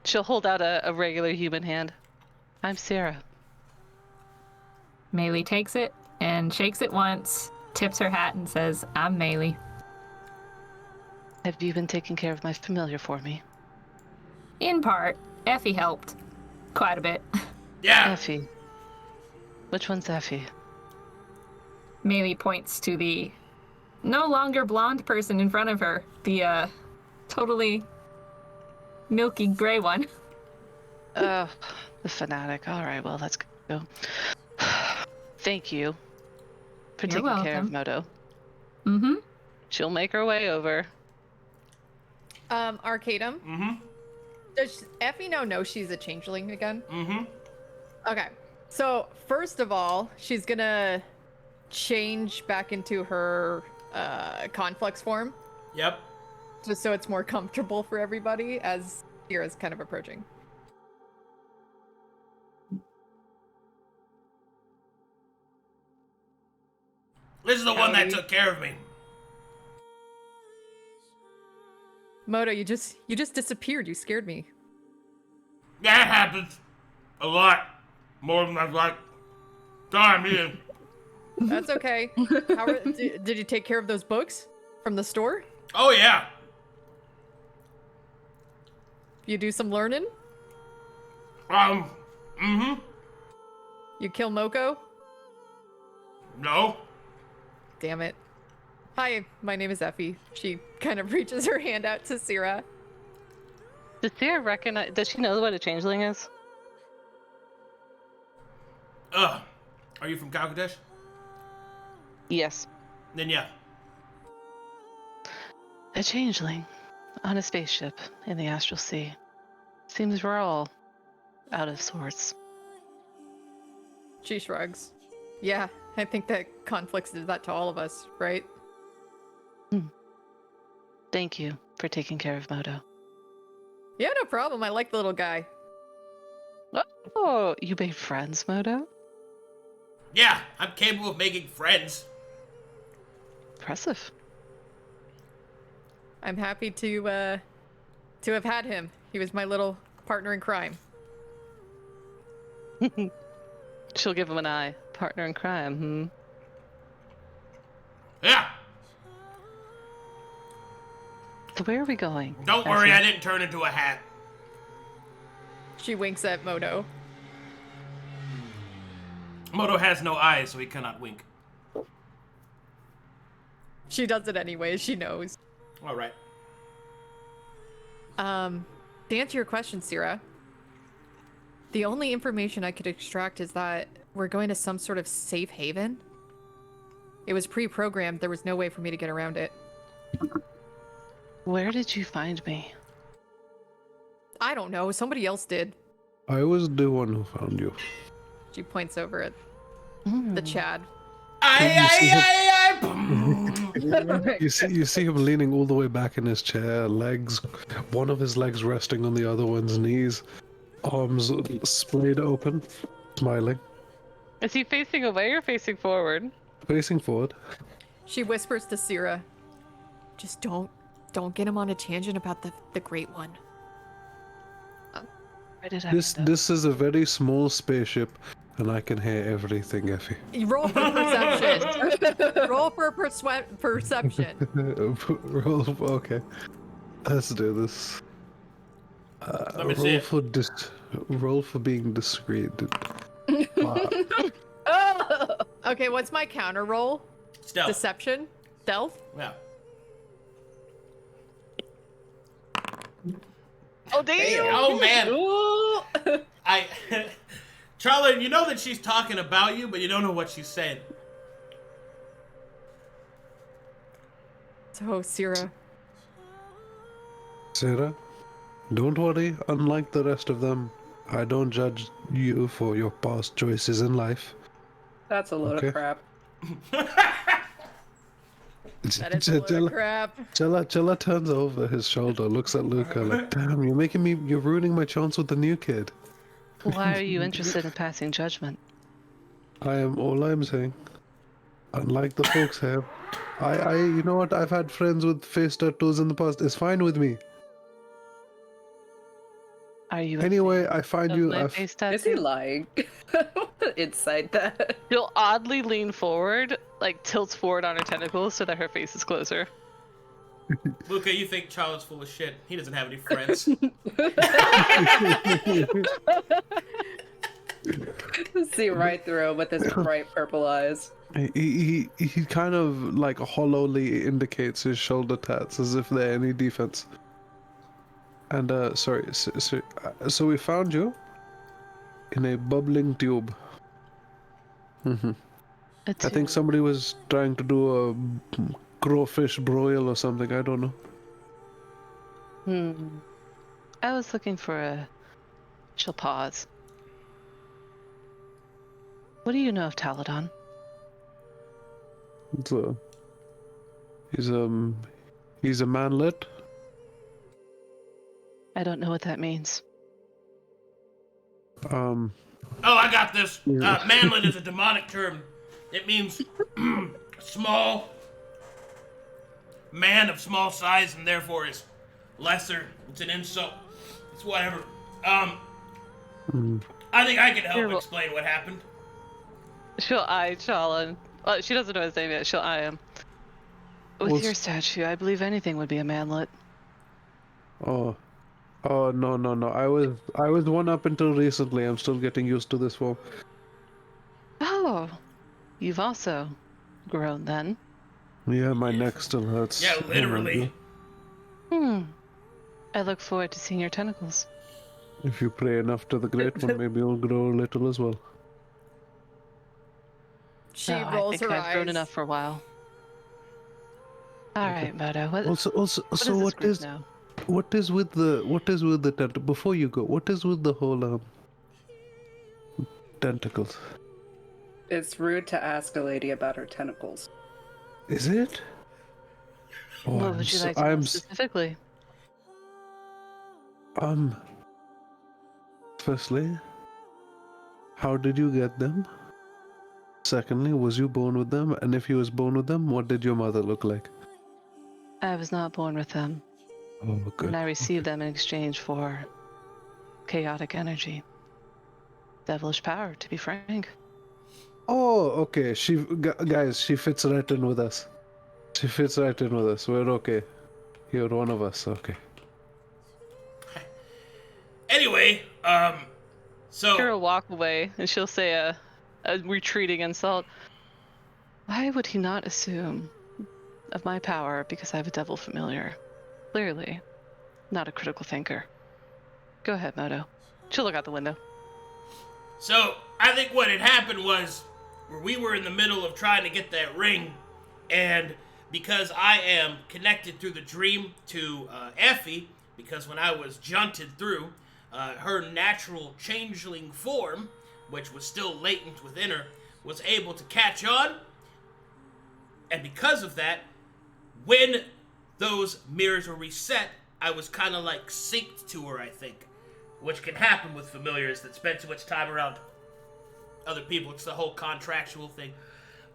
She'll hold out a regular human hand. I'm Sera. Maelie takes it and shakes it once, tips her hat, and says, "I'm Maelie." Have you been taking care of my familiar for me? In part, Effie helped. Quite a bit. Yeah. Effie. Which one's Effie? Maelie points to the no longer blonde person in front of her. The, totally milky gray one. Oh, the fanatic. Alright, well, let's go. Thank you for You're taking care of welcome. Moto. Mm-hmm. She'll make her way over. Arcadum, Mm-hmm. does Effie now know she's a changeling again? Mm-hmm. Okay. So, first of all, she's gonna change back into her conflux form, Yep. just so it's more comfortable for everybody as Sera's kind of approaching. This is the one that Howdy. took care of me. Moto, you just disappeared. You scared me. That happens a lot. More than I'd like. Darn me. That's okay. Did you take care of those books from the store? Oh, yeah. You do some learning? Mm-hmm. You kill Moko? No. Damn it. Hi, my name is Effie. She kind of reaches her hand out to Sera. Does Sera recognize? Does she know what a changeling is? Are you from Kalkadesh? Yes. Then yeah. A changeling on a spaceship in the astral sea. Seems we're all out of sorts. She shrugs. Yeah, I think that conflicts did that to all of us, right? Thank you for taking care of Moto. Yeah, no problem. I like the little guy. Oh, you made friends, Moto? Yeah, I'm capable of making friends. Impressive. I'm happy to have had him. He was my little partner in crime. She'll give him an eye. Partner in crime, Yeah. So where are we going? Don't worry, Effie? I didn't turn into a hat. She winks at Moto. Moto has no eyes, so he cannot wink. She does it anyway, she knows. All right. To answer your question, Sera, the only information I could extract is that we're going to some sort of safe haven. It was pre-programmed. There was no way for me to get around it. Where did you find me? I don't know. Somebody else did. I was the one who found you. She points over at the Chad. You see him leaning all the way back in his chair, one of his legs resting on the other one's knees, arms splayed open, smiling, Is he facing away or facing forward? facing forward. She whispers to Sera, "Just don't get him on a tangent about the Great One." Where did I This is a very small spaceship, and I can hear everything, Effie. You roll for perception. Roll for perception. Okay, let's do this. Let me see it. Roll for being discreet. Okay, what's my counter roll? Stealth. Deception? Stealth? Yeah. Oh, damn! Oh, man. Challa, you know that she's talking about you, but you don't know what she's saying. So, Sera, Sera, don't worry. Unlike the rest of them, I don't judge you for your past choices in life. That's a load of crap. That is a load of crap. Challa turns over his shoulder, looks at Luka like, damn, you're ruining my chance with the new kid. Why are you interested in passing judgment? All I'm saying. Unlike the folks have, you know what? I've had friends with face tattoos in the past. It's fine with me. Are you anyway? I find you. Is he lying? Inside that. She'll oddly lean forward, like tilts forward on her tentacles so that her face is closer. Luka, you think Challa's full of shit. He doesn't have any friends. See right through him with his bright purple eyes. He kind of like hollowly indicates his shoulder tats as if they're any defense. And sorry, so we found you in a bubbling tube. I think somebody was trying to do a crawfish broil or something. I don't know. I was looking for a. She'll pause. What do you know of Taladon? He's a manlet. I don't know what that means. Oh, I got this. Manlet is a demonic term. It means small, man of small size, and therefore is lesser. It's an insult. It's whatever. I think I can help explain what happened. She'll eye Challa. Well, she doesn't know his name yet. She'll eye him. With your statue, I believe anything would be a manlet. Oh no. I was one up until recently. I'm still getting used to this form. Oh, you've also grown then. Yeah, my neck still hurts. Yeah, literally. I look forward to seeing your tentacles. If you pray enough to the Great One, maybe you'll grow a little as well. She rolls I think her I've eyes. grown enough for a while. All right, Moto. What is with the tentacle? Before you go, what is with the whole tentacles? It's rude to ask a lady about her tentacles. Is it? Oh, what would you like to know specifically? Firstly, how did you get them? Secondly, was you born with them? And if you was born with them, what did your mother look like? I was not born with them. Oh, good. And I received them in exchange for chaotic energy. Devilish power, to be frank. Oh, okay. Guys, she fits right in with us. We're okay. You're one of us. Okay. Anyway, so... She'll walk away, and she'll say a retreating insult. Why would he not assume of my power because I have a devil familiar? Clearly, not a critical thinker. Go ahead, Moto. She'll look out the window. So, I think what had happened was, we were in the middle of trying to get that ring, and because I am connected through the dream to Effie, because when I was junted through, her natural changeling form, which was still latent within her, was able to catch on, and because of that, when those mirrors were reset, I was kind of like synced to her, I think, which can happen with familiars that spend too much time around other people. It's the whole contractual thing.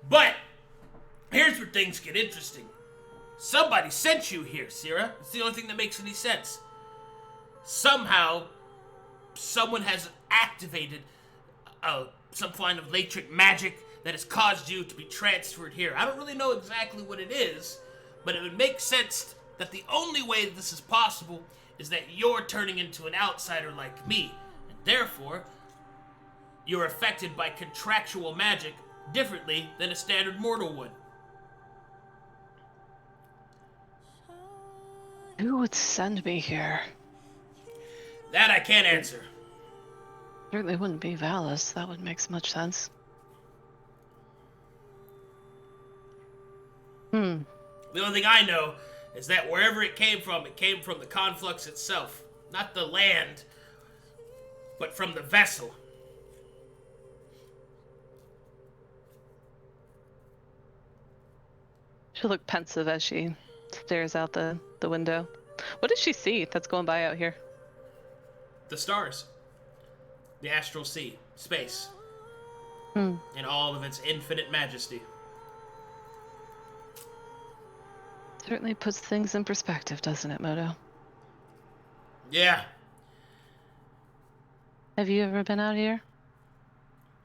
But here's where things get interesting. Somebody sent you here, Sera. It's the only thing that makes any sense. Somehow, someone has activated some kind of electric magic that has caused you to be transferred here. I don't really know exactly what it is, but it would make sense that the only way that this is possible is that you're turning into an outsider like me, and therefore, you're affected by contractual magic differently than a standard mortal would. Who would send me here? That I can't answer. Certainly wouldn't be Valis. That wouldn't make so much sense. The only thing I know is that wherever it came from the conflux itself. Not the land, but from the vessel. She'll look pensive as she stares out the window. What does she see that's going by out here? The stars. The astral sea. Space. Hmm. In all of its infinite majesty. Certainly puts things in perspective, doesn't it, Moto? Yeah. Have you ever been out here?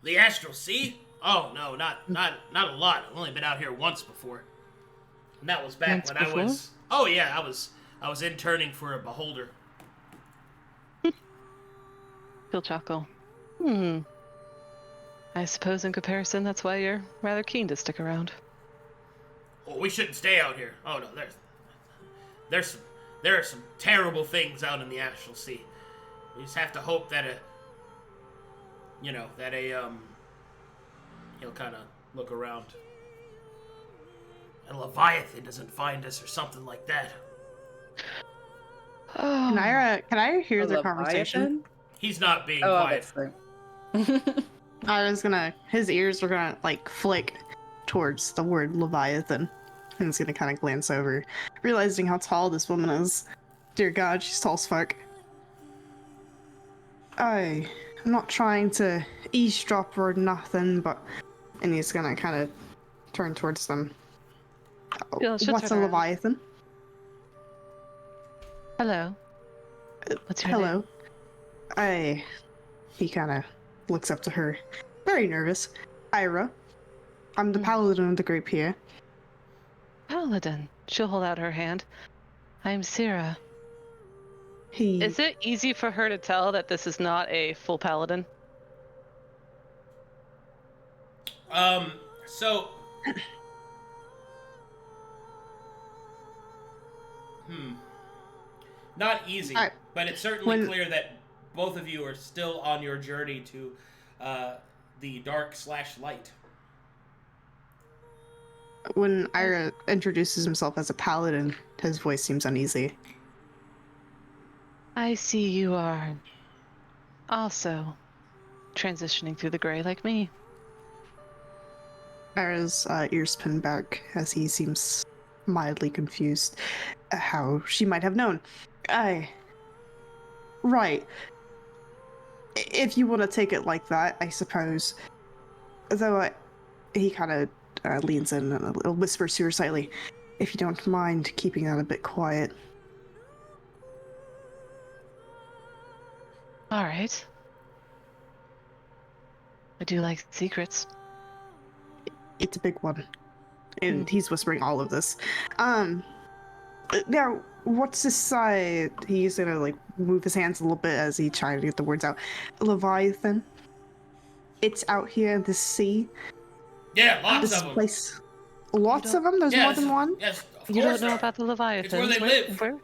The astral sea? Oh no, not a lot. I've only been out here once before. And that was back Once when before? I was... Oh yeah, I was interning for a beholder. She'll chuckle. I suppose in comparison, that's why you're rather keen to stick around. Oh, we shouldn't stay out here. Oh no, there are some terrible things out in the astral sea. We just have to hope that he'll kind of look around. A leviathan doesn't find us or something like that. Oh, Can I hear A the conversation? leviathan? He's not being Oh, quiet. obviously. His ears were gonna like flick towards the word leviathan. And he's gonna kind of glance over, realizing how tall this woman is. Dear God, she's tall as fuck. I'm not trying to eavesdrop or nothing, but... And he's gonna kind of turn towards them. Yeah, she'll What's a turn around. leviathan? hello. What's your Hello. name? He kind of looks up to her, very nervous. Irha. I'm the paladin of the group here. Paladin. She'll hold out her hand. I'm Sera. Is it easy for her to tell that this is not a full paladin? So... Not easy, but it's certainly clear that both of you are still on your journey to the dark/light. When Irha introduces himself as a paladin, his voice seems uneasy. I see you are also transitioning through the gray like me. Irha's ears pin back as he seems mildly confused how she might have known. Right. If you want to take it like that, I suppose. Though he kind of leans in and whispers to her slightly, if you don't mind keeping that a bit quiet. All right. I do like secrets. It's a big one. And he's whispering all of this. Now, what's this side? He's gonna like move his hands a little bit as he tries to get the words out. Leviathan. It's out here in the sea. Yeah, lots This of them. place. Lots of them? There's more than one? Yes, of You course don't know there are. about the Leviathans. It's where they live.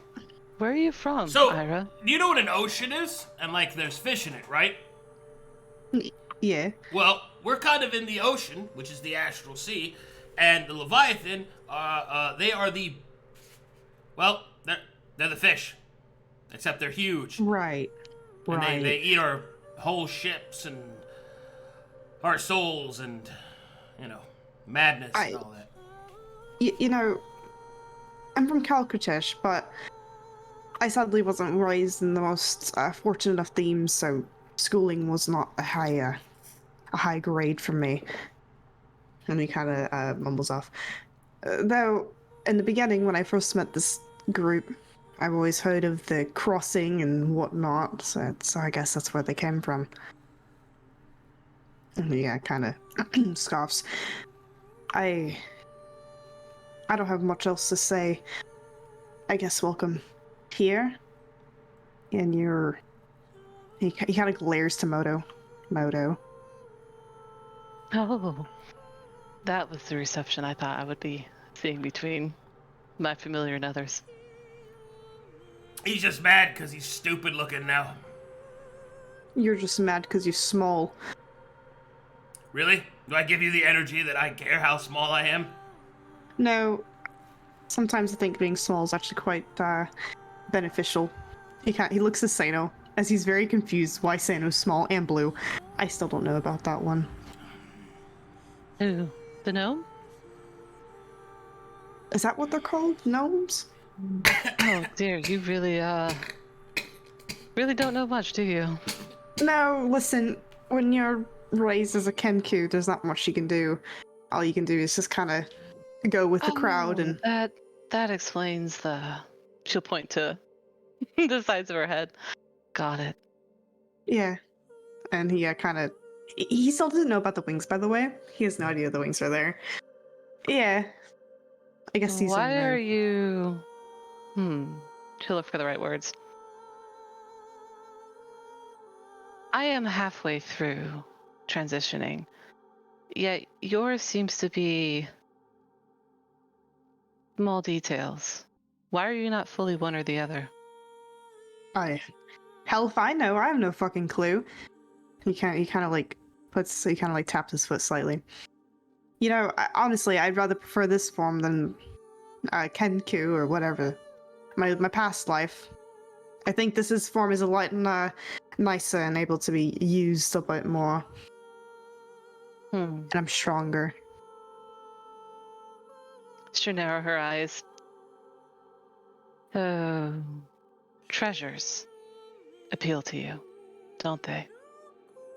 Where are you from, So, Irha? do you know what an ocean is? And like, there's fish in it, right? Yeah. Well, we're kind of in the ocean, which is the astral sea, and the Leviathan, they are the... Well, they're the fish. Except they're huge. Right. And Right. they eat our whole ships and our souls and, madness and all that. You know, I'm from Calcatesh, but I sadly wasn't raised in the most fortunate of themes, so schooling was not a high grade for me. And he kind of mumbles off. Though, in the beginning, when I first met this group, I've always heard of the crossing and whatnot, so I guess that's where they came from. And he kind of scoffs. I don't have much else to say. I guess welcome here. And he kind of glares to Moto. Oh, that was the reception I thought I would be seeing between my familiar and others. He's just mad because he's stupid looking now. You're just mad because you're small. Really? Do I give you the energy that I care how small I am? No, sometimes I think being small is actually quite beneficial. He looks at Seino as he's very confused why Seino's small and blue. I still don't know about that one. Who? The gnome? Is that what they're called? Gnomes? Oh dear, you really don't know much, do you? No, listen, when you're raised as a Kenku, there's not much you can do. All you can do is just kind of go with the crowd and... That explains the... She'll point to the sides of her head. Got it. Yeah. And he kind of... He still doesn't know about the wings, by the way. He has no idea the wings are there. Yeah. I guess he's Why are you... To look for the right words. I am halfway through transitioning, yet yours seems to be small details. Why are you not fully one or the other? Hell if I know. I have no fucking clue. He kind of like taps his foot slightly. You know, honestly, I'd rather prefer this form than Kenku or whatever. My past life. I think this form is a lot nicer and able to be used a bit more. And I'm stronger. She'll narrow her eyes. Oh, treasures appeal to you, don't they?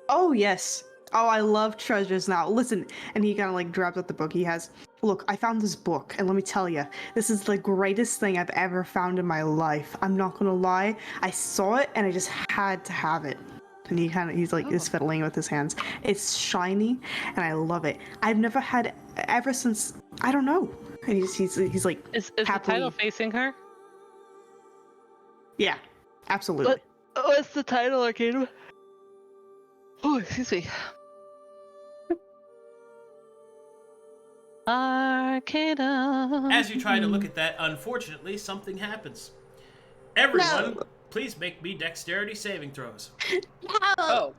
Oh, yes. Oh, I love treasures now. Listen, and he kind of like grabs out the book he has. Look, I found this book, and let me tell you, this is the greatest thing I've ever found in my life. I'm not gonna lie. I saw it, and I just had to have it. And he's like is fiddling with his hands. It's shiny, and I love it. I've never had ever since. I don't know. And he's like. Is the title facing her? Yeah, absolutely. What's the title, Arcadum? Oh, excuse me. Arcadum. As you try to look at that, unfortunately, something happens. Everyone, please make me dexterity saving throws. Oh.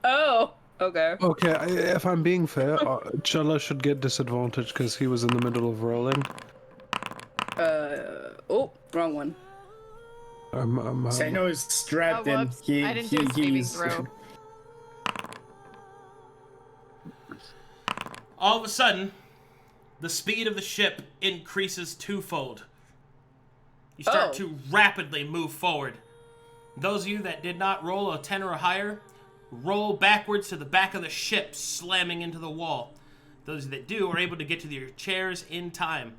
Oh. Okay. Okay, if I'm being fair, Challa should get disadvantage because he was in the middle of rolling. Oh, wrong one. Seino is strapped in. I didn't do a saving throw. All of a sudden, the speed of the ship increases twofold. You start to rapidly move forward. Those of you that did not roll a 10 or higher, roll backwards to the back of the ship, slamming into the wall. Those that do are able to get to your chairs in time.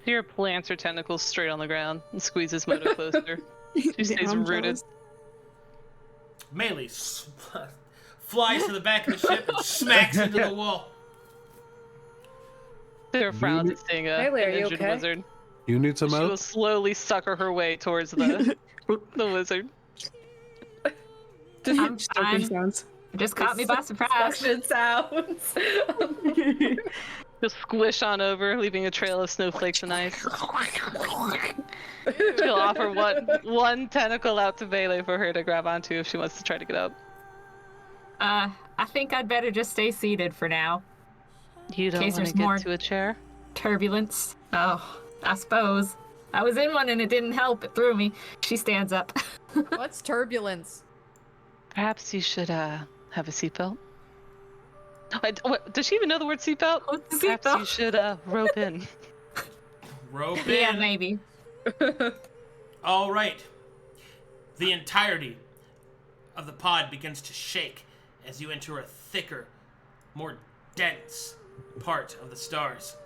Here plants her tentacles straight on the ground and squeezes Moto closer. She stays rooted. Maelie flies to the back of the ship and smacks into the wall. Sarah frowns at seeing an injured wizard. You need some She help? will slowly sucker her way towards the wizard. Just caught me by surprise. Sounds. Just squish on over, leaving a trail of snowflakes and ice. She'll offer one tentacle out to Maelie for her to grab onto if she wants to try to get up. I think I'd better just stay seated for now. You don't want to get to a chair? Turbulence. Oh, I suppose. I was in one and it didn't help. It threw me. She stands up. What's turbulence? Perhaps you should have a seatbelt. Does she even know the word seatbelt? What's the Perhaps seatbelt? you should rope in. Rope in. Yeah, maybe. All right. The entirety of the pod begins to shake as you enter a thicker, more dense part of the stars.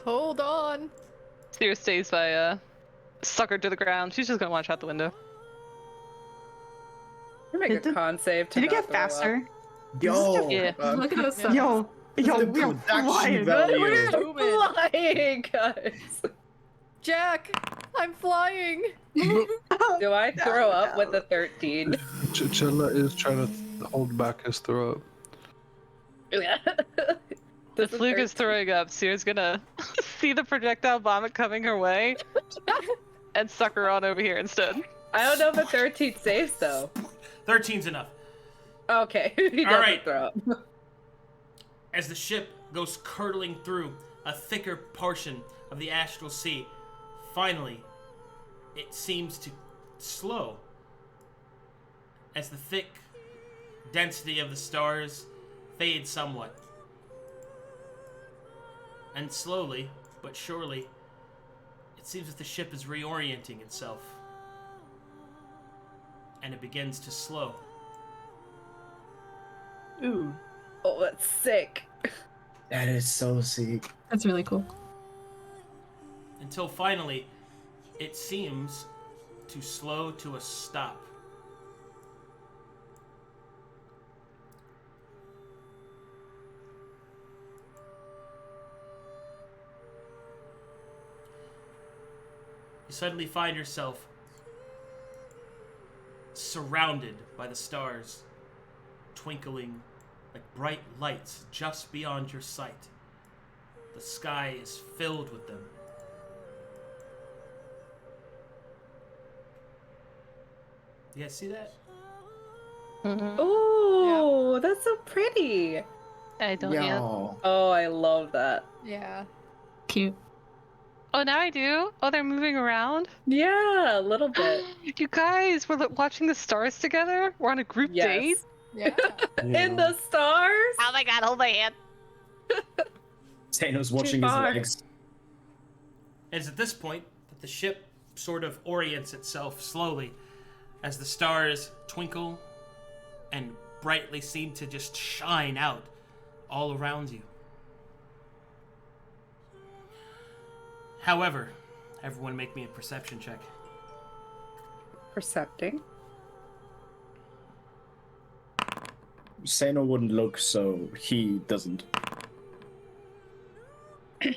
Hold on. Sera stays by suckered to the ground. She's just gonna watch out the window. You make a con save. Did it get faster? Yo. Yeah. Look at those. Yo, The we are production flying. value. We're flying, guys. Jack, I'm flying. Do I throw up with a 13? Challa is trying to hold back his throw up. If Luke is throwing up, Sera's gonna see the projectile vomit coming her way and suck her on over here instead. I don't know if a 13 saves though. 13's enough. Okay, he doesn't All right. throw up. As the ship goes curdling through, a thicker portion of the astral sea. Finally, it seems to slow as the thick density of the stars fades somewhat. And slowly, but surely, it seems that the ship is reorienting itself. And it begins to slow. Ooh. Oh, that's sick. That is so sick. That's really cool. Until finally, it seems to slow to a stop. You suddenly find yourself surrounded by the stars, twinkling like bright lights just beyond your sight. The sky is filled with them. You guys see that? Mm-hmm. Ooh, that's so pretty. I don't yet. Yo. Oh, I love that. Yeah. Cute. Oh, now I do? Oh, they're moving around? Yeah, a little bit. You guys, we're watching the stars together? We're on a group date? Yeah. In the stars? Oh my god, hold my hand. Seino's watching his far. legs. It is at this point that the ship sort of orients itself slowly as the stars twinkle and brightly seem to just shine out all around you. However, everyone make me a perception check. Percepting. Seino wouldn't look, so he doesn't. He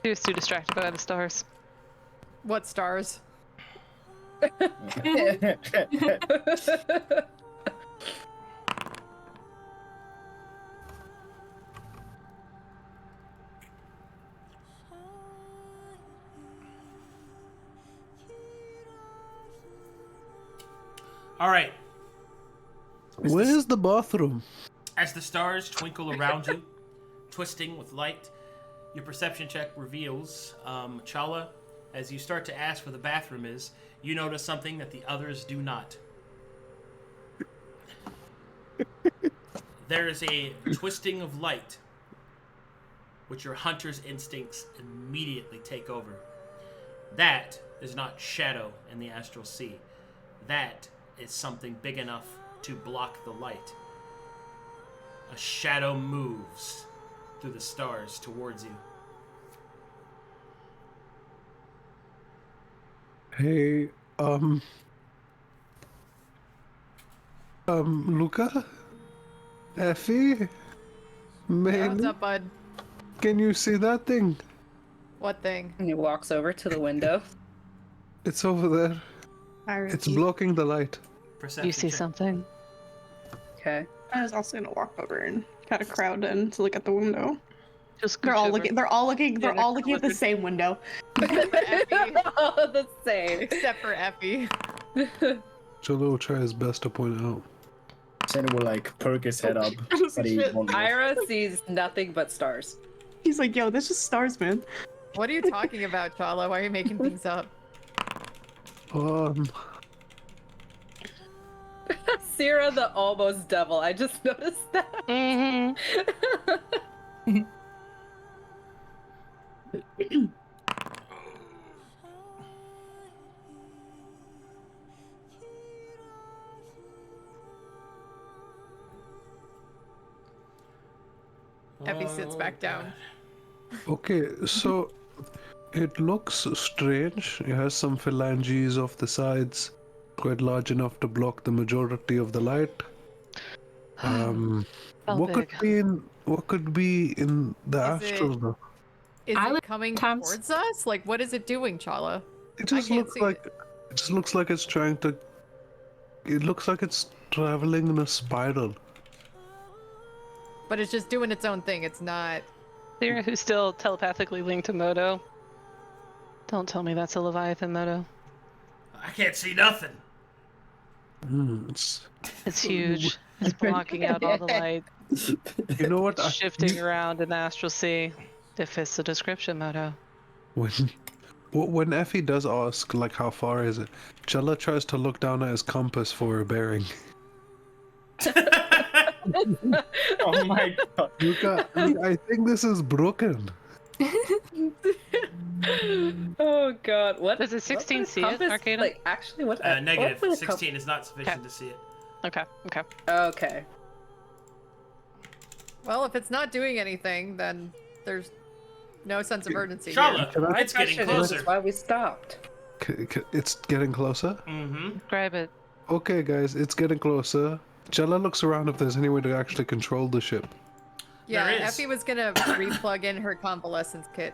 was too distracted by the stars. What stars? All right. Where's the bathroom? As the stars twinkle around you, twisting with light, your perception check reveals, Challa, as you start to ask where the bathroom is, you notice something that the others do not. There is a twisting of light, which your hunter's instincts immediately take over. That is not shadow in the astral sea. That is something big enough to block the light. A shadow moves through the stars towards you. Hey, Luka? Effie? Maelie? Yeah, what's up, bud? Can you see that thing? What thing? And he walks over to the window. It's over there. It's blocking the light. Perception You see check. something? Okay. I was also gonna walk over and kind of crowd in to look at the window. Just They're all over. looking. They're all looking at the same window. Except for Effie. Oh, the same. Except for Effie. Cholo will try his best to point out. Seino will like perk his head up, but he won't. Move. Irha sees nothing but stars. He's like, "Yo, that's just stars, man." What are you talking about, Challa? Why are you making things up? Sera the almost devil. I just noticed that. Mm-hmm. Effie sits back down. Okay, so it looks strange. It has some phalanges off the sides, quite large enough to block the majority of the light. What could be in the Is it- astral though? Is I it would coming times- towards us? Like, what is it doing, Challa? It just can't looks see like it just looks like it's trying to. It looks like it's traveling in a spiral. But it's just doing its own thing. It's not. Sera, who's still telepathically linked to Moto. Don't tell me that's a leviathan, Moto. I can't see nothing. It's It's huge. It's blocking out all the light. You know what? Shifting around in the astral sea. It fits the description, Moto. When Effie does ask, like, how far is it, Challa tries to look down at his compass for a bearing. Oh my god. Luka, I think this is broken. Oh god, what Does a 16 see it, compass, Arcadum? Like, actually, what? Negative. what would a 16 is not sufficient to see it. Okay. Okay. Well, if it's not doing anything, then there's no sense of urgency. Challa, here. it's getting Question is, closer. That's why we stopped. It's getting closer? Mm-hmm. Grab it. Okay, guys, it's getting closer. Challa looks around if there's any way to actually control the ship. Yeah, There is. Effie was gonna replug in her convalescence kit.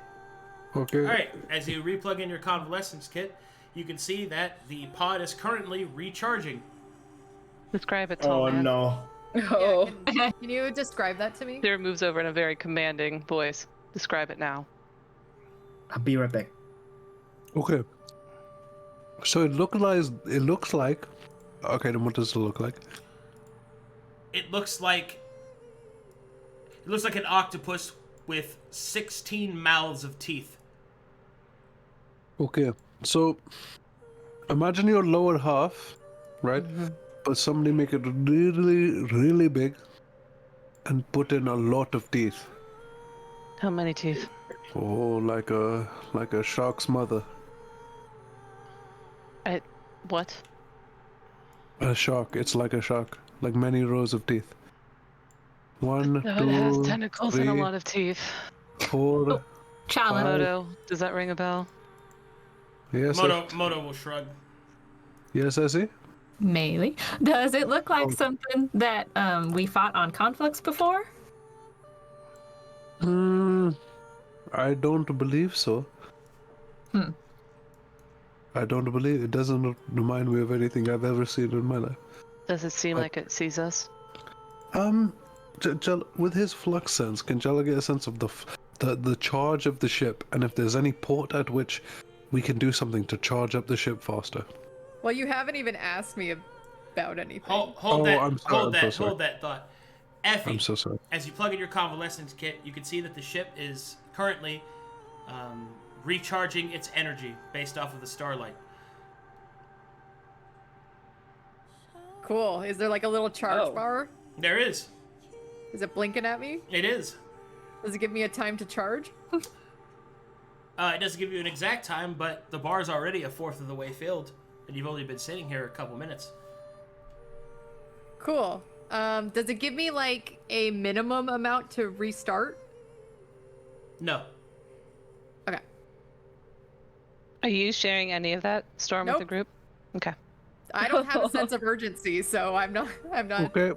Okay. Alright, as you replug in your convalescence kit, you can see that the pod is currently recharging. Describe it, tall Oh man. no. Oh. Can you describe that to me? Sera moves over in a very commanding voice. Describe it now. I'll be right back. Okay. So it looks like. Okay, then what does it look like? It looks like an octopus with 16 mouths of teeth. Okay, so imagine your lower half, right? But somebody make it really, really big and put in a lot of teeth. How many teeth? Oh, like a shark's mother. What? A shark. It's like a shark. Like many rows of teeth. One, No, two, it has tentacles and a three, lot of teeth. 4. Challa. Moto, does that ring a bell? Yes, Moto will shrug. yes, Essie? Maelie. Does it look like something that we fought on Conflux before? I don't believe so. I don't believe it. Doesn't remind me of anything I've ever seen in my life. Does it seem like it sees us? With his flux sense, can Challa get a sense of the charge of the ship, and if there's any port at which we can do something to charge up the ship faster? Well, you haven't even asked me about anything. Hold that thought. Effie, I'm so sorry. as you plug in your convalescence kit, you can see that the ship is currently recharging its energy based off of the starlight. Cool. Is there like a little charge bar? There is. Is it blinking at me? It is. Does it give me a time to charge? It doesn't give you an exact time, but the bar's already a fourth of the way filled, and you've only been sitting here a couple minutes. Cool. Does it give me like a minimum amount to restart? No. Okay. Are you sharing any of that, Storm, with the group? Okay. I don't have a sense of urgency, so I'm not. Okay.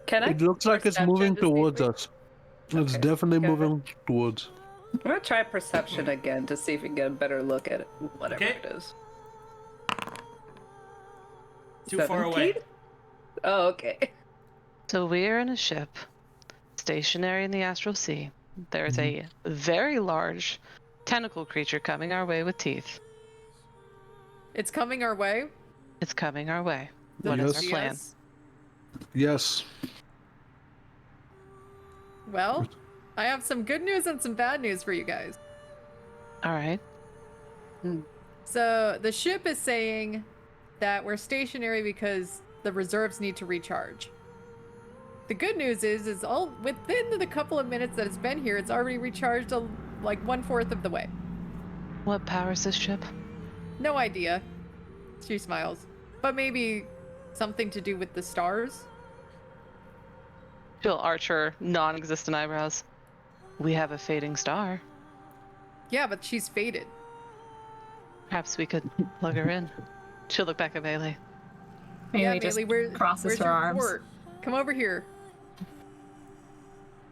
Can I? It looks like it's perception moving to see if towards we- us. It's Okay. definitely Okay. moving towards. I'm gonna try perception again to see if we can get a better look at it, whatever Okay. it is. Too far away. 17? Oh, okay. So we're in a ship, stationary in the astral sea. There's a very large tentacle creature coming our way with teeth. It's coming our way. It's coming our way. Does What it is our see plan? us? Yes. Well, I have some good news and some bad news for you guys. All right. So the ship is saying that we're stationary because the reserves need to recharge. The good news is all within the couple of minutes that it's been here, it's already recharged like 1/4 of the way. What powers this ship? No idea. She smiles. But maybe something to do with the stars? She'll arch her non-existent eyebrows. We have a fading star. Yeah, but she's faded. Perhaps we could plug her in. She'll look back at Maelie. Yeah, Maelie just Maelie, crosses where's her your arms. port? Come over here.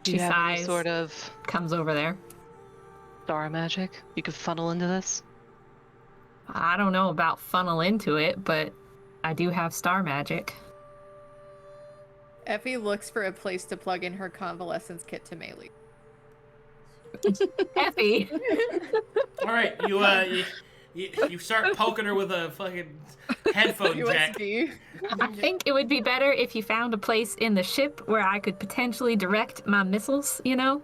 Do She you have any sighs. sort of Comes over there. star magic you could funnel into this? I don't know about funnel into it, but I do have star magic. Effie looks for a place to plug in her convalescence kit to Maelie. Effie! All right, you start poking her with a fucking headphone jack. USB. I think it would be better if you found a place in the ship where I could potentially direct my missiles, you know?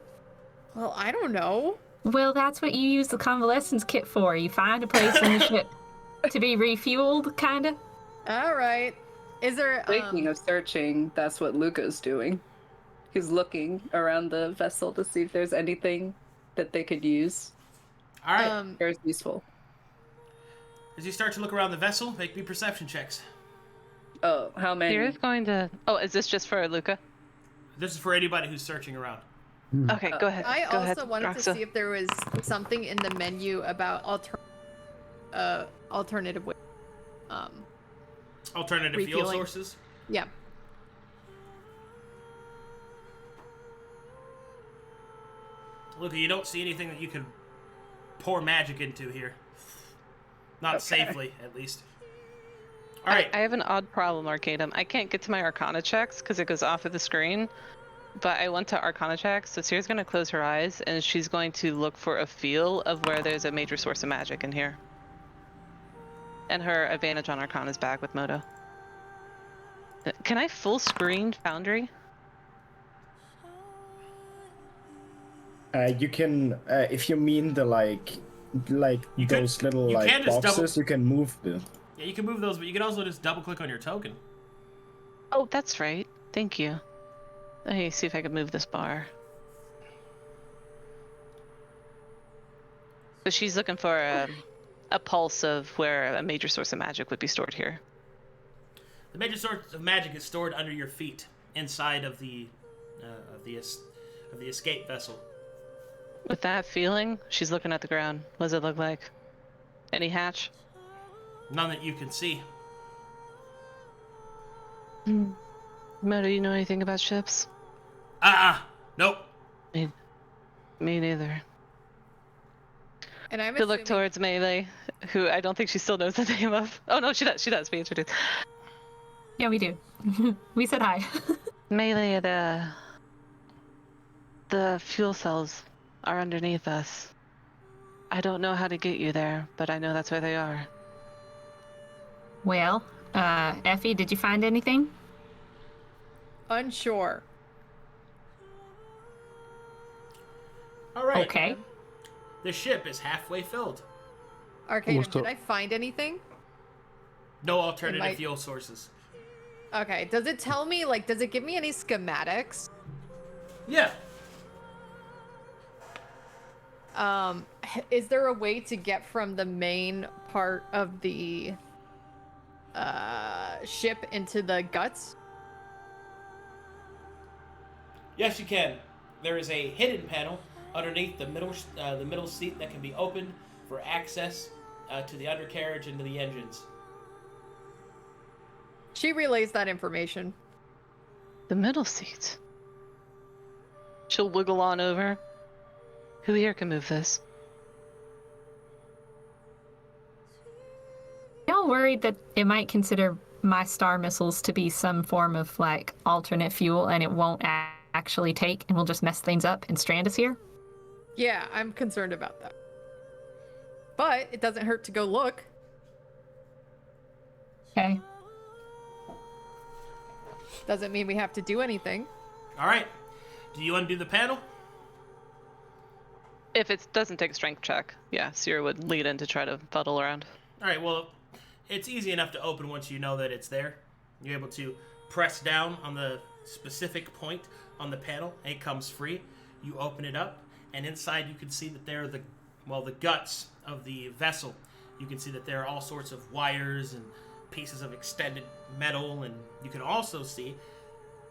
Well, I don't know. Well, that's what you use the convalescence kit for. You find a place in the ship to be refueled, kinda. All right. Is there Speaking of searching, that's what Luka's doing. He's looking around the vessel to see if there's anything that they could use. All right. Or is useful. As you start to look around the vessel, make me perception checks. Oh, how many? Sera's going to. Oh, is this just for Luka? This is for anybody who's searching around. Okay, go ahead. I go also ahead, wanted Roxa. to see if there was something in the menu about alternative way. Alternative fuel Refueling. sources. Yeah. Luka, you don't see anything that you could pour magic into here. Not safely, at least. All right. I have an odd problem, Arcadum. I can't get to my Arcana checks because it goes off of the screen. But I went to Arcana checks, so Sera's going to close her eyes, and she's going to look for a feel of where there's a major source of magic in here. And her advantage on Arcana is back with Moto. Can I full screen Foundry? You can, if you mean the You those could- little you like can just boxes, you can move them. Yeah, you can move those, but you can also just double click on your token. Oh, that's right. Thank you. Let me see if I can move this bar. So she's looking for a pulse of where a major source of magic would be stored here. The major source of magic is stored under your feet, inside of the escape vessel. With that feeling, she's looking at the ground. What does it look like? Any hatch? None that you can see. Mo, do you know anything about ships? Nope. Me neither. And I'm To look assuming- towards Maelie, who I don't think she still knows the name of. Oh no, she does. She does. We introduced. Yeah, we do. We said hi. Maelie, the fuel cells are underneath us. I don't know how to get you there, but I know that's where they are. Well, Effie, did you find anything? Unsure. All right. Okay. The ship is halfway filled. Arcadum, Almost did up. I find anything? No alternative might- fuel sources. Okay. Does it tell me, like, does it give me any schematics? Yeah. Is there a way to get from the main part of the ship into the guts? Yes, you can. There is a hidden panel underneath the middle seat that can be opened for access to the undercarriage and to the engines. She relays that information. The middle seat. She'll wiggle on over. Who here can move this? Y'all worried that it might consider my star missiles to be some form of, like, alternate fuel and it won't actually take and will just mess things up and strand us here? Yeah, I'm concerned about that. But it doesn't hurt to go look. Okay. Doesn't mean we have to do anything. All right. Do you undo the panel? If it doesn't take a strength check, yeah, Sera would lead in to try to fuddle around. All right. Well, it's easy enough to open once you know that it's there. You're able to press down on the specific point on the panel, and it comes free. You open it up, and inside you can see that there are the guts of the vessel. You can see that there are all sorts of wires and pieces of extended metal, and you can also see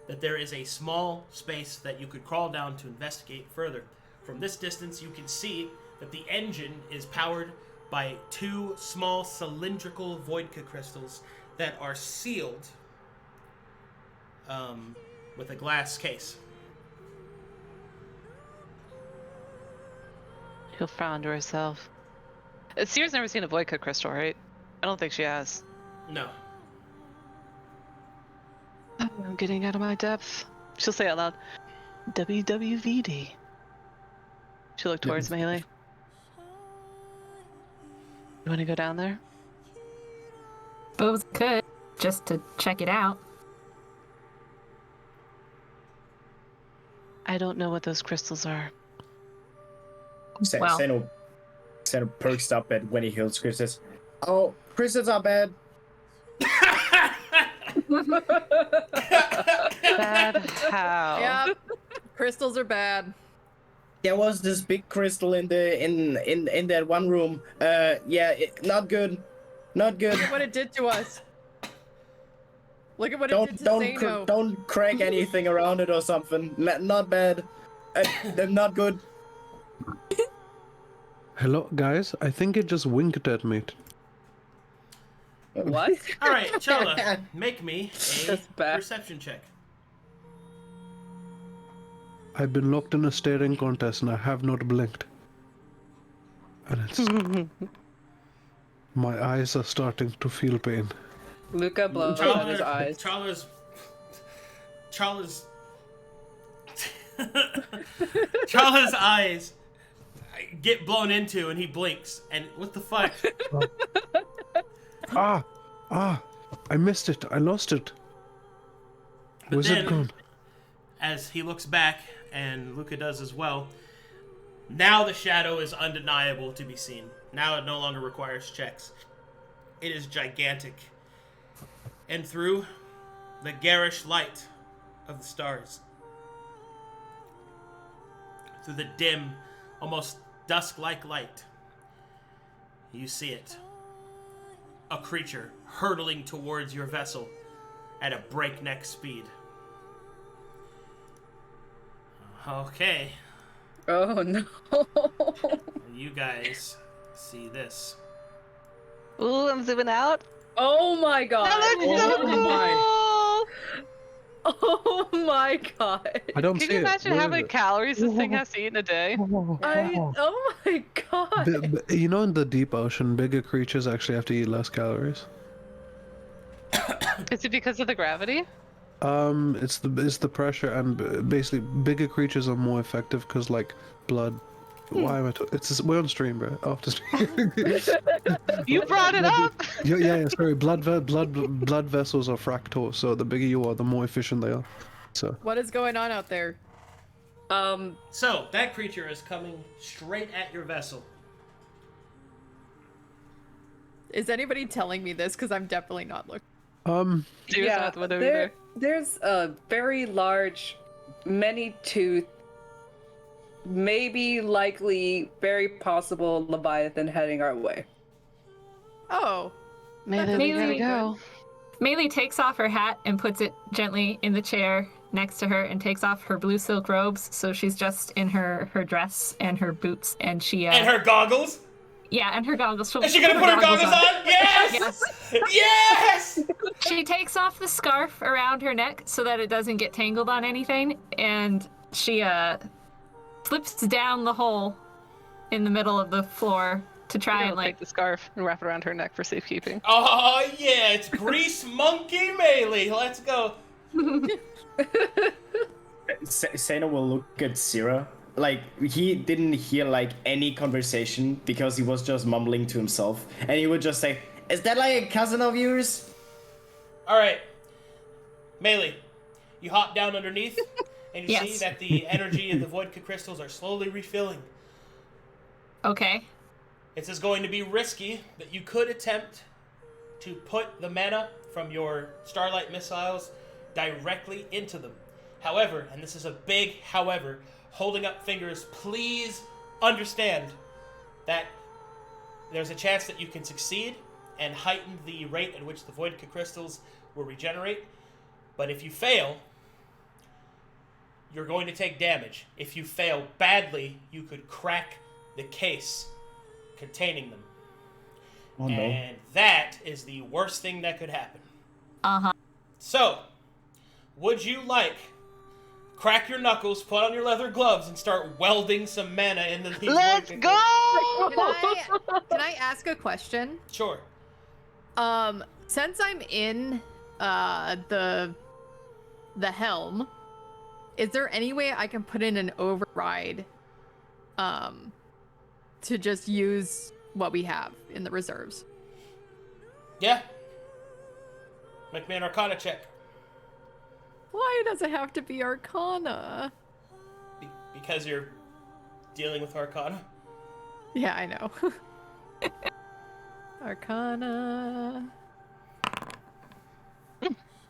that there is a small space that you could crawl down to investigate further. From this distance, you can see that the engine is powered by two small cylindrical Voidka crystals that are sealed with a glass case. She'll frown to herself. Sera's never seen a Voidka crystal, right? I don't think she has. No. I'm getting out of my depth. She'll say out loud, WWVD. She'll look towards Maelie. You want to go down there? suppose I could, just to check it out. I don't know what those crystals are. Well. Seino perks up at when he heals crystals. Oh, crystals are bad. Bad how? Yep. Crystals are bad. There was this big crystal in that one room. Not good. Not good. Look at what it did to us. Look at what it did to Seino. Don't crack anything around it or something. Not bad. Not good. Hello, guys. I think it just winked at me. What? All right, Challa, make me a That's bad. perception check. I've been locked in a staring contest and I have not blinked. And it's... My eyes are starting to feel pain. Luka blows out his eyes. Challa's Challa's eyes get blown into, and he blinks. And what the fuck? I missed it. I lost it. But Where's then, it gone? as he looks back, and Luka does as well, now the shadow is undeniable to be seen. Now it no longer requires checks. It is gigantic. And through the garish light of the stars, through the dim, almost dusk-like light, you see it. A creature hurtling towards your vessel at a breakneck speed. Okay. Oh no. You guys see this. Ooh, I'm zooming out. Oh my god. That looks so cool! Oh my god. I don't Can see you it. imagine Where how is many it? calories this thing has to eat in a day? Oh my god. You know, in the deep ocean, bigger creatures actually have to eat less calories. Is it because of the gravity? It's the pressure, and basically bigger creatures are more effective because like blood. Why am I? We're on stream, bro. After stream. You brought it up. yeah. Sorry. Blood vessels are fractal, so the bigger you are, the more efficient they are. So. What is going on out there? So, that creature is coming straight at your vessel. Is anybody telling me this? Because I'm definitely not looking. Yeah, there's a very large, many-toothed, maybe likely, very possible leviathan heading our way. Oh. Maybe we gotta go. Maelie takes off her hat and puts it gently in the chair next to her and takes off her blue silk robes, so she's just in her dress and her boots, and she And her goggles? Yeah, and her goggles. Is she gonna put her goggles on? Yes! Yes! She takes off the scarf around her neck so that it doesn't get tangled on anything, and she slips down the hole in the middle of the floor to try and take the scarf and wrap it around her neck for safekeeping. Oh yeah, it's Grease Monkey Maelie. Let's go. Seino will look at Sera. Like, he didn't hear, like, any conversation because he was just mumbling to himself. And he would just say, "Is that like a cousin of yours?" Alright. Maelie, you hop down underneath, and you see that the energy of the Vodka crystals are slowly refilling. Okay. This is going to be risky, but you could attempt to put the mana from your Starlight missiles directly into them. However, and this is a big however, holding up fingers, please understand that there's a chance that you can succeed and heighten the rate at which the Vodka crystals will regenerate. But if you fail, you're going to take damage. If you fail badly, you could crack the case containing them. Oh, no. And that is the worst thing that could happen. Uh-huh. So, would you like crack your knuckles, put on your leather gloves, and start welding some mana into these? Let's go! Can I ask a question? Sure. Since I'm in the helm, is there any way I can put in an override to just use what we have in the reserves? Yeah. Make me an Arcana check. Why does it have to be Arcana? Because you're dealing with Arcana. Yeah, I know. Arcana.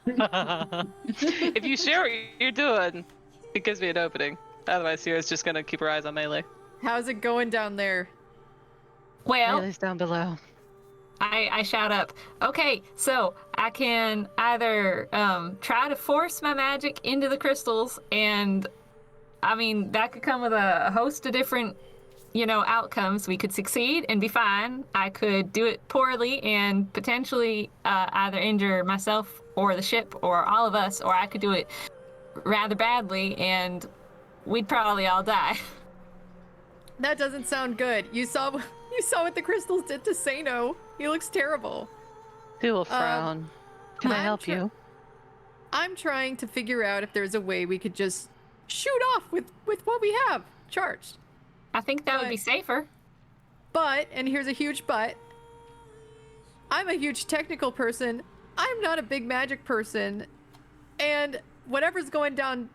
If you share what you're doing, it gives me an opening. Otherwise, Sierra's just gonna keep her eyes on Maelie. How's it going down there? Well, Maelie's down below. I shout up. Okay, so I can either try to force my magic into the crystals, and I mean that could come with a host of different, outcomes. We could succeed and be fine. I could do it poorly and potentially either injure myself or the ship or all of us, or I could do it rather badly and we'd probably all die. That doesn't sound good. You saw what the crystals did to Seino. He looks terrible. Do a frown. Can I help you? I'm trying to figure out if there's a way we could just shoot off with what we have charged. I think that would be safer. But, and here's a huge but, I'm a huge technical person. I'm not a big magic person. And whatever's going down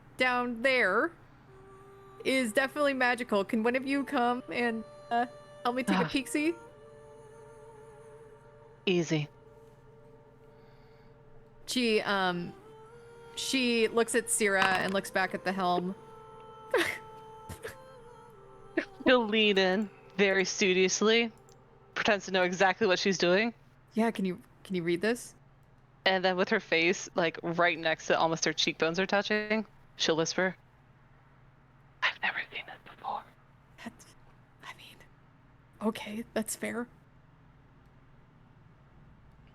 there is definitely magical. Can one of you come and help me take a peek-see? Easy. She looks at Sera and looks back at the helm. She'll lean in very studiously, pretends to know exactly what she's doing. Yeah, can you read this? And then with her face, like right next to almost her cheekbones are touching, she'll whisper, I've never seen this before. Okay, that's fair.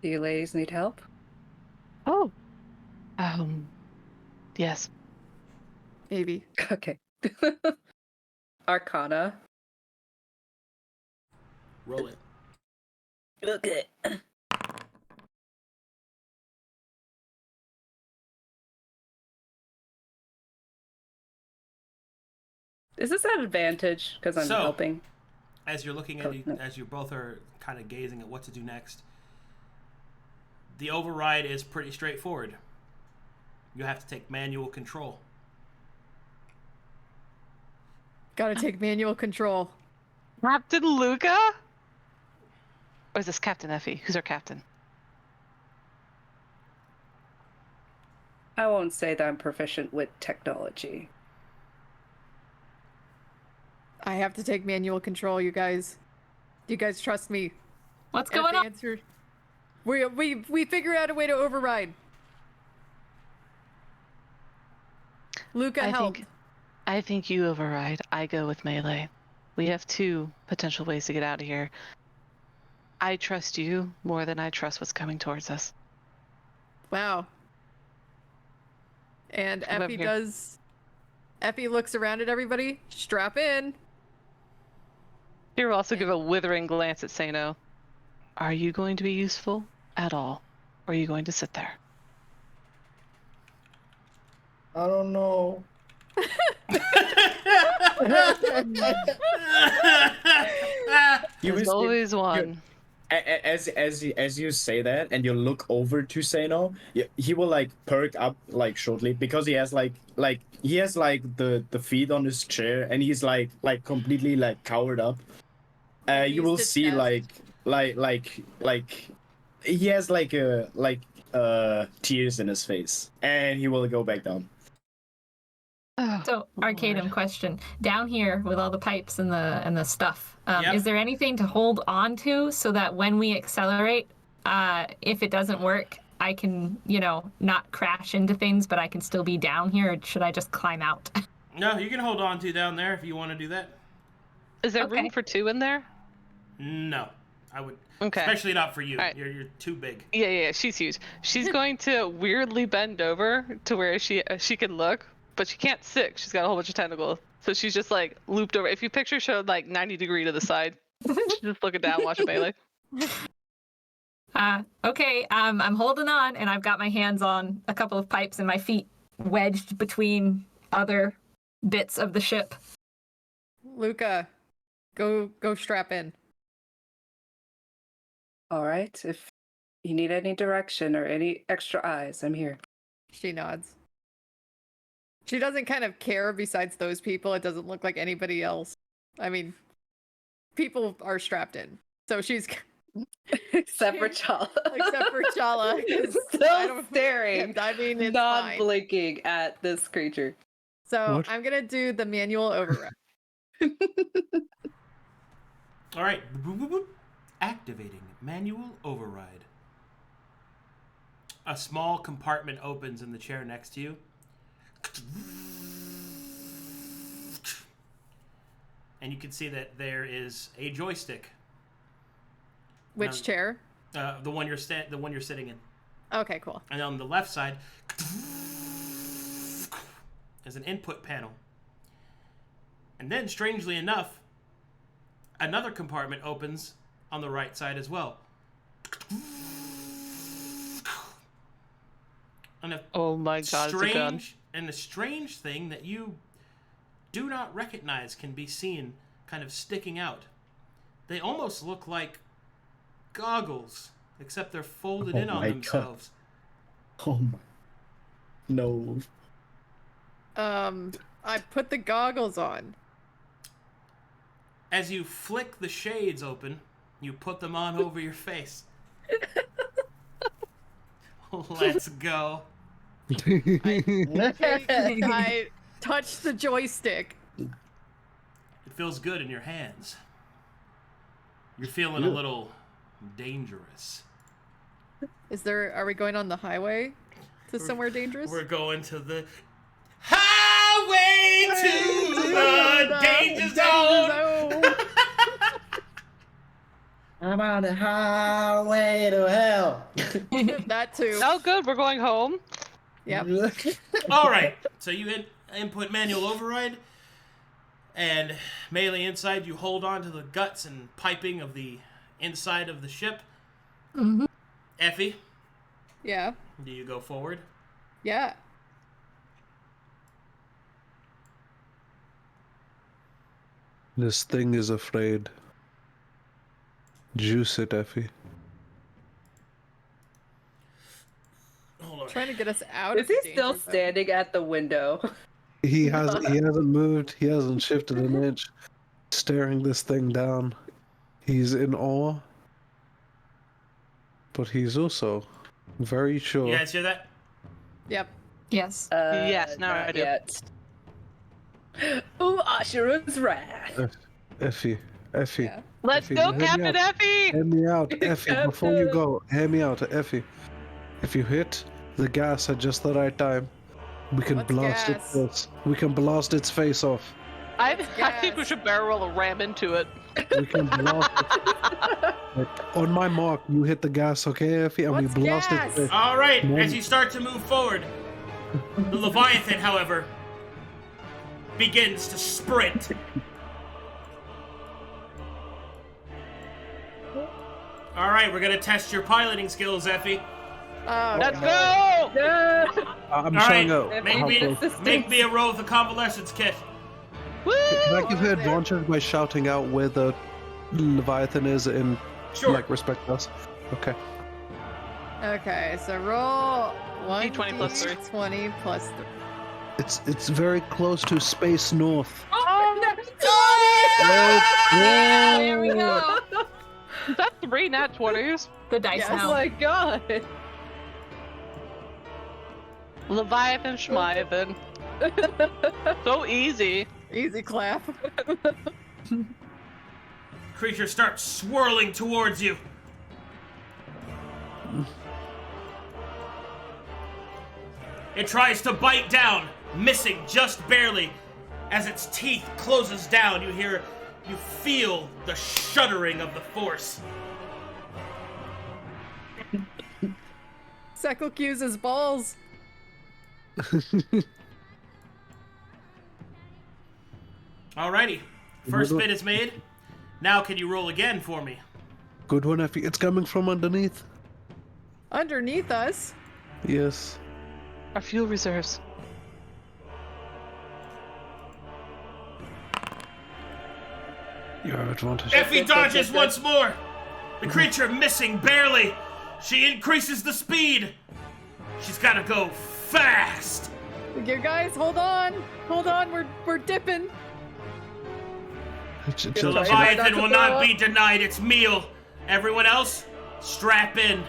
Do you ladies need help? Oh. Yes. Maybe. Okay. Arcana. Roll it. Okay. Is this an advantage? Because I'm helping. As you're looking at as you both are kind of gazing at what to do next, the override is pretty straightforward. You have to take manual control. Gotta take manual control. Captain Luka? Or is this Captain Effie? Who's our captain? I won't say that I'm proficient with technology. I have to take manual control, you guys. You guys trust me. What's going on? Answer, we figure out a way to override. Luka, help. I think you override. I go with Maelie. We have two potential ways to get out of here. I trust you more than I trust what's coming towards us. Wow. And Effie looks around at everybody. Strap in. She will also give a withering glance at Seino. Are you going to be useful at all? Or are you going to sit there? I don't know. There's always one. As you say that and you look over to Seino, he will like perk up like shortly because he has like the feet on his chair and he's like completely like cowered up. You will see like he has like tears in his face and he will go back down. So, Arcadum question. Down here with all the pipes and the stuff, Yep. Is there anything to hold on to so that when we accelerate, if it doesn't work, I can, not crash into things, but I can still be down here, or should I just climb out? No, you can hold on to down there if you want to do that. Is there room for two in there? No, I would. Okay. Especially not for you. Right. You're too big. Yeah, she's huge. She's going to weirdly bend over to where she can look, but she can't sit. She's got a whole bunch of tentacles. So she's just like looped over. If you picture showed like 90 degree to the side, she's just looking down, watching Maelie. Okay, I'm holding on, and I've got my hands on a couple of pipes and my feet wedged between other bits of the ship. Luka, go strap in. All right. If You need any direction or any extra eyes, I'm here. She nods. She doesn't kind of care besides those people. It doesn't look like anybody else. I mean, people are strapped in. So she's... Except for Challa. Except for Challa. Still staring, I mean, it's not fine. blinking at this creature. So What? I'm going to do the manual override. All right. Activating manual override. A small compartment opens in the chair next to you. And you can see that there is a joystick. Which chair? The one you're sitting in. Okay, cool. And on the left side is an input panel. And then, strangely enough, another compartment opens on the right side as well. And Oh my god, it's a gun. And a strange thing that you do not recognize can be seen kind of sticking out. They almost look like goggles, except they're folded in on themselves. Oh my. No. I put the goggles on. As you flick the shades open, you put them on over your face. Let's go. I touch the joystick. It feels good in your hands. You're feeling a little dangerous. Are we going on the highway to somewhere dangerous? We're going to the highway to the danger zone. I'm on the highway to hell. That too. Oh, good. We're going home. Yep. All right. So you input manual override, and Maelie inside, you hold on to the guts and piping of the inside of the ship. Mm-hmm. Effie, Yeah. do you go forward? Yeah. This thing is afraid. Juice it, Effie. Hold on. Trying to get us out Is of the he still danger zone. standing at the window? He hasn't moved. He hasn't shifted an inch. Staring this thing down. He's in awe. But he's also very sure. You guys hear that? Yep. Yes. Yes, now not I do. yet. Ooh, Ashura's wrath. Effie. Yeah. Let's Effie, go, hear me Captain out. Effie! Hear me out, Effie, before you Captain. go. Hear me out, Effie. If you hit the gas at just the right time, we can What's blast gas? its face. We can blast its face off. I think gas? we should barrel roll a ram into it. We can blast it. Like, on my mark, you hit the gas, okay, Effie? And What's we blast gas? its face. All right. No. As you start to move forward, the leviathan, however, begins to sprint. All right, we're gonna test your piloting skills, Effie. Oh, Let's God. go! I'm All showing right, out. make how me, close. make me a roll with a convalescence kit. Woo! Can I give her advantage by shouting out where the Leviathan is in, Sure. like, respect to us? Okay. Okay, so roll 1 D20 plus 3. 20 plus 3. It's very close to Space North. There we go. Is that 3 nat 20s? The dice Yes. Oh now. my god. Leviathan Schmiathan. So easy. Easy clap. Creature starts swirling towards you. It tries to bite down, missing just barely. As its teeth closes down, you feel the shuddering of the force. Sekul cues his balls. Alrighty, first bit is made. Now can you roll again for me? Good one, Effie. It's coming from underneath. Underneath us. Yes. Our fuel reserves. Your advantage. Effie dodges once more. The creature missing barely. She increases the speed. She's gotta go fast. You guys, hold on. Hold on, we're dipping. The Leviathan will not be denied its meal. Everyone else, strap in.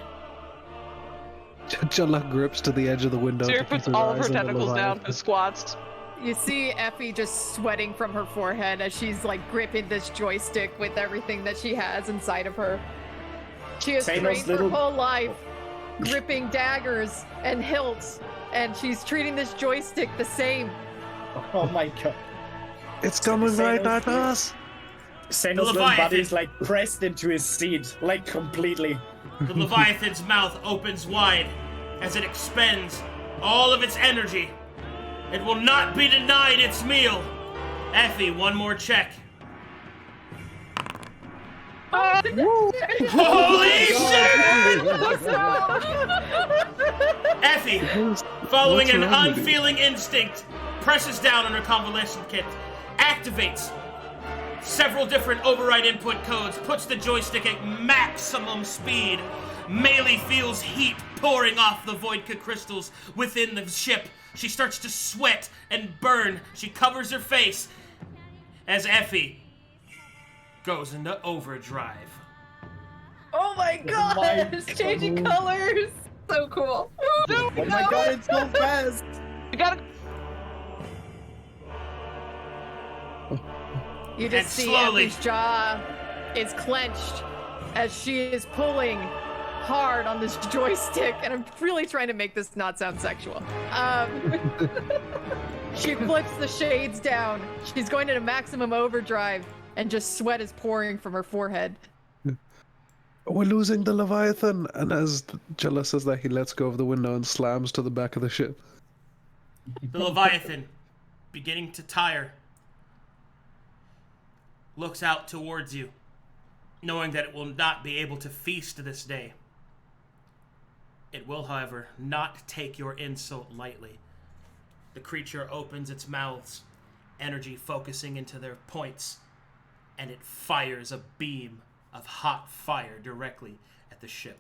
Challa grips to the edge of the window. Sera puts all of her tentacles down and squats. You see Effie just sweating from her forehead as she's like gripping this joystick with everything that she has inside of her. She has trained her whole life gripping daggers and hilts, and she's treating this joystick the same. Oh my god. It's coming right at us. Seino's little body is like pressed into his seat, like completely. The Leviathan's mouth opens wide as it expends all of its energy. It will not be denied its meal. Effie, one more check. Holy shit! Effie, following an unfeeling instinct, presses down on her convalescent kit, activates several different override input codes, puts the joystick at maximum speed. Maelie feels heat pouring off the Voidka crystals within the ship. She starts to sweat and burn. She covers her face as Effie goes into overdrive. Oh my god! It's changing colors! So cool. Oh my god, it's so fast! You gotta... You just see Effie's jaw is clenched as she is pulling hard on this joystick, and I'm really trying to make this not sound sexual. She flips the shades down. She's going into maximum overdrive, and just sweat is pouring from her forehead. We're losing the Leviathan, and as Challa says that, he lets go of the window and slams to the back of the ship. The Leviathan, beginning to tire, looks out towards you, knowing that it will not be able to feast this day. It will, however, not take your insult lightly. The creature opens its mouths, energy focusing into their points, and it fires a beam of hot fire directly at the ship.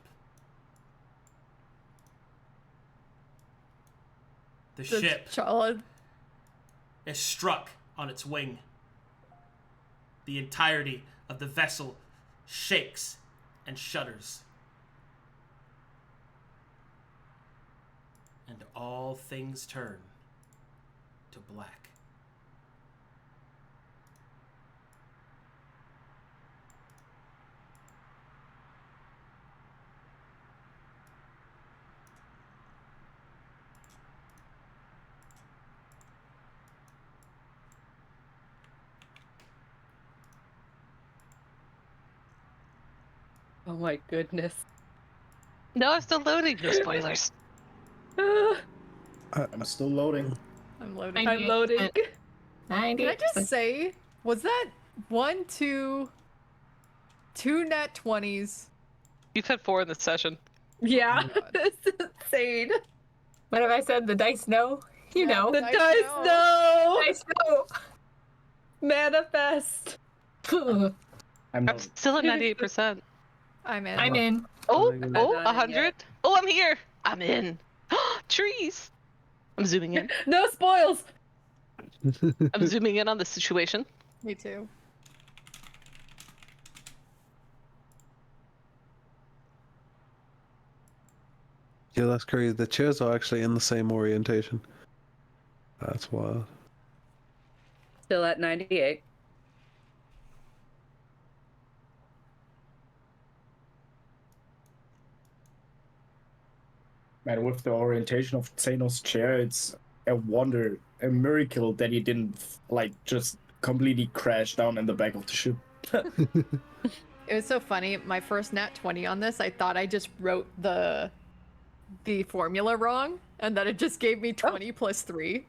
The ship is struck on its wing. The entirety of the vessel shakes and shudders. And all things turn to black. Oh my goodness. No, I'm still loading. No spoilers. I'm still loading. I'm loading. I'm loading. 90. Can I just say, was that two nat 20s? You said 4 in this session. Yeah, it's insane. What have I said? The dice know? You know. The dice know! Dice know! Manifest! I'm still at 98%. I'm in. I'm in. Oh, 100? Oh, I'm here! I'm in. Trees! I'm zooming in. No spoils! I'm zooming in on the situation. Me too. Yeah, that's crazy. The chairs are actually in the same orientation. That's wild. Still at 98. Man, with the orientation of Seino's chair, it's a wonder, a miracle that he didn't, like, just completely crash down in the back of the ship. It was so funny. My first nat 20 on this, I thought I just wrote the formula wrong, and that it just gave me 20 plus 3.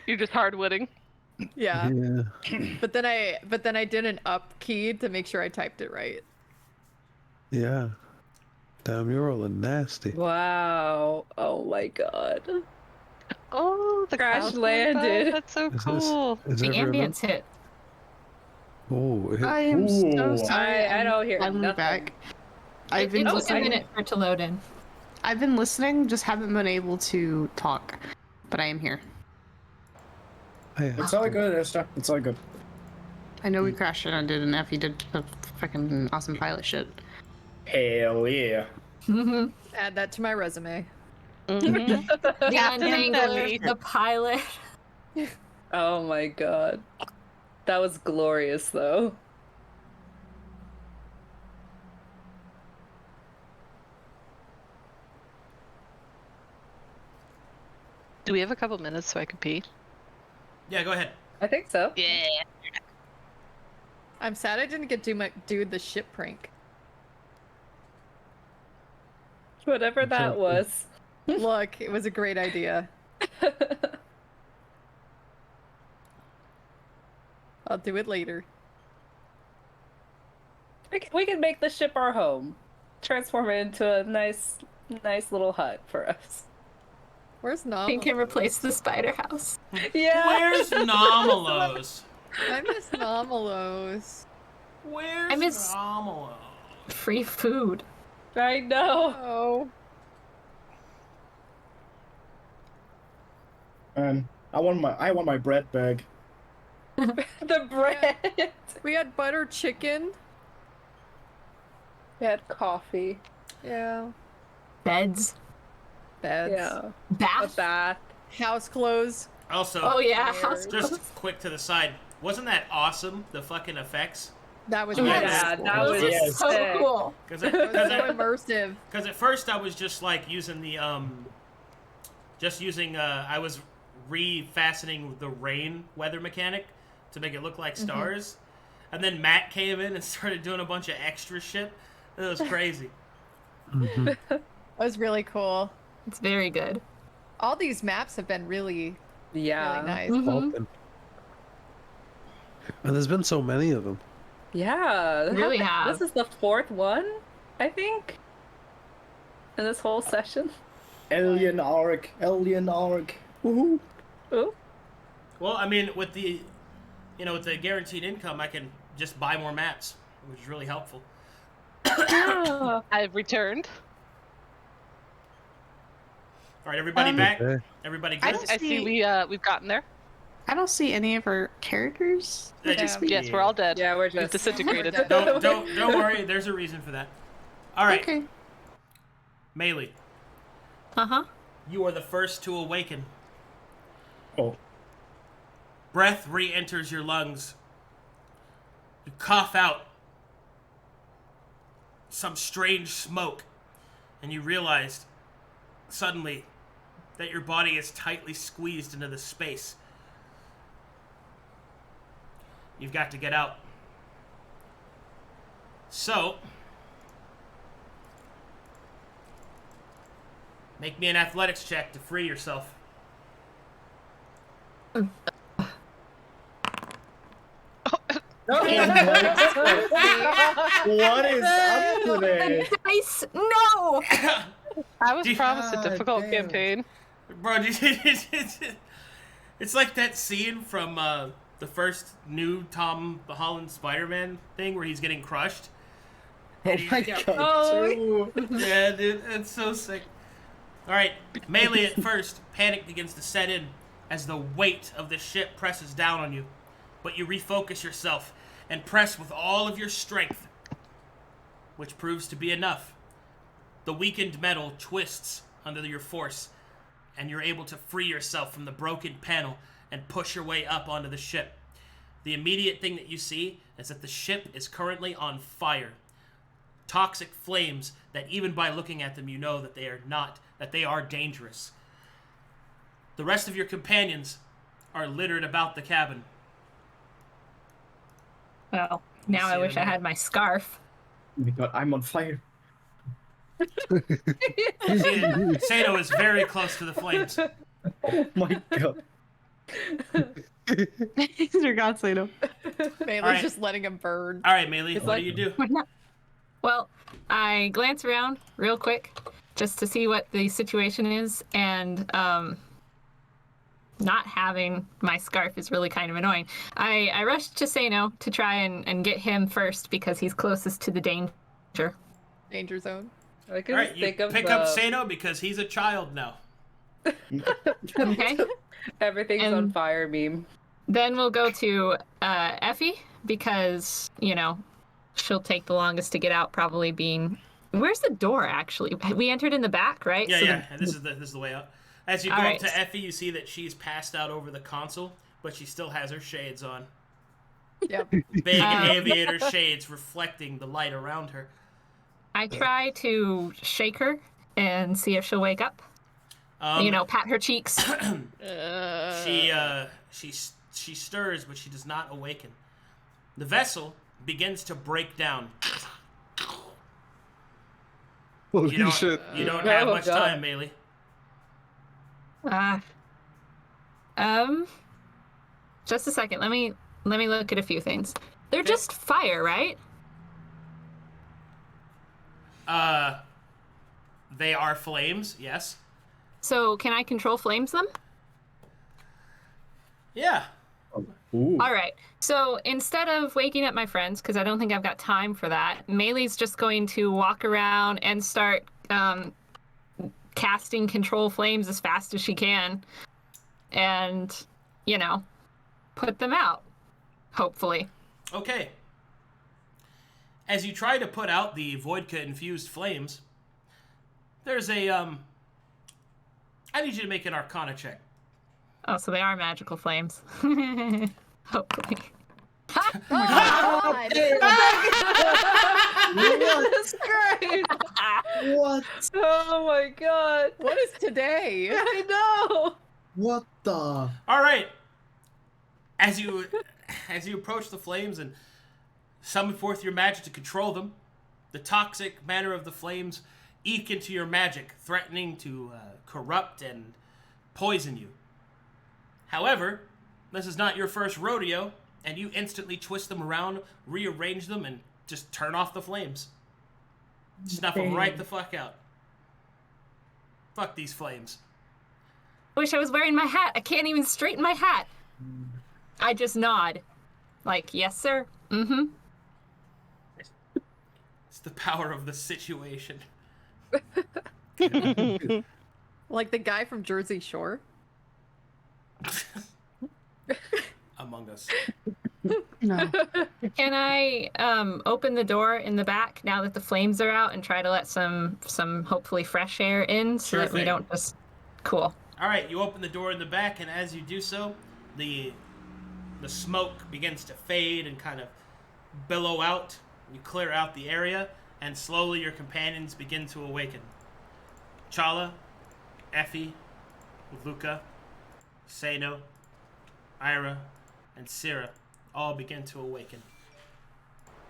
You're just hard-witting. Yeah. But then I did an up key to make sure I typed it right. Yeah. Damn, you're rolling nasty. Wow. Oh my god. Oh, the crash landed. That's so cool. Is the everyone- ambience hit. Oh, it hit. I am so sorry. I don't hear I'm nothing. back. I've been It took a listening. minute for it to load in. I've been listening, just haven't been able to talk. But I am here. It's all good, Astra. It's all good. I know we crashed it and did, and Effie did the fucking awesome pilot shit. Hell yeah. Add that to my resume. The Captain Untangler, Effie. the pilot. Oh my god. That was glorious, though. Do we have a couple minutes so I can pee? Yeah, go ahead. I think so. Yeah. I'm sad I didn't get to do the ship prank. Whatever that was. Look, it was a great idea. I'll do it later. We can make the ship our home. Transform it into a nice little hut for us. Where's We Nom? can replace the spider house. Yeah. Where's Nomalos? I miss Nomalos. Where's I miss- Nomalos? Free food. I know. Oh. I want my bread bag. The bread. We had butter chicken. We had coffee. Yeah. Beds. Beds. Yeah. A Bath. bath. House clothes. Also, Oh yeah. Chairs. just quick to the side. Wasn't that awesome? The fucking effects. That was Yeah, really Yeah, cool. that Those was are Yes. so sick. cool. Because It was so immersive. at first I was just like using the I was refastening the rain weather mechanic to make it look like stars, and then Matt came in and started doing a bunch of extra shit. It was crazy. That was really cool. It's very good. All these maps have been really, Yeah. really nice. And there's been so many of them. Yeah. Really have. This is the 4th one, I think, in this whole session. Alien Arc. Woohoo. Ooh. Well, I mean, with the guaranteed income, I can just buy more maps, which is really helpful. Yeah. I've returned. All right, everybody back. Okay. Everybody I good? don't I see we've gotten there. I don't see any of our characters. Just Yes, we're all dead. Yeah, we're We've just disintegrated. We're dead. Don't worry. There's a reason for that. All right, Okay. Maelie, Uh-huh. you are the first to awaken. Oh. Breath re-enters your lungs. You cough out some strange smoke, and you realize suddenly that your body is tightly squeezed into the space. You've got to get out. So, make me an athletics check to free yourself. What is up today? Dice! No! I was Dude, promised a difficult damn. campaign. Bro, it's like that scene from the first new Tom Holland Spider-Man thing where he's getting crushed. Oh my god. Oh. Yeah, dude, it's so sick. Alright, Maelie at first, panic begins to set in as the weight of the ship presses down on you. But you refocus yourself and press with all of your strength, which proves to be enough. The weakened metal twists under your force, and you're able to free yourself from the broken panel and push your way up onto the ship. The immediate thing that you see is that the ship is currently on fire. Toxic flames that even by looking at them you know that they are dangerous. The rest of your companions are littered about the cabin. Well, now I wish I had my scarf. Oh my god, I'm on fire. Seino is very close to the flames. Oh my god. These are God Seino. Maelie Alright. just letting him burn. All right, Maelie, what do you do? Well, I glance around real quick just to see what the situation is, and not having my scarf is really kind of annoying. I rushed to Seino to try and get him first because he's closest to the danger. Danger zone. I can All just right, you think of pick up Seino because he's a child now. Okay. everything's And- on fire meme. Then we'll go to Effie because, she'll take the longest to get out, probably being... Where's the door, actually? We entered in the back, right? Yeah, So yeah. And this is the way out. As you go All up right. to Effie, you see that she's passed out over the console, but she still has her shades on. Yep. Big aviator shades reflecting the light around her. I try to shake her and see if she'll wake up. Pat her cheeks. She stirs, but she does not awaken. The vessel begins to break down. Holy You don't, shit. you don't have Oh, much God. time, Maelie. Just a second. Let me look at a few things. They're just fire, right? They are flames, yes. So can I control flames them? Yeah. Ooh. All right. So instead of waking up my friends, because I don't think I've got time for that, Maelie's just going to walk around and start casting control flames as fast as she can, and put them out. Hopefully. Okay. As you try to put out the vodka-infused flames, there's a, I need you to make an Arcana check. Oh, so they are magical flames. Hopefully. God. That's great. What? Oh my god. What is today? I know. What the? All right. As you approach the flames and summon forth your magic to control them, the toxic manner of the flames eke into your magic, threatening to corrupt and poison you. However, this is not your first rodeo, and you instantly twist them around, rearrange them, and just turn off the flames. Snuff them right the fuck out. Fuck these flames. I wish I was wearing my hat. I can't even straighten my hat. I just nod. Like, yes, sir. Mm-hmm. It's the power of the situation. Like the guy from Jersey Shore? Among Us. No. Can I open the door in the back now that the flames are out and try to let some hopefully fresh air in so Sure that we thing. don't just... Cool. All right, you open the door in the back, and as you do so, the smoke begins to fade and kind of billow out. You clear out the area, and slowly your companions begin to awaken. Challa, Effie, Luka, Seino, Irha, and Sera all begin to awaken.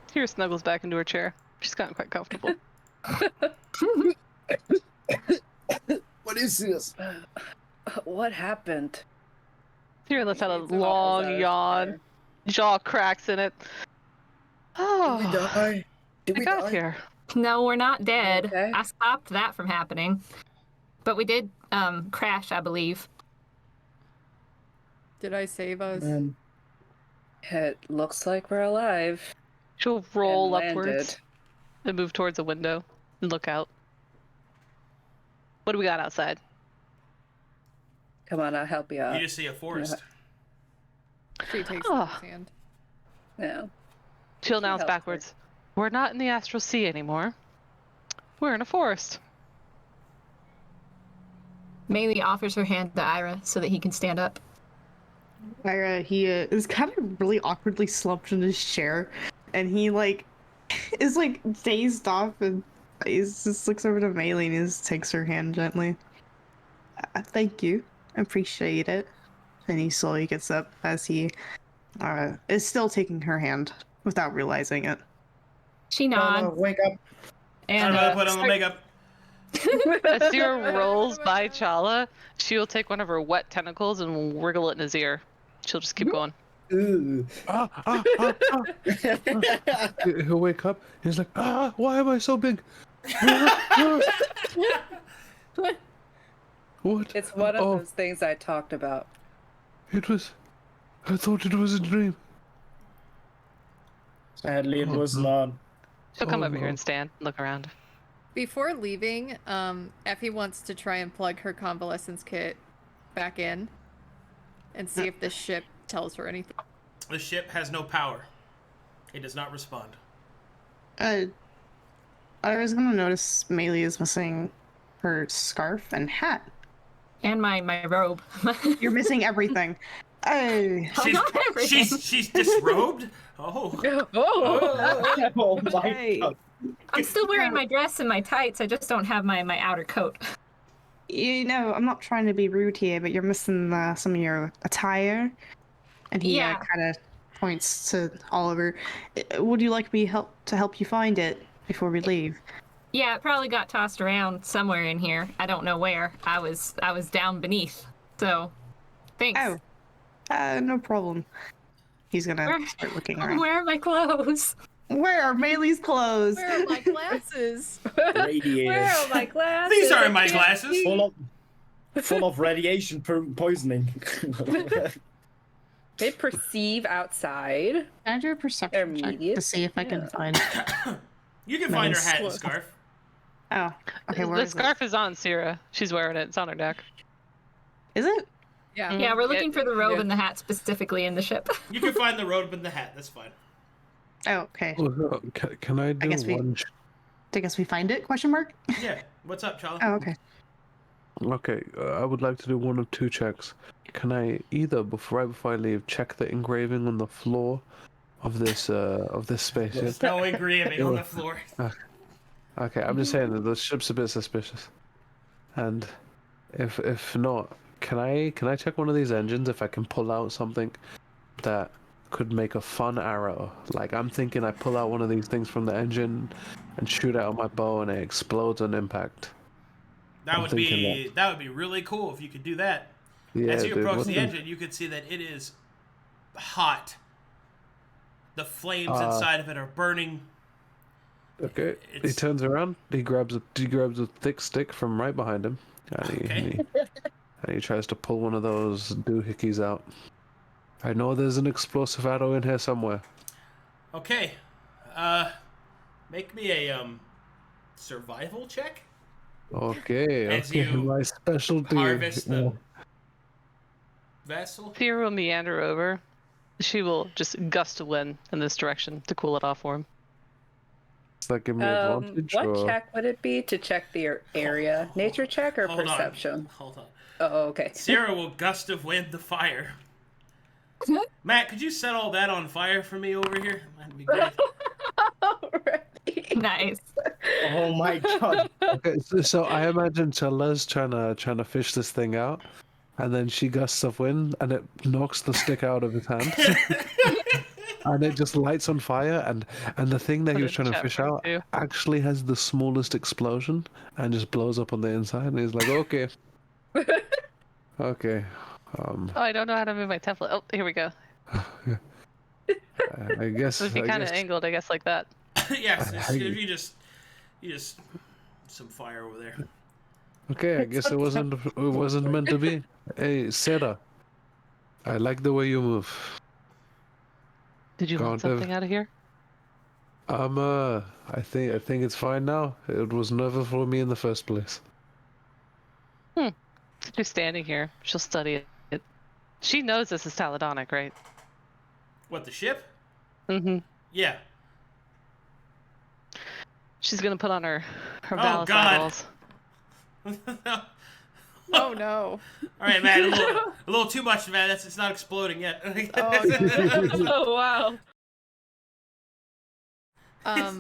Tyr snuggles back into her chair. She's gotten quite comfortable. What is this? What happened? Tyr lets out a It's an awful long size yawn. chair. Jaw cracks in it. Did we Oh, die? Did I we got die? here. No, we're not dead. Okay. I stopped that from happening. But we did crash, I believe. Did I save us? It looks like we're alive. She'll roll And upwards landed. and move towards a window and look out. What do we got outside? Come on, I'll help you out. You just see a forest. She takes Oh. his hand. Yeah. She'll announce help her. backwards. We're not in the astral sea anymore. We're in a forest. Maelie offers her hand to Irha so that he can stand up. Irha, he is kind of really awkwardly slumped in his chair, and he is dazed off, and he just looks over to Maelie and he just takes her hand gently. Thank you, I appreciate it. And he slowly gets up as he is still taking her hand without realizing it. She No, nods wake up. and Put on the makeup. As Sera rolls by Challa, she'll take one of her wet tentacles and wriggle it in his ear. She'll just keep going. Ooh. He'll wake up. He's like, why am I so big? What? It's one of Oh, those things I talked about. I thought it was a dream. Sadly, it was not. She'll come Oh, over here no. and stand and look around. Before leaving, Effie wants to try and plug her convalescence kit back in and see if the ship tells her anything. The ship has no power. It does not respond. I was gonna notice Maelie is missing her scarf and hat. And my robe. You're missing everything. Not everything. She's disrobed? Oh. Oh my god. I'm still wearing my dress and my tights. I just don't have my outer coat. You know, I'm not trying to be rude here, but you're missing some of your attire. And he Yeah. kind of points to Oliver. Would you like me to help you find it before we leave? Yeah, it probably got tossed around somewhere in here. I don't know where. I was down beneath. So, thanks. Oh, no problem. He's gonna start looking around. Where are my clothes? Where are Maylie's clothes? Where are my glasses? Radiator. Where are my glasses? These aren't my glasses. Full of radiation poisoning. They perceive outside. Can I do a perception check Immediate. to see if I can find it? You can find her hat and scarf. Oh, okay. Where The is scarf is on Sera. She's wearing it. It's on her neck. it? Is it? Yeah. Yeah, we're looking for the robe yeah. and the hat specifically in the ship. You can find the robe and the hat. That's fine. Oh, okay. Can I do guess we- one? I guess we find it? Question mark. Yeah. What's up, Challa? Oh, okay. Okay, I would like to do one of two checks. Can I either, right before I leave, check the engraving on the floor of this spaceship? There's no engraving on the floor. Okay, I'm just saying that the ship's a bit suspicious. And if not, can I check one of these engines if I can pull out something that could make a fun arrow? Like, I'm thinking I pull out one of these things from the engine and shoot out my bow and it explodes on impact. That I'm would thinking be that would be really cool if you could do that. Yeah, As you dude, approach what the engine, you could see that it is hot. The flames inside of it are burning. Okay. He It's- turns around. He grabs a thick stick from right behind him, and he tries to pull one of those doohickeys out. I know there's an explosive arrow in here somewhere. Okay. Make me a survival check. Okay. As Okay. you My specialty. Harvest the vessel. Sera will meander over. She will just gust of wind in this direction to cool it off for him. Does that give me advantage? What or... check would it be to check the area? Nature check or Hold perception? Hold on. Oh, okay. Sera will gust of wind the fire. Matt, could you set all that on fire for me over here? That'd be great. Alright. Nice. Oh my god. Okay, so I imagine Challa's trying to fish this thing out, and then she gusts of wind, and it knocks the stick out of his hand, and it just lights on fire. And the thing that he was trying to fish out actually has the smallest explosion, and just blows up on the inside. And he's like, okay, okay. Oh, I don't know how to move my template. Oh, here we go. I guess. It would be kind of angled, I guess, like that. Yes, you just some fire over there. Okay, I guess it wasn't meant to be. Hey, Sera, I like the way you move. Did you want something out of here? I think it's fine now. It was never for me in the first place. She's standing here. She'll study it. She knows this is Taladonic, right? What, the ship? Mm-hmm. Yeah. She's gonna put on her Oh, ballast God. eyeballs. Oh no. All right, man. A little too much, man. It's not exploding yet. Oh wow.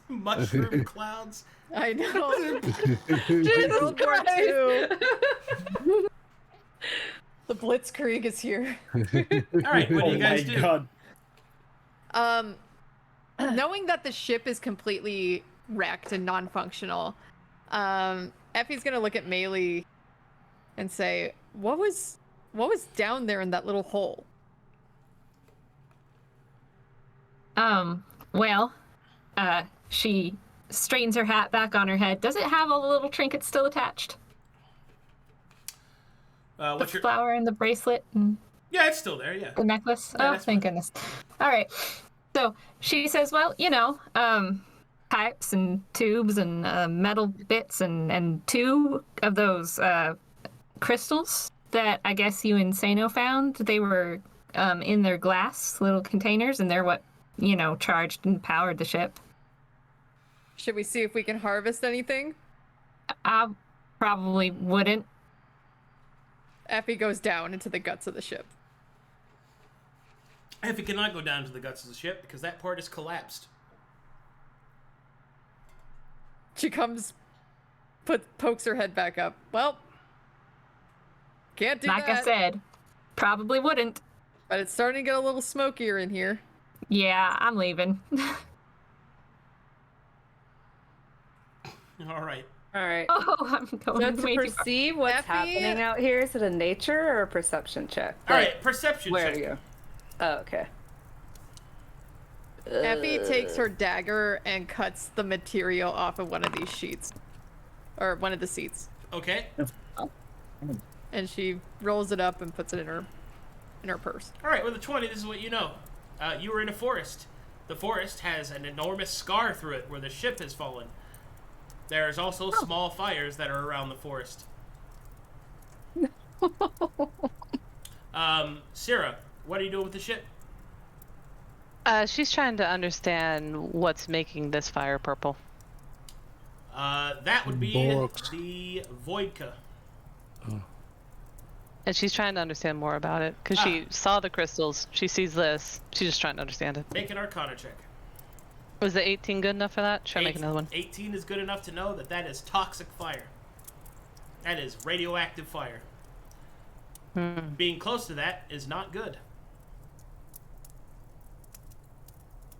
Mushroom clouds. I know. Jesus World War Christ. II. The Blitzkrieg is here. All right, what do you guys do? God. Knowing that the ship is completely wrecked and non-functional, Effie's gonna look at Maelie and say, "What was down there in that little hole?" Well, she straightens her hat back on her head. Does it have all the little trinkets still attached? The What's your flower and the bracelet and Yeah, it's still there. Yeah. the necklace? Yeah, Oh, that's thank goodness. All right. So she says, well, pipes and tubes and metal bits and 2 of those crystals that I guess you and Seino found. They were in their glass little containers, and they're what, charged and powered the ship. Should we see if we can harvest anything? I probably wouldn't. Effie goes down into the guts of the ship. Effie cannot go down to the guts of the ship because that part is collapsed. She pokes her head back up. Well, can't do like that. I said, probably wouldn't. But it's starting to get a little smokier in here. Yeah, I'm leaving. All right. All right. Oh, I'm going So way to too far. perceive what's Effie? happening out here, is it a nature or a perception check? All right, perception Where check. are you? Oh, okay. Effie takes her dagger and cuts the material off of one of these sheets. Or one of the seats. Okay. And she rolls it up and puts it in her purse. All right, with a 20, this is what you know. You were in a forest. The forest has an enormous scar through it where the ship has fallen. There's also small fires that are around the forest. Sera, what are you doing with the ship? She's trying to understand what's making this fire purple. That would be Borks. the Voidka. And she's trying to understand more about it. Because she saw the crystals. She sees this. She's just trying to understand it. Make an Arcana check. Was the 18 good enough for that? Should I make another one? 18 is good enough to know that that is toxic fire. That is radioactive fire. Being close to that is not good.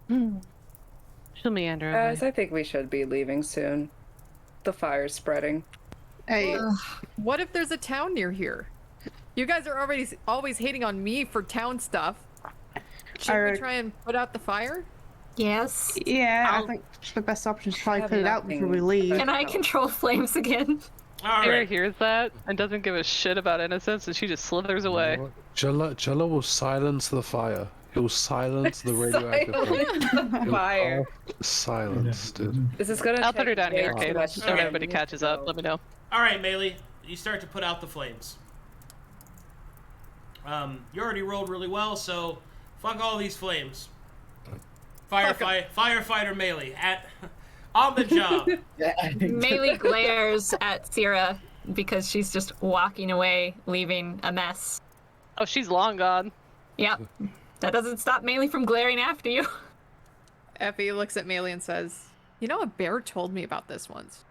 She'll meander away. Guys, I think we should be leaving soon. The fire's spreading. Hey, What if there's a town near here? You guys are already always hating on me for town stuff. Should we try and put out the fire? Yes. yeah, I think the best option is probably have put it out before we nothing leave. Can I control flames again? All Sera right. hears that and doesn't give a shit about innocence, and she just slithers away. Challa will silence the fire. He'll silence the radioactive fire. Fire. Silence, dude. This is gonna I'll put her take down here, way okay? too much When time. everybody catches up, let me know. All right, Maelie. You start to put out the flames. You already rolled really well, so fuck all these flames. Firefighter Maelie on the job. Maelie glares at Sera because she's just walking away, leaving a mess. Oh, she's long gone. Yep. That doesn't stop Maelie from glaring after you. Effie looks at Maelie and says, "You know, a bear told me about this once.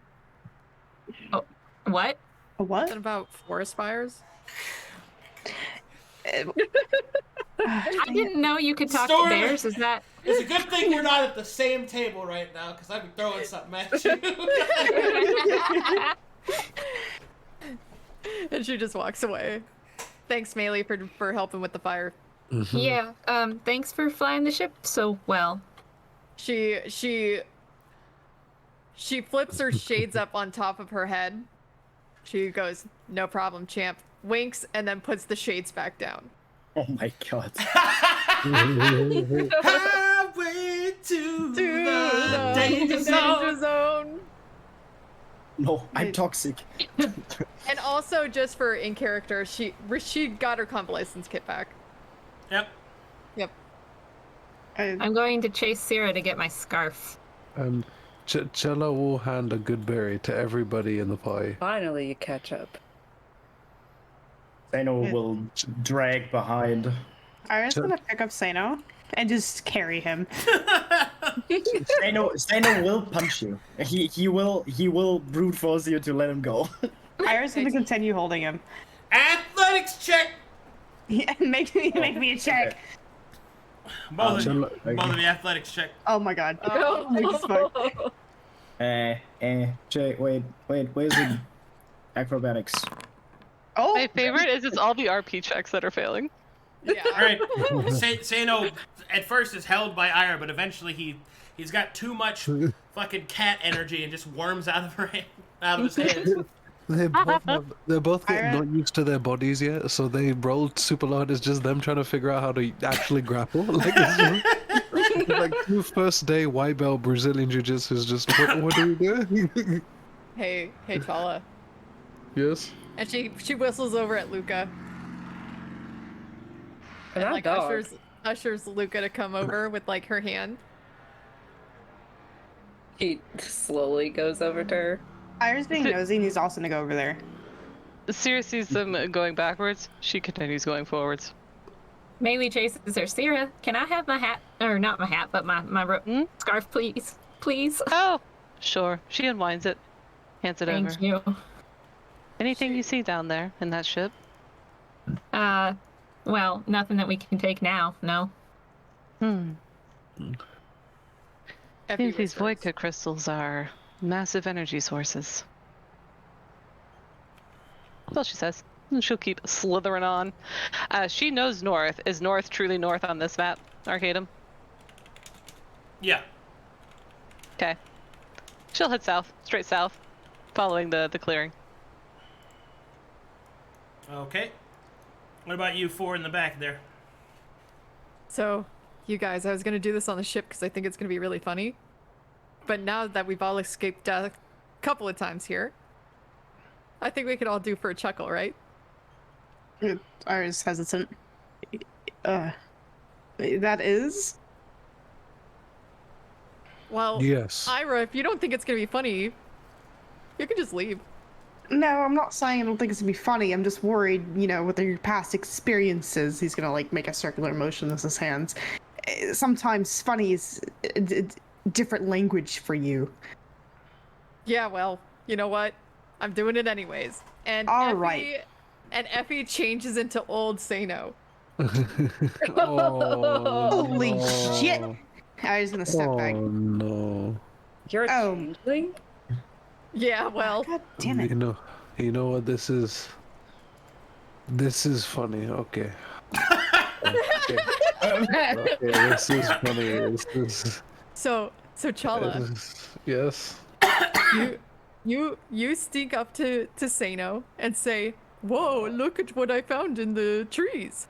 Oh, what? A what? Something about forest fires." I didn't know you could talk Storm- to bears. Is that? It's a good thing we're not at the same table right now, because I'd be throwing something at you. And she just walks away. Thanks, Maelie, for helping with the fire. Yeah. Thanks for flying the ship so well. She flips her shades up on top of her head. She goes, "No problem, champ." Winks and then puts the shades back down. Oh my god. Highway to the danger zone. zone. No, I'm toxic. And also, just for in character, she got her convalescence kit back. Yep. Yep. I'm going to chase Sera to get my scarf. Challa will hand a good berry to everybody in the pie. Finally, you catch up. Seino will drag behind. Ira's gonna pick up Seino and just carry him. Seino will punch you. He will brute force you to let him go. Ira's gonna continue holding him. Athletics check. Yeah, make me a check. Both of Challa- you athletics check. Oh my god. Jay, wait, where's the acrobatics? Oh, My favorite is it's all the RP checks that are failing. Yeah. All right. Seino at first is held by Irha, but eventually he's got too much fucking cat energy and just worms out of his hands. They're both Irha? not used to their bodies yet, so they rolled super low. It's just them trying to figure out how to actually grapple. Like, it's Like your first day white belt Brazilian jiu-jitsu is just what are you doing? Hey, Challa. Yes. And she whistles over at Luka. And That like dog. ushers Luka to come over with like her hand. He slowly goes over to her. Iris being nosy needs also to go over there. Sera sees them going backwards. She continues going forwards. Maelie chases her. Sera, can I have my hat? Or not my hat, but my scarf, please? Please? Oh, sure. She unwinds it. Hands it over. Thank you. Anything you see down there in that ship? Well, nothing that we can take now, no. Effie These whispers. Voidka crystals are massive energy sources. That's all she says. And she'll keep slithering on. She knows north. Is north truly north on this map, Arcadum? Yeah. Okay. She'll head south, straight south, following the clearing. Okay. What about you four in the back there? So, you guys, I was gonna do this on the ship because I think it's gonna be really funny. But now that we've all escaped death a couple of times here, I think we could all do for a chuckle, right? Iris hesitant. That is? Well, Yes. Irha, if you don't think it's gonna be funny, you can just leave. No, I'm not saying I don't think it's gonna be funny. I'm just worried, with your past experiences. He's gonna like make a circular motion with his hands. Sometimes funny is a different language for you. Yeah, well, you know what? I'm doing it anyways. And All right. And Effie changes into old Seino. Oh, Holy no. shit! I was gonna step back. Oh no. You're a Oh. changeling? Yeah, well, God damn it. You know what this is? This is funny. Okay. Okay, this is funny. This is. so Challa, Yes. you sneak up to Seino and say, "Whoa, look at what I found in the trees."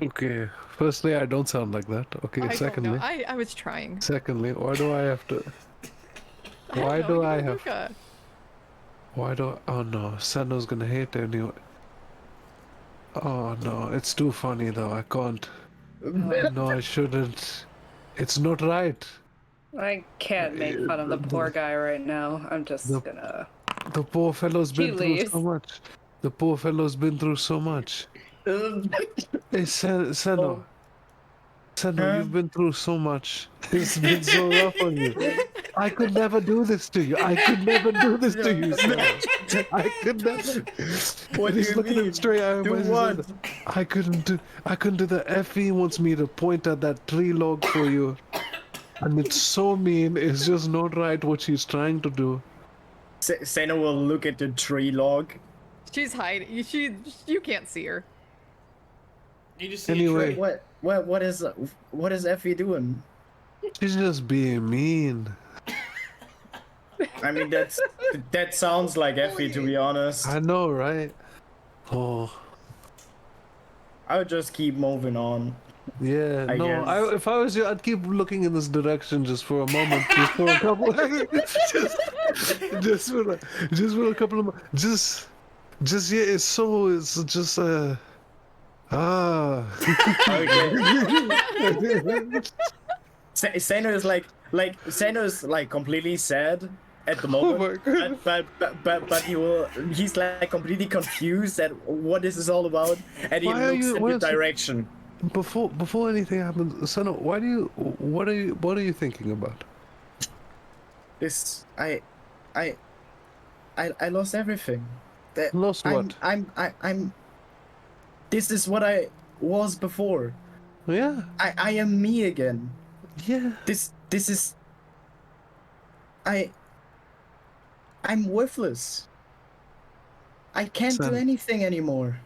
Okay. Firstly, I don't sound like that. Okay. I don't Secondly, know. I was trying. why do I have to? Why do I have? Luka. Why do? Oh no, Sano's gonna hate anyway. Oh no, it's too funny though. I can't. No, I shouldn't. It's not right. I can't make fun of the poor guy right now. I'm just gonna... The poor fellow's He been through leaves. so much. The poor fellow's been through so much. Hey, Seno. Seno, you've been through so much. It's been so rough on you. I could never do this to you. I could never do this to you, Seno. I could never. What do He's you looking mean? him straight eye. Do what? I couldn't do the Effie wants me to point at that tree log for you. And it's so mean. It's just not right what she's trying to do. Seino will look at the tree log. She's hiding. You can't see her. You just see Anyway. What is Effie doing? She's just being mean. I mean, that sounds like Effie, to be honest. I know, right? Oh, I would just keep moving on. yeah. I No, guess. if I was you, I'd keep looking in this direction just for a moment, just for a couple, just for a couple of, just yeah. It's just Seino is Seino is like completely sad at the Oh moment, my God. but he's like completely confused at what this is all about, and he Why are looks you- in what the is- direction. before anything happens, Seno, what are you thinking about? This I lost everything. Lost what? I'm. This is what I was before. Yeah, I am me again. yeah. This is. I'm worthless. I can't do Son. anything anymore.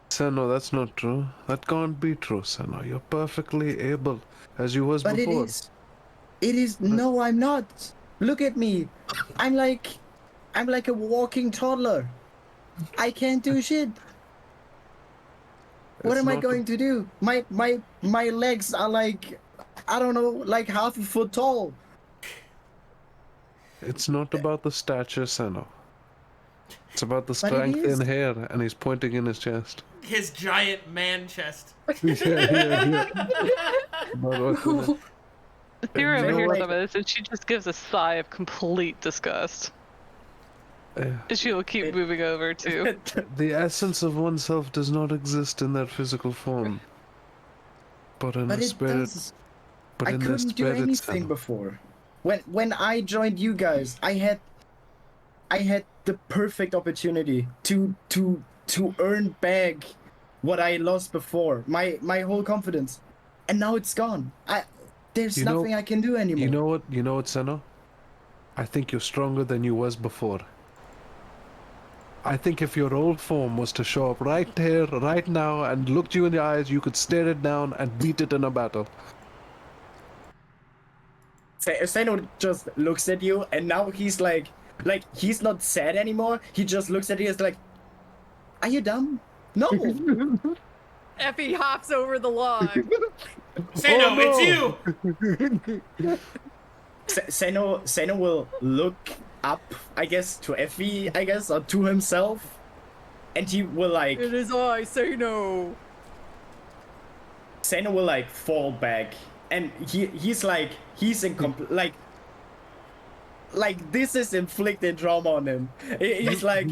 Seno, that's not true. That can't be true, Seno. You're perfectly able, as you was But before. it is. It is. No, I'm not. Look at me. I'm like a walking toddler. I can't do shit. What It's am I not- going to do? My legs are like I don't know, like half a foot tall. It's not about the stature, Seino. It's about the But it strength is. in hair, and he's pointing in his chest. His giant man chest. yeah. But what- Sera You over know here what? some of this, and she just gives a sigh of complete disgust. Yeah. And she will keep moving over to. The essence of oneself does not exist in that physical form. But in But the it spirit. does. But I in the couldn't do spirit anything itself. before. When I joined you guys, I had the perfect opportunity to earn back what I lost before. My whole confidence. And now it's gone. There's You know- nothing I can do anymore. You know what, Seino? I think you're stronger than you was before. I think if your old form was to show up right here, right now, and looked you in the eyes, you could stare it down and beat it in a battle. Seino just looks at you, and now he's like he's not sad anymore. He just looks at you as like, "Are you dumb? No." Effie hops over the log. Seino, no. it's you! Seino will look up, I guess, to Effie, I guess, or to himself, and he will like. It is I, Seino. Seino will like fall back, and he's in like this is inflicting trauma on him. He's like,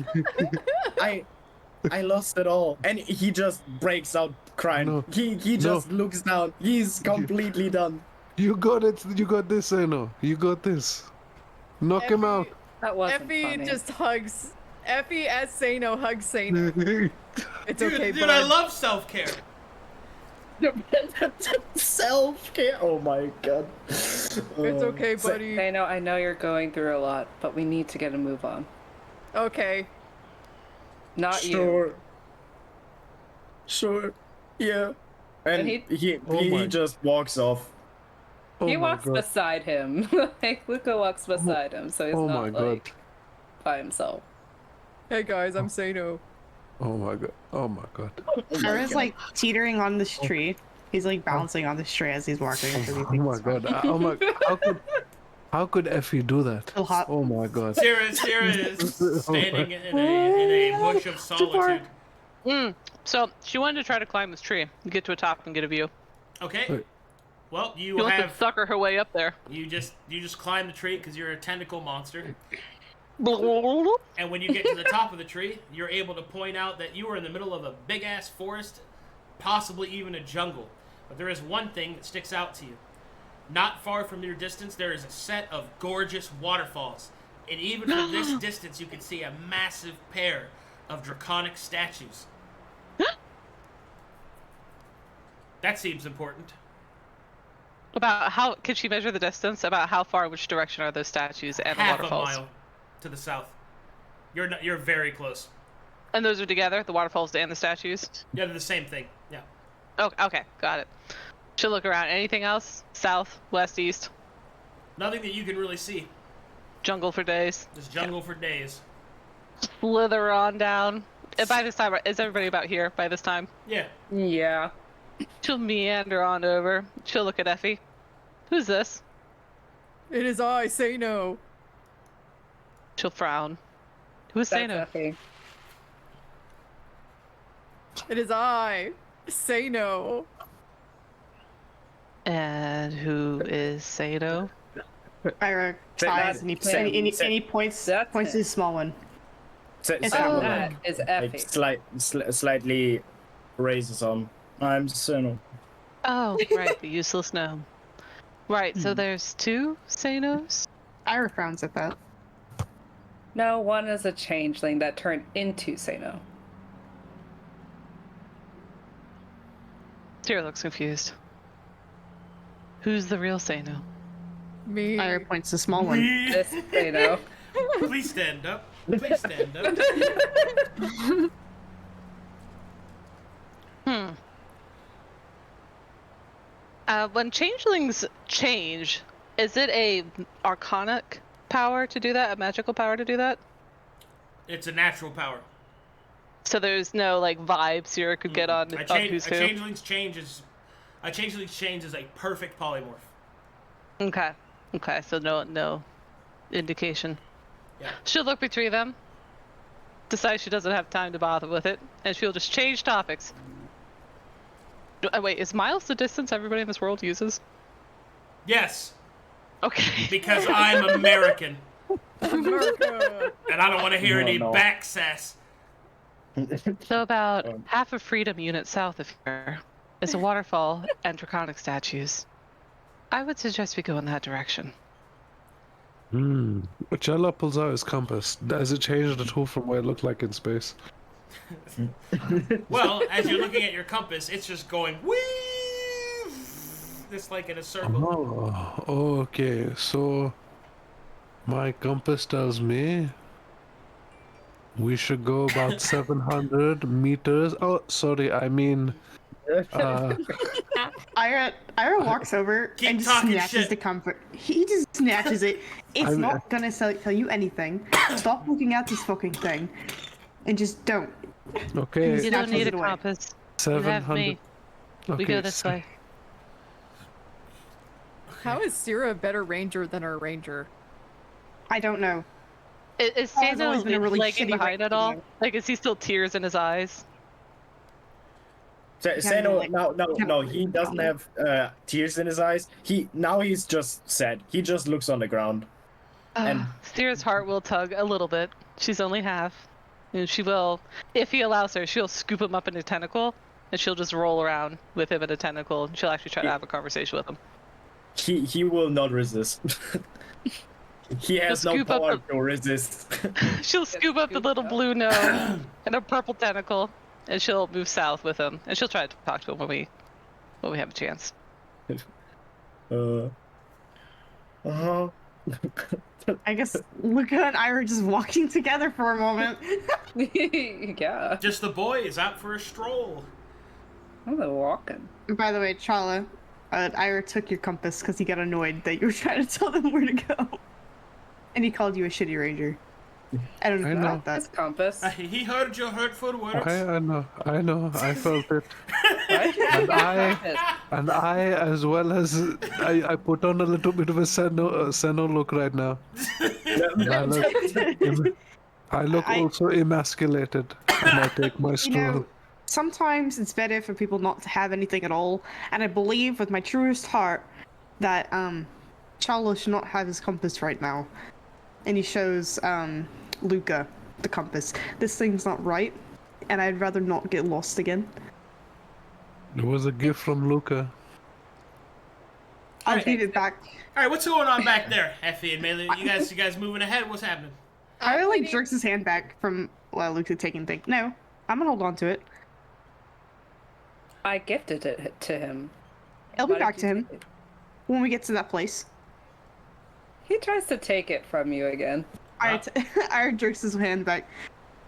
I lost it all, and he just breaks out crying. No. He just looks down. He's completely done. You got it. You got this, Seino. You got this. Knock him out. That wasn't Effie funny. just hugs. Effie as Seino hugs Seino. It's okay, Dude, bud. I love self-care. Self-care. Oh my god. It's okay, buddy. I know you're going through a lot, but we need to get a move on. Okay. Not you. Sure. Yeah. And And he just walks off. He Oh my walks God. beside him. Like Luka walks beside him, so he's Oh not my God. like by himself. Hey guys, I'm Seino. Oh my god. Oh my god. Ira's like teetering on this tree. He's like bouncing on this tree as he's walking. Oh my god. Oh my. How could Effie do that? So hot. Oh my god. Sera is standing in a bush of solitude. So she wanted to try to climb this tree, get to a top, and get a view. Okay. Wait. Well, She wants to sucker her way up there. you just climb the tree because you're a tentacle monster. Oh, And when you get to the top of the tree, you're able to point out that you are in the middle of a big-ass forest, possibly even a jungle. But there is one thing that sticks out to you. Not far from your distance, there is a set of gorgeous waterfalls. And even from this distance, you can see a massive pair of draconic statues. That seems important. About how can she measure the distance? About how far, which direction are those statues and the Half waterfalls? a mile to the south. You're very close. And those are together, the waterfalls and the statues. Yeah, they're the same thing. Yeah. Oh, okay, got it. She'll look around. Anything else? South, west, east. Nothing that you can really see. Jungle for days. Just jungle for days. Slither on down. And by this time, is everybody about here by this time? Yeah. Yeah. She'll meander on over. She'll look at Effie. Who's this? It is I, Seino. She'll frown. Who is That's Seino? Effie. It is I, Seino. And who is Seino? Ira sighs and he points That's to it. the small one. Seino Oh. That is Effie. slightly raises on. I'm Seino. Oh, right, the useless gnome. Right, so there's two Seinos? Ira frowns at that. No, one is a changeling that turned into Seino. Sera looks confused. Who's the real Seino? Me. Ira points to the small one. This Seino. Please stand up. Please stand up. When changelings change, is it a arcanic power to do that? A magical power to do that? It's a natural power. So there's no like vibe Sera could get on, A on who's who? changeling's change is a perfect polymorph. Okay. Okay, so no indication. Yeah. She'll look between them, decide she doesn't have time to bother with it, and she'll just change topics. Wait, is miles the distance everybody in this world uses? Yes. Okay. Because I'm American. America. And I don't want to hear any No. back sass. So about half a freedom unit south of here is a waterfall and draconic statues. I would suggest we go in that direction. Challa pulls out his compass. Does it change at all from what it looked like in space? Well, as you're looking at your compass, it's just going wee, just like in a circle. Oh, okay. So my compass tells me we should go about 700 meters. Oh, sorry, I mean. Irha walks over Keep and just talking snatches shit. the comfort. He just snatches it. It's not gonna tell you anything. Stop looking at this fucking thing, and just don't. Okay. You don't snatches need a it away. compass. You have 700. me. We go this way. How is Sera a better ranger than our ranger? I don't know. Is I've always been a Seino really lagging shitty behind at all? ranger. Like, is he still tears in his eyes? Seino, no, he doesn't have tears in his eyes. He's just sad. He just looks on the ground. And Sera's heart will tug a little bit. She's only half. And she will, if he allows her, she'll scoop him up in a tentacle, and she'll just roll around with him in a tentacle, and she'll actually try to have a conversation with him. he will not resist. He has no scoop up power to resist. She'll scoop up the little blue nose and a purple tentacle, and she'll move south with him, and she'll try to talk to him when we have a chance. I guess Luka and I were just walking together for a moment. Yeah. Just the boys out for a stroll. I'm walking. By the way, Challa, Irha took your compass because he got annoyed that you were trying to tell them where to go. And he called you a shitty ranger. I don't know I know. about that. His compass. He heard your hurtful words. I know, I felt it. Right? And I, as well as I put on a little bit of a Seino look right now. I look also emasculated, and I take my You stroll. know, sometimes it's better for people not to have anything at all. And I believe with my truest heart that Challa should not have his compass right now. And he shows Luka the compass. This thing's not right, and I'd rather not get lost again. It was a gift from Luka. I'll Alright. give it back. All right, what's going on back there, Effie and Maelie? You guys moving ahead? What's happening? I like jerks his hand back from Luka taking things. No, I'm gonna hold on to it. I gifted it to him. It'll be Why did back you to him take it? when we get to that place. He tries to take it from you again. I jerks his hand back.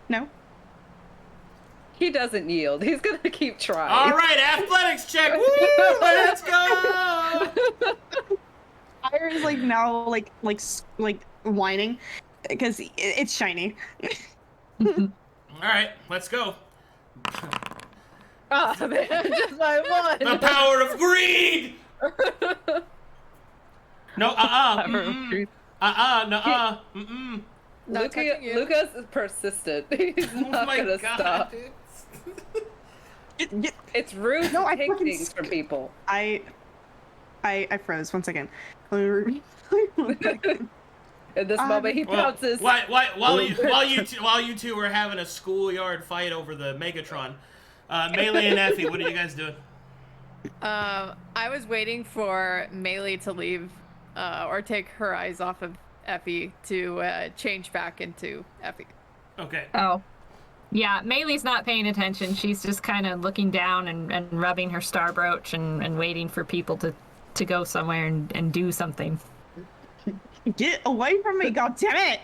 No. He doesn't yield. He's gonna keep trying. All right, athletics check. Woo! Let's go. Irha's like now like whining because it's shiny. All right, let's go. Oh man, just by one. The power of greed. No, no, Not touching you. Luka's persistent. He's Oh not my gonna god, stop. dude. It's rude No, to I take fucking things from people. I froze 1 second. In this moment, he Well, pounces. while you two were having a schoolyard fight over the Megatron, Maelie and Effie, what are you guys doing? I was waiting for Maelie to leave, or take her eyes off of Effie to change back into Effie. Okay. Oh. Yeah, Mailie's not paying attention. She's just kind of looking down and rubbing her star brooch and waiting for people to go somewhere and do something. Get away from me, goddammit!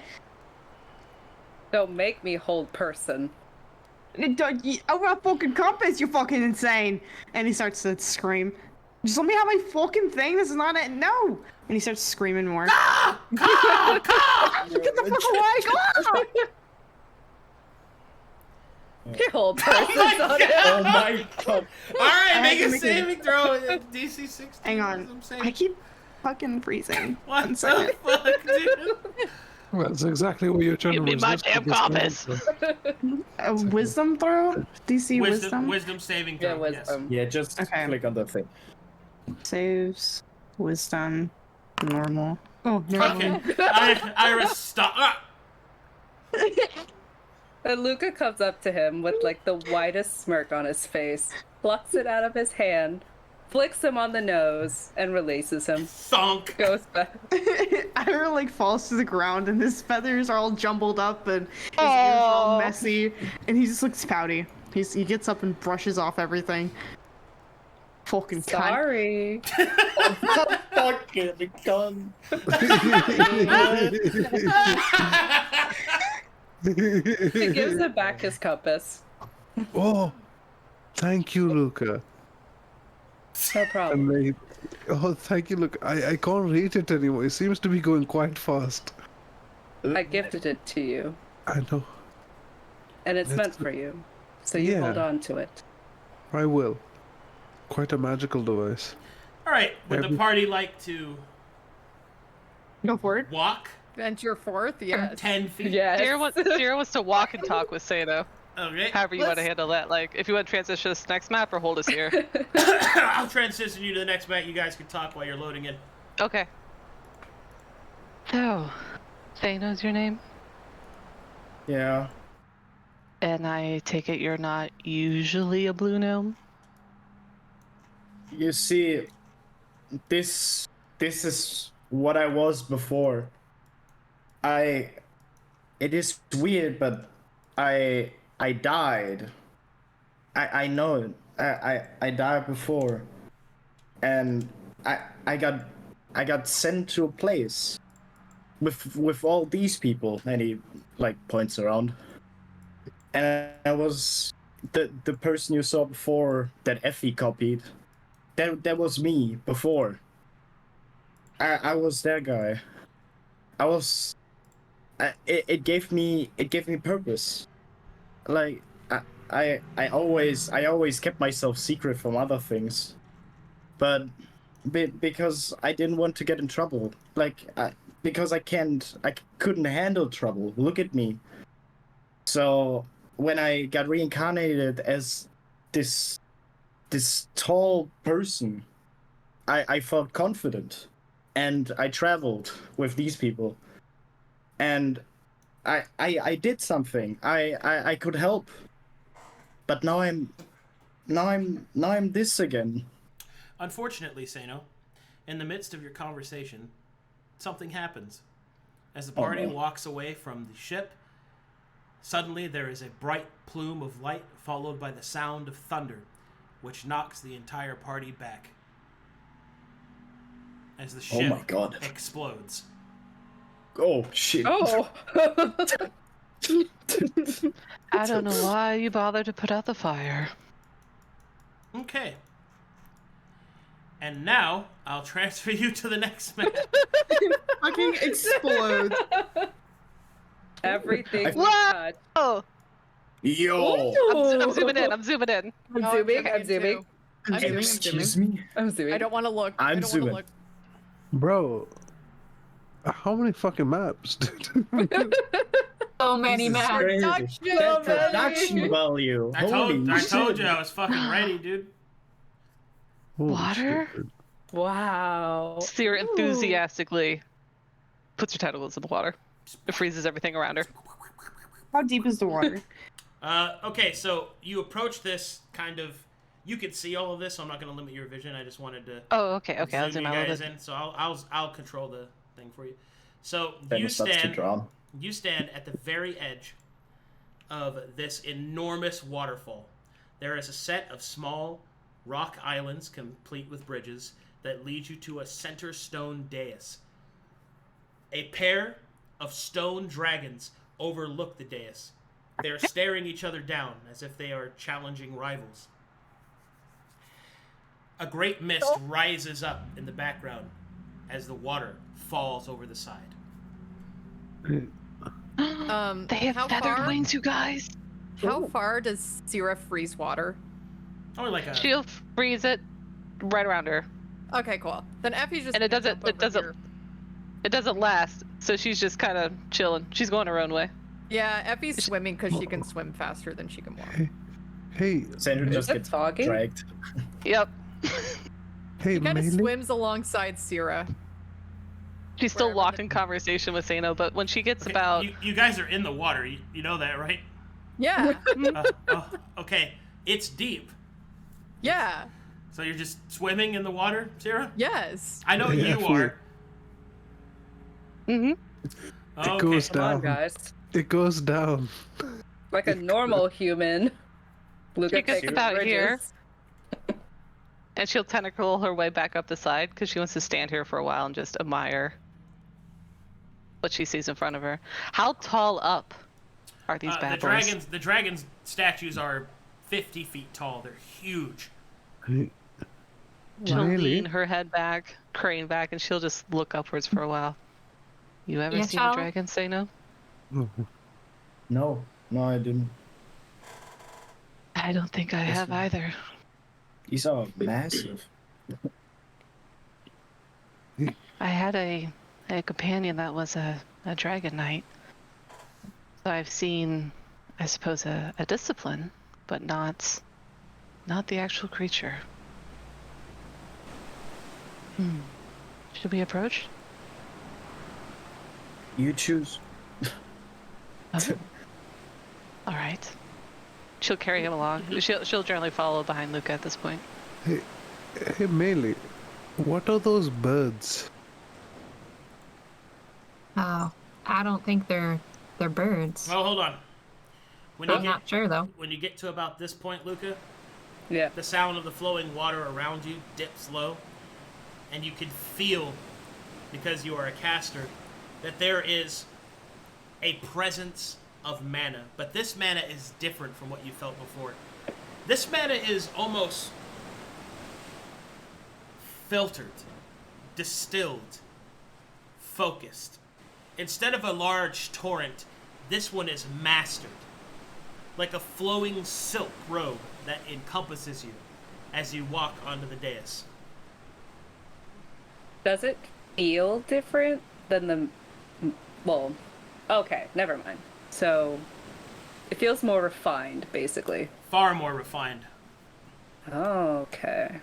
Don't make me hold person. Over a fucking compass, you're fucking insane! And he starts to scream. Just let me have my fucking thing, this is not it, no! And he starts screaming more. Ah! Ah! Get the fuck away, go! He hold person's my on it. Oh my god. All right, I make have a to make saving throw. DC 16. Hang on. I'm saying. I keep fucking freezing. What One the second. fuck, dude? That's exactly what you're trying Give to me my resist damn with this compass. answer. A wisdom throw? DC wisdom? Wisdom saving Yeah, throw. wisdom. Yeah, just Okay. click on that thing. Saves. Wisdom. Normal. Oh, never Okay. mind. Iris, stop. Ah! And Luka comes up to him with like the widest smirk on his face, plucks it out of his hand, flicks him on the nose, and releases him. Thunk. Goes back. Ira like falls to the ground and his feathers are all jumbled up and his ears are all messy and he just looks pouty. He gets up and brushes off everything. Fucking cunt. Sorry. Fucking gun. He gives him back his compass. Oh, thank you, Luka. No problem. And oh, thank you, Luka. I can't read it anymore. It seems to be going quite fast. I gifted it to you, I know. and it's meant That's- for you. So you Yeah. hold on to it. I will. Quite a magical device. All right. Would the party like to Go for it. walk Venture forth, yes. 10 feet? Yes. Sierra wants to walk and talk with Seino. Okay. However you want to handle that. Like, if you want to transition us to the next map or hold us here. I'll transition you to the next map. You guys can talk while you're loading in. Okay. So, Seino's your name? Yeah. And I take it you're not usually a blue gnome? You see, this is what I was before. It is weird, but I died. I know it. I died before, and I got sent to a place with all these people, and he like points around, and I was the person you saw before that Effie copied. That was me before. I was that guy. It gave me purpose. Like I always kept myself secret from other things, but because I didn't want to get in trouble. Because I couldn't handle trouble. Look at me. So when I got reincarnated as this tall person, I felt confident, and I traveled with these people, and I did something. I could help, but now I'm this again. Unfortunately, Seino, in the midst of your conversation, something happens. As the party walks away from the ship, suddenly there is a bright plume of light followed by the sound of thunder, which knocks the entire party back as the ship my God. explodes. Oh shit. Oh. I don't know why you bothered to put out the fire. Okay. And now, I'll transfer you to the next map. Fucking explode. Everything we Whoa! touch. Oh, Yo. I'm zooming in. I'm zooming in. I'm No, zooming. I'm too. zooming. I'm zooming. Excuse me. I'm zooming. I don't want to look. I I'm don't zooming. want to Bro, how many fucking maps, dude? So many This is maps. crazy. That production value. I told Holy you I was fucking ready, dude. Holy Water? shit, dude. Wow. Sierra enthusiastically puts her tentacles in the water. It freezes everything around her. How deep is the water? Okay, so you approach this kind of. You can see all of this, so I'm not going to limit your vision. I just wanted to Oh, okay. I'll zoom zoom you out a little guys bit. in. So I'll control the thing for you. So Then you it starts to stand drown. at the very edge of this enormous waterfall. There is a set of small rock islands, complete with bridges, that lead you to a center stone dais. A pair of stone dragons overlook the dais. They are staring each other down as if they are challenging rivals. A great mist rises up in the background as the water falls over the side. They have how feathered far, wings, you guys. How far does Sera freeze water? Only like a She'll freeze it right around her. Okay, cool. Then Effie's just And it gonna doesn't jump over here. it doesn't last, so she's just kind of chilling. She's going her own way. Yeah, Effie's swimming because she can swim faster than she can walk. Hey, Seino just it gets foggy? dragged. Yep. hey, She kind of Maelie. swims alongside Sera. She's still Wherever locked the- in conversation with Seino, but when she gets Okay, about you guys are in the water. You know that, right? Yeah, Okay. It's deep. yeah, So you're just swimming in the water, Sera? yes. I know Yeah, you are. Mm-hmm. Okay. It goes Come on, down. guys. It goes down. Like a normal human. Luka She gets takes about bridges. here. And she'll tentacle her way back up the side because she wants to stand here for a while and just admire what she sees in front of her. How tall up are these bad boys? The dragons statues are 50 feet tall. They're huge. Hey, She'll Maelie? lean her head back, crane back, and she'll just look upwards for a while. You ever Yeah, seen a Challa? dragon say no? No, I didn't. I don't think I have either. These are massive. I had a companion that was a dragon knight. So I've seen, I suppose, a discipline, but not the actual creature. Should we approach? You choose. Oh. All right. She'll carry him along. She'll generally follow behind Luka at this point. Hey, Maelie, what are those birds? Oh, I don't think they're birds. Well, hold on. When I'm not sure though. When you get to about this point, Luka, Yeah. the sound of the flowing water around you dips low, and you can feel, because you are a caster, that there is a presence of mana. But this mana is different from what you felt before. This mana is almost filtered, distilled, focused. Instead of a large torrent, this one is mastered. Like a flowing silk robe that encompasses you as you walk onto the dais. Does it feel different than the... Well, okay, never mind. So, it feels more refined, basically. Far more refined. Okay.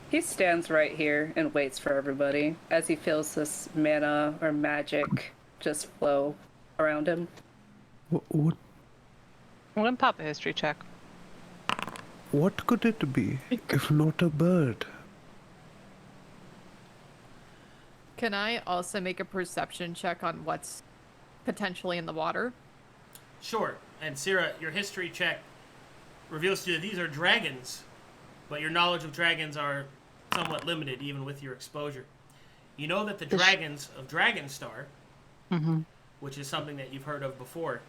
He stands right here and waits for everybody as he feels this mana or magic just flow around him. What I'm gonna pop a history check. what could it be if not a bird? Can I also make a perception check on what's potentially in the water? Sure. And Sera, your history check reveals to you that these are dragons, but your knowledge of dragons are somewhat limited, even with your exposure. You know that the dragons of Dragonstar, which is something that you've heard of before,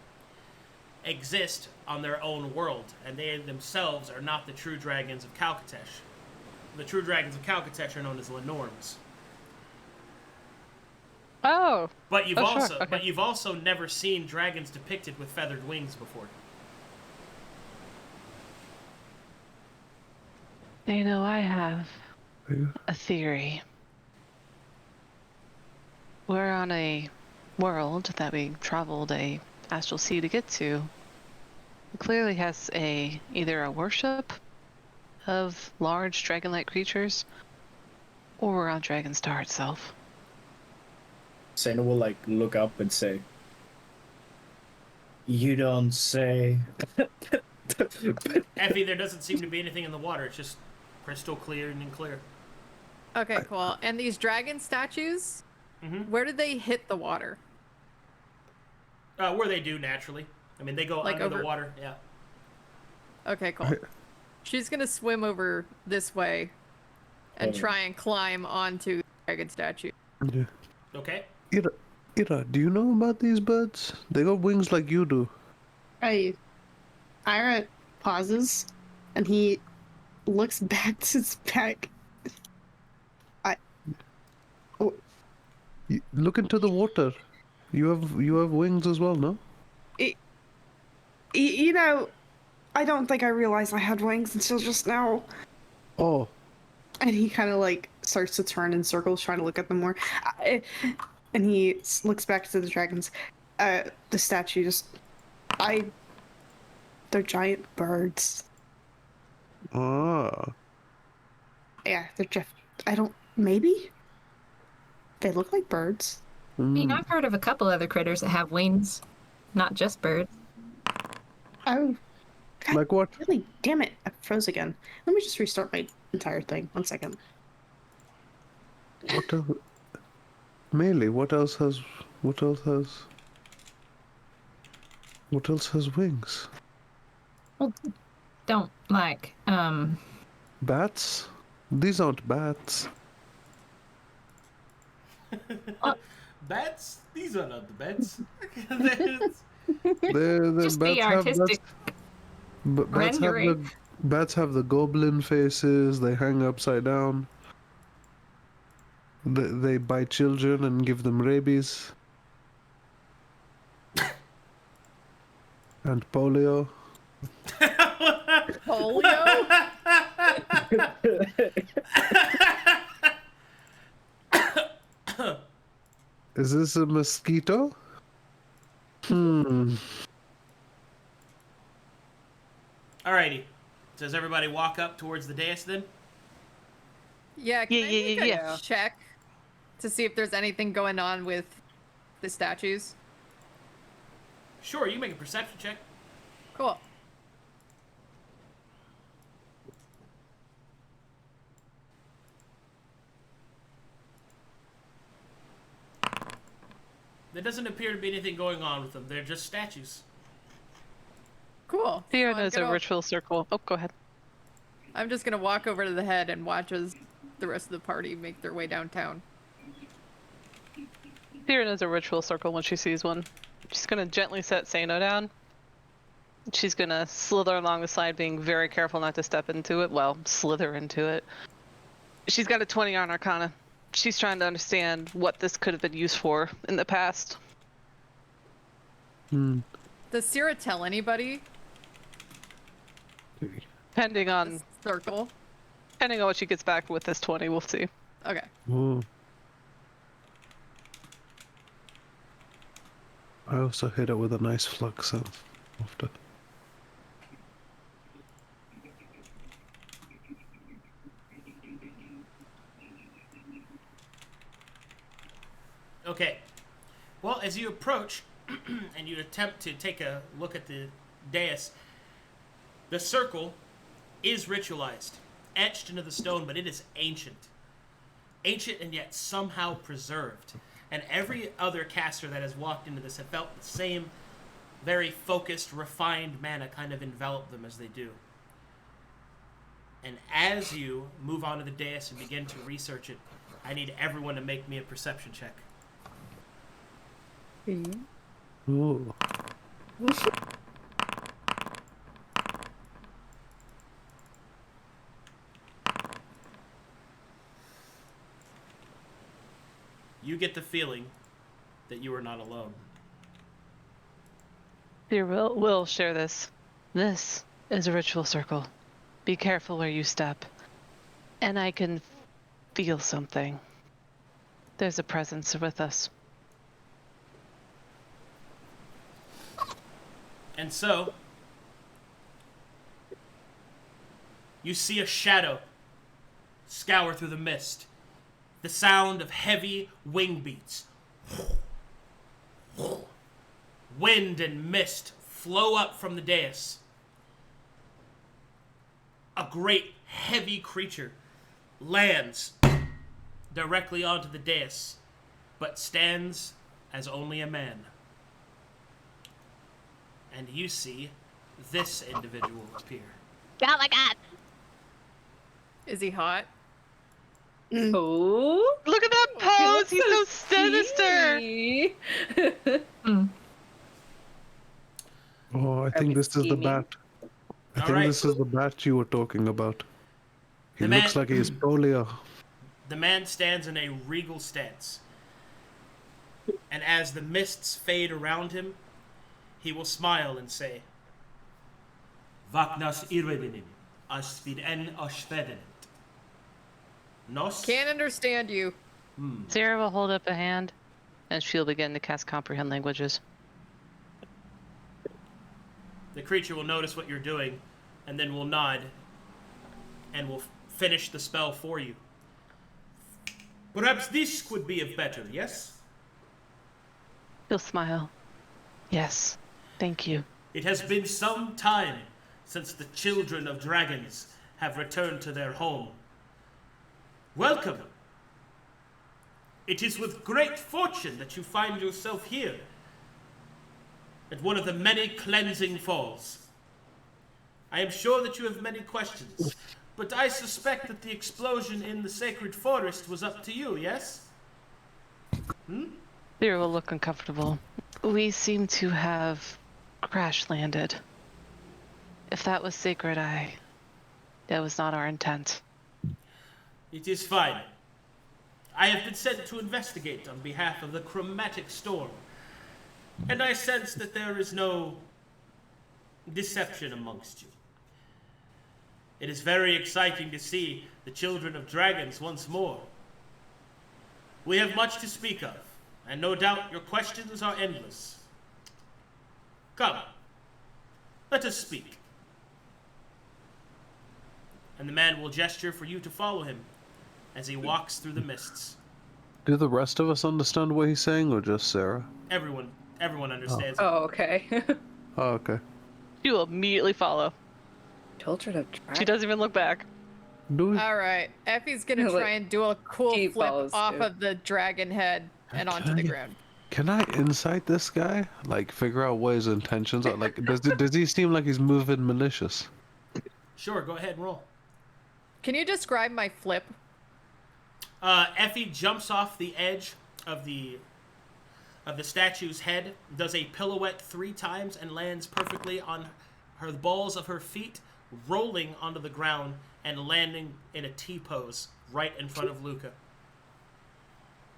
exist on their own world, and they themselves are not the true dragons of Calcatesh. The true dragons of Calcatesh are known as Lenorms. Oh. But you've Oh, sure, also okay. but you've also never seen dragons depicted with feathered wings before. You know, I have Yeah. a theory. We're on a world that we traveled a astral sea to get to. It clearly has either a worship of large dragon-like creatures, or we're on Dragonstar itself. Seino will like look up and say, "You don't say." Effie, there doesn't seem to be anything in the water. It's just crystal clear and clear. Okay, cool. And these dragon statues, where do they hit the water? Where they do naturally. I mean, they go Like under over- the water. Yeah. Okay, cool. She's gonna swim over this way and try and climb onto the dragon statue. Yeah. Okay. Irha, do you know about these birds? They got wings like you do. Irha pauses, and he looks back to his back. Look into the water. You have wings as well, no? You know, I don't think I realized I had wings until just now. Oh, And he kind of like starts to turn in circles, trying to look at them more. And he looks back to the dragons. The statues. They're giant birds. ah. Yeah, they're just. I don't. Maybe. They look like birds. I mean, I've heard of a couple other critters that have wings, not just birds. Oh. God, Like what? really? Damn it! I froze again. Let me just restart my entire thing. 1 second. What else? Maelie, what else has wings? Well, don't like, Bats? These aren't bats. Bats? These are not the bats. The just bats the have artistic rendering. Bats have the goblin faces. They hang upside down. They bite children and give them rabies. And polio. Polio? Is this a mosquito? Alrighty. Does everybody walk up towards the dais then? Yeah, can I make a Yeah. check to see if there's anything going on with the statues? Sure, you can make a perception check. Cool. There doesn't appear to be anything going on with them. They're just statues. Cool. Sera So I'm knows a gonna- ritual circle. Oh, go ahead. I'm just gonna walk over to the head and watch as the rest of the party make their way downtown. Sera knows a ritual circle when she sees one. She's gonna gently set Seino down. She's gonna slither along the side, being very careful not to step into it. Well, slither into it. She's got a 20 on Arcana. She's trying to understand what this could have been used for in the past. Does Sera tell anybody Depending on this circle? what she gets back with this 20, we'll see. Okay. I also hit it with a nice flux after. Okay. Well, as you approach and you attempt to take a look at the dais, the circle is ritualized, etched into the stone, but it is ancient. Ancient and yet somehow preserved. And every other caster that has walked into this have felt the same very focused, refined mana kind of envelop them as they do. And as you move on to the dais and begin to research it, I need everyone to make me a perception check. Ooh. You get the feeling that you are not alone. Dear we'll share this. This is a ritual circle. Be careful where you step. And I can feel something. There's a presence with us. And so, you see a shadow scour through the mist. The sound of heavy wing beats. Wind and mist flow up from the dais. A great heavy creature lands directly onto the dais, but stands as only a man. And you see this individual appear. Oh my god. Is he hot? Oh, Look at that pose! He's so sinister! steamy. Oh, I think this is the steamy? bat. I think Alright. this is the bat you were talking about. He The looks man- like he's polio. The man stands in a regal stance. And as the mists fade around him, he will smile and say, Vaknas irvedinin, asvid en ashvedenet. Nos? Can't understand you. Sera will hold up a hand, and she'll begin to cast Comprehend Languages. The creature will notice what you're doing, and then will nod, and will finish the spell for you. Perhaps this could be of better, yes? He'll smile. Yes, thank you. It has been some time since the children of dragons have returned to their home. Welcome. It is with great fortune that you find yourself here, at one of the many cleansing falls. I am sure that you have many questions, but I suspect that the explosion in the sacred forest was up to you, yes? Sera will look uncomfortable. We seem to have crash landed. If that was sacred, that was not our intent. It is fine. I have been sent to investigate on behalf of the chromatic storm, and I sense that there is no deception amongst you. It is very exciting to see the children of dragons once more. We have much to speak of, and no doubt your questions are endless. Come, let us speak. And the man will gesture for you to follow him as he walks through the mists. Do the rest of us understand what he's saying, or just Sera? Everyone understands. Oh, okay. Oh, okay. She will immediately follow. Children of dragons. She doesn't even look back. Do we? All right, Effie's gonna Like, try and do a cool he flip follows off too. of the dragon head and onto the ground. Can I insight this guy? Like, figure out what his intentions are? Like, does he seem like he's moving malicious? Sure, go ahead and roll. Can you describe my flip? Effie jumps off the edge of the statue's head, does a pirouette 3 times, and lands perfectly on the balls of her feet, rolling onto the ground and landing in a T-pose right in front of Luka.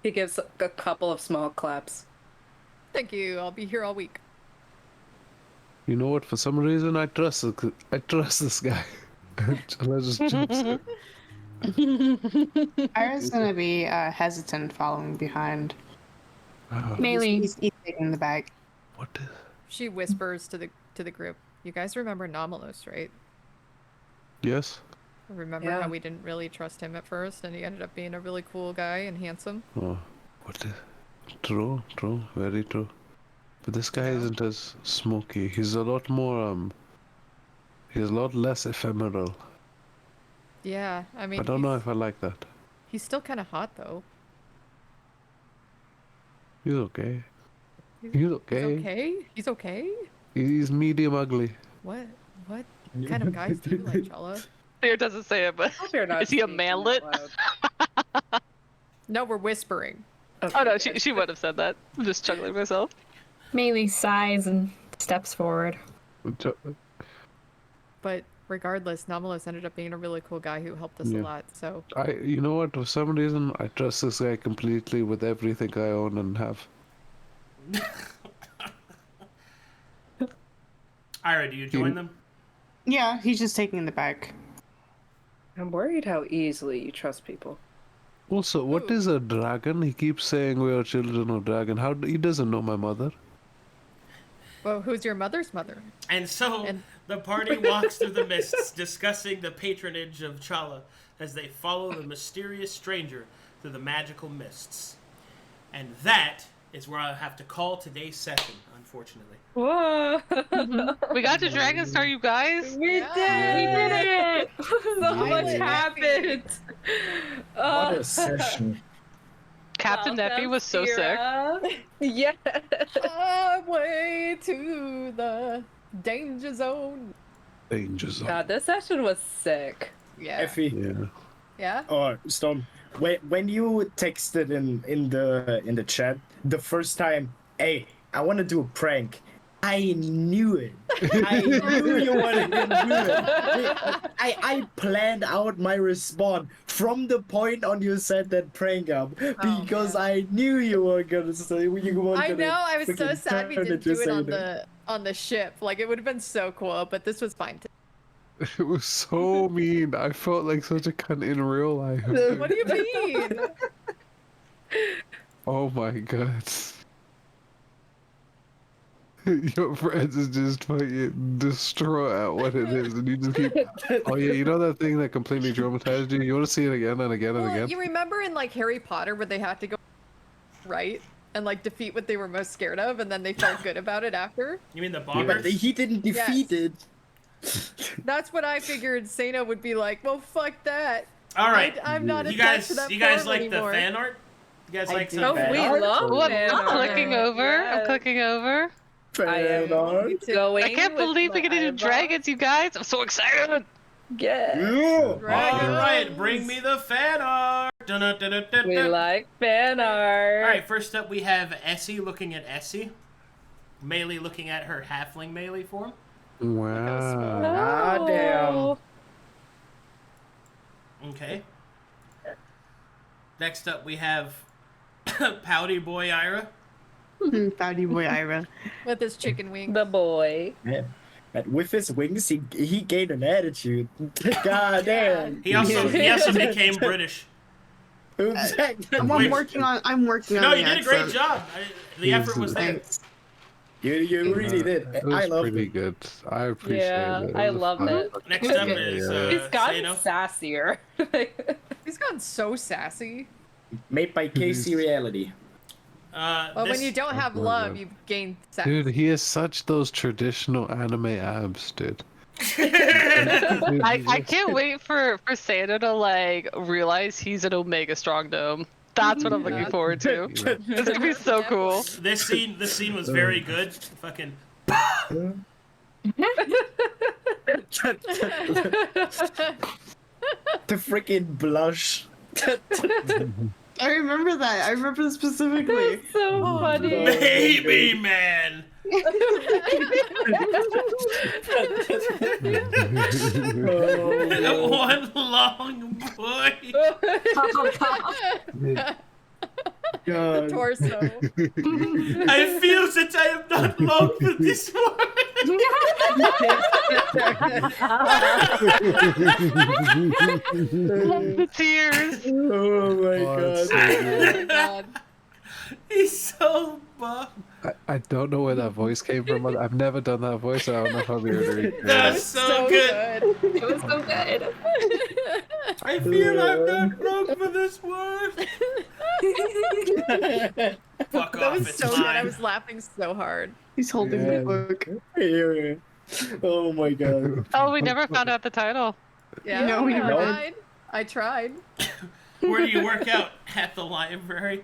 He gives a couple of small claps. Thank you. I'll be here all week. You know what? For some reason, I trust this guy. Let's just jump in. Ira's gonna be hesitant following behind. Maelie. He's taking the bag. What is... She whispers to the group. You guys remember Nomalos, right? Yes? Remember Yeah. how we didn't really trust him at first, and he ended up being a really cool guy and handsome? Oh, what is... True, very true. But this guy isn't as smoky. He's a lot more, he's a lot less ephemeral. Yeah, I mean, I don't know if I like that. he's still kind of hot though. He's okay. He's He's okay. okay. He's okay. He's medium ugly. What kind of guys do you like, Challa? Sera doesn't say it, but Hope you're not is he a speaking manlet? out loud. No, we're whispering. Oh no, she would have said that. I'm just chuckling myself. Maelie sighs and steps forward. But regardless, Nomalos ended up being a really cool guy who helped us a Yeah. lot. So You know what? For some reason, I trust this guy completely with everything I own and have. Ira, do you join them? Yeah, he's just taking the bag. I'm worried how easily you trust people. Also, what is a dragon? He keeps saying we are children of dragon. He doesn't know my mother. well, who's your mother's mother? And so And- the party walks through the mists, discussing the patronage of Challa as they follow the mysterious stranger through the magical mists. And that is where I'll have to call today's session, unfortunately. Whoa! We got to Dragonstar, you guys. We Yeah. did! We did it! So much Finally. happened! What a session. Captain Neppy was so sick. Yeah. Highway to the danger zone. Danger zone. God, this session was sick. Yeah. Effie, Yeah. Yeah. or Storm, when you texted in the chat the first time, hey, I want to do a prank. I knew it. I knew you wanted to do it. I planned out my response from the point on you said that prank up because I knew you were gonna say you weren't I gonna know. I was so freaking sad we turn didn't to do it Seino. on the ship. Like it would have been so cool, but this was fine. It was so mean. I felt like such a cunt in real life. What do you mean? Oh my god. Your friends is just fucking distraught at what it is, and you just keep. Oh yeah, you know that thing that completely traumatized you? You want to see it again and again and Well, again? you remember in like Harry Potter where they had to go right and like defeat what they were most scared of, and then they felt good about it after? You mean the But boggers? he didn't defeat it. That's what I figured. Seino would be like, "Well, fuck that. All right. I'm not You attached guys, to that you guys form like anymore." the fan art? You guys I like do. some Oh, fan we art? love What? fan I'm art. clicking over. I'm Yes. clicking over. I am Fan going. I can't believe we're gonna do dragons, you guys. I'm so excited. Yeah. art. Dragons. All right, bring me the fan art. Dun-dun-dun-dun-dun-dun. We like fan art. All right, first up we have Essie looking at Essie. Maelie looking at her halfling Maelie form. Wow. Ah, damn. Okay. Next up we have Pouty Boy Irha. Pouty boy Irha. With his chicken wings. The boy. Yeah. And with his wings, he gained an attitude. God damn. He also became British. Oops. I'm Wait. working on. I'm working No, on. you the did a great accent. job. The effort was there. Thanks. You really did. It was I love pretty it. good. I appreciate Yeah, it. I was loved fun. it. Next up is He's gotten Seino. sassier. He's gotten so sassy. Made by KC Reality. Well, when you don't have Oh, love, God. you gain sass. Dude, he has such those traditional anime abs, dude. I can't wait for Seino to like realize he's an Omega Strong Dome. That's what I'm looking Yeah. forward to. It's gonna be so cool. This scene was very good. Fucking The freaking blush. I remember that. I remember it specifically. So funny. baby man. Oh, One long boy. God. Torso. I feel that I am not long for this one. The tears. Oh my Oh, god. Oh my god. He's so buff. I don't know where that voice came from. I've never done that voice. So I don't know how we were That's so good. It was so good. I feel I'm not long for this one. Fuck That off, was it's so good. I mine. was laughing so hard. He's holding Yeah. the book. Oh my god. Oh, we never found out the title. Yeah, No, we never tried. I tried. Where do you work out? At the library.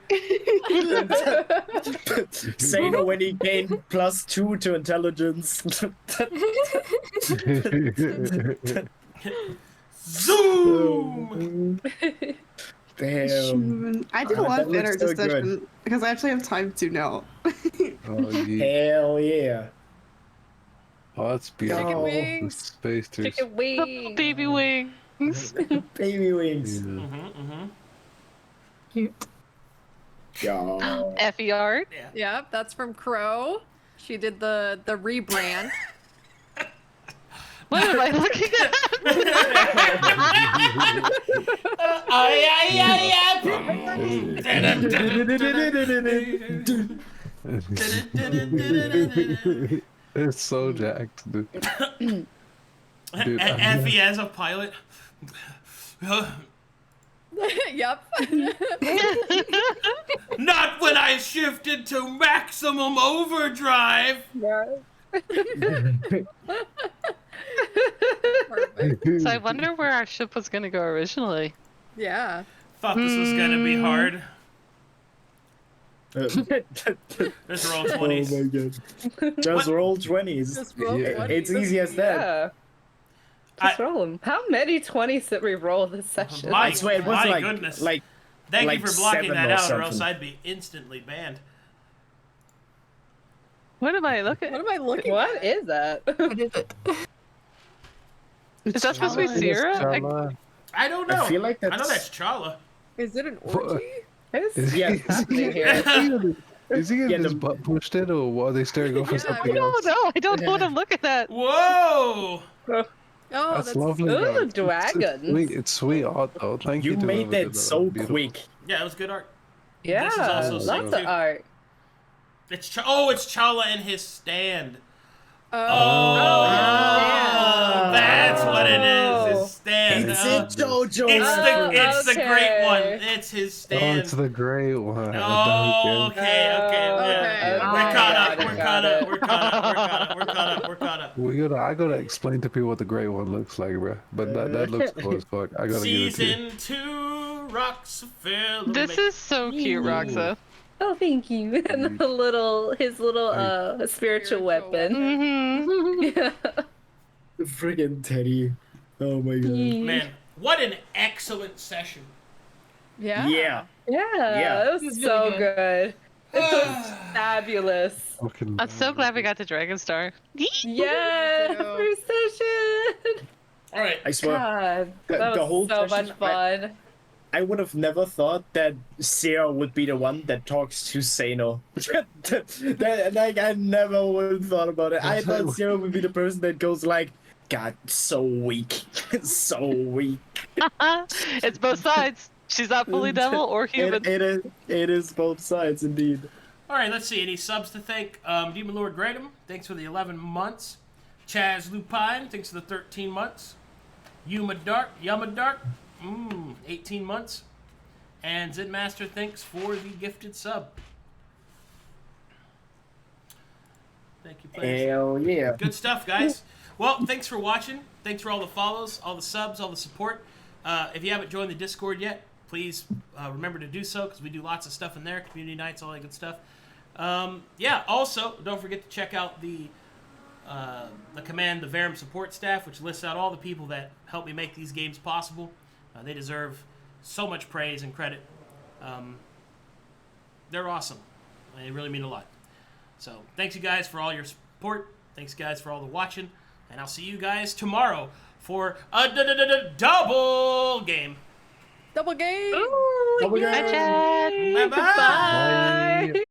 Seino when he gained +2 to intelligence. Zoom! Damn. I did a God, lot of that fan looks art so this good. session because I actually have time to now. Oh, yeah. Hell yeah. Oh, that's beautiful. Chicken wings. The space through. Chicken wings. Baby wings. Baby wings. Mm-hmm. Cute. Yeah. Effie art. Yep, that's from Crow. She did the rebrand. What am I looking at? It's so jacked, dude. Dude, Effie as a pilot. Yep. Not when I shifted to maximum overdrive. Perfect. So I wonder where our ship was gonna go originally. Yeah. Thought this was gonna be hard. Let's roll 20s. Oh my god. Just roll 20s. Just roll Yeah. 20. It's easy as that. Yeah. Just roll them. How many 20s did we roll this session? My, I swear it was my like, goodness. like Thank like you for blocking 7 that or out, or else something. I'd be instantly banned. What am I looking What at? am I looking What at? is that? What is it? Is that supposed to be Sera? Challa. I don't know. I feel like I know that's that's Challa. Is it an orgy? What is Is he- Yeah. happening here? Is he getting Yeah, his the- butt pushed in, or are they staring off for Yeah, something I else? don't know. I don't know what I'm looking at. Whoa! Oh, That's lovely. Ooh, though. dragons. It's sweet art though. Thank you. You to made whoever that did so Beautiful. quick. Yeah, it was good art. Yeah, This is also lots sick, of too. art. It's Challa and his stand. Oh, That's what it is. His stand. It's it, Jojo. It's the great one. okay. It's his Oh, stand. it's the great one. Oh, okay. okay. We're caught up. Got it, We're got caught it. up. We're caught up. We're caught up. We're caught up. We're caught up. I gotta explain to people what the great one looks like, bro. But that looks cool as fuck. I gotta give it to you. Season 2, Roxafellah. This is so cute, Roxa. Oh, thank you. And his little spiritual weapon. Mm-hmm. Friggin' Teddy. Oh my god. Man, what an excellent session. Yeah. Yeah. Yeah, it was This is so really good. It was fabulous. Fucking I'm so glad we got to Dragonstar. Yes, too. first session. All right. I swear. God, The- that the was whole so session, much fun. I would have never thought that Sera would be the one that talks to Seino. I never would have thought about it. I thought Sera would be the person that goes like, God, so weak. So weak. It's both sides. She's not fully devil or human. It is both sides, indeed. All right, let's see. Any subs to thank? Demon Lord Gradum, thanks for the 11 months. Chaz Lupine, thanks for the 13 months. Yuma Dark, 18 months. And Zidmaster, thanks for the gifted sub. Thank you, players. Hell yeah. Good stuff, guys. Well, thanks for watching. Thanks for all the follows, all the subs, all the support. If you haven't joined the Discord yet, please remember to do so because we do lots of stuff in there, community nights, all that good stuff. Also, don't forget to check out the Command the Verum support staff, which lists out all the people that help me make these games possible. They deserve so much praise and credit. They're awesome. They really mean a lot. So, thanks you guys for all your support. Thanks guys for all the watching. And I'll see you guys tomorrow for a double game. Double game. Ooh, Double yeah. game. Bye, Chad. Bye-bye. Bye.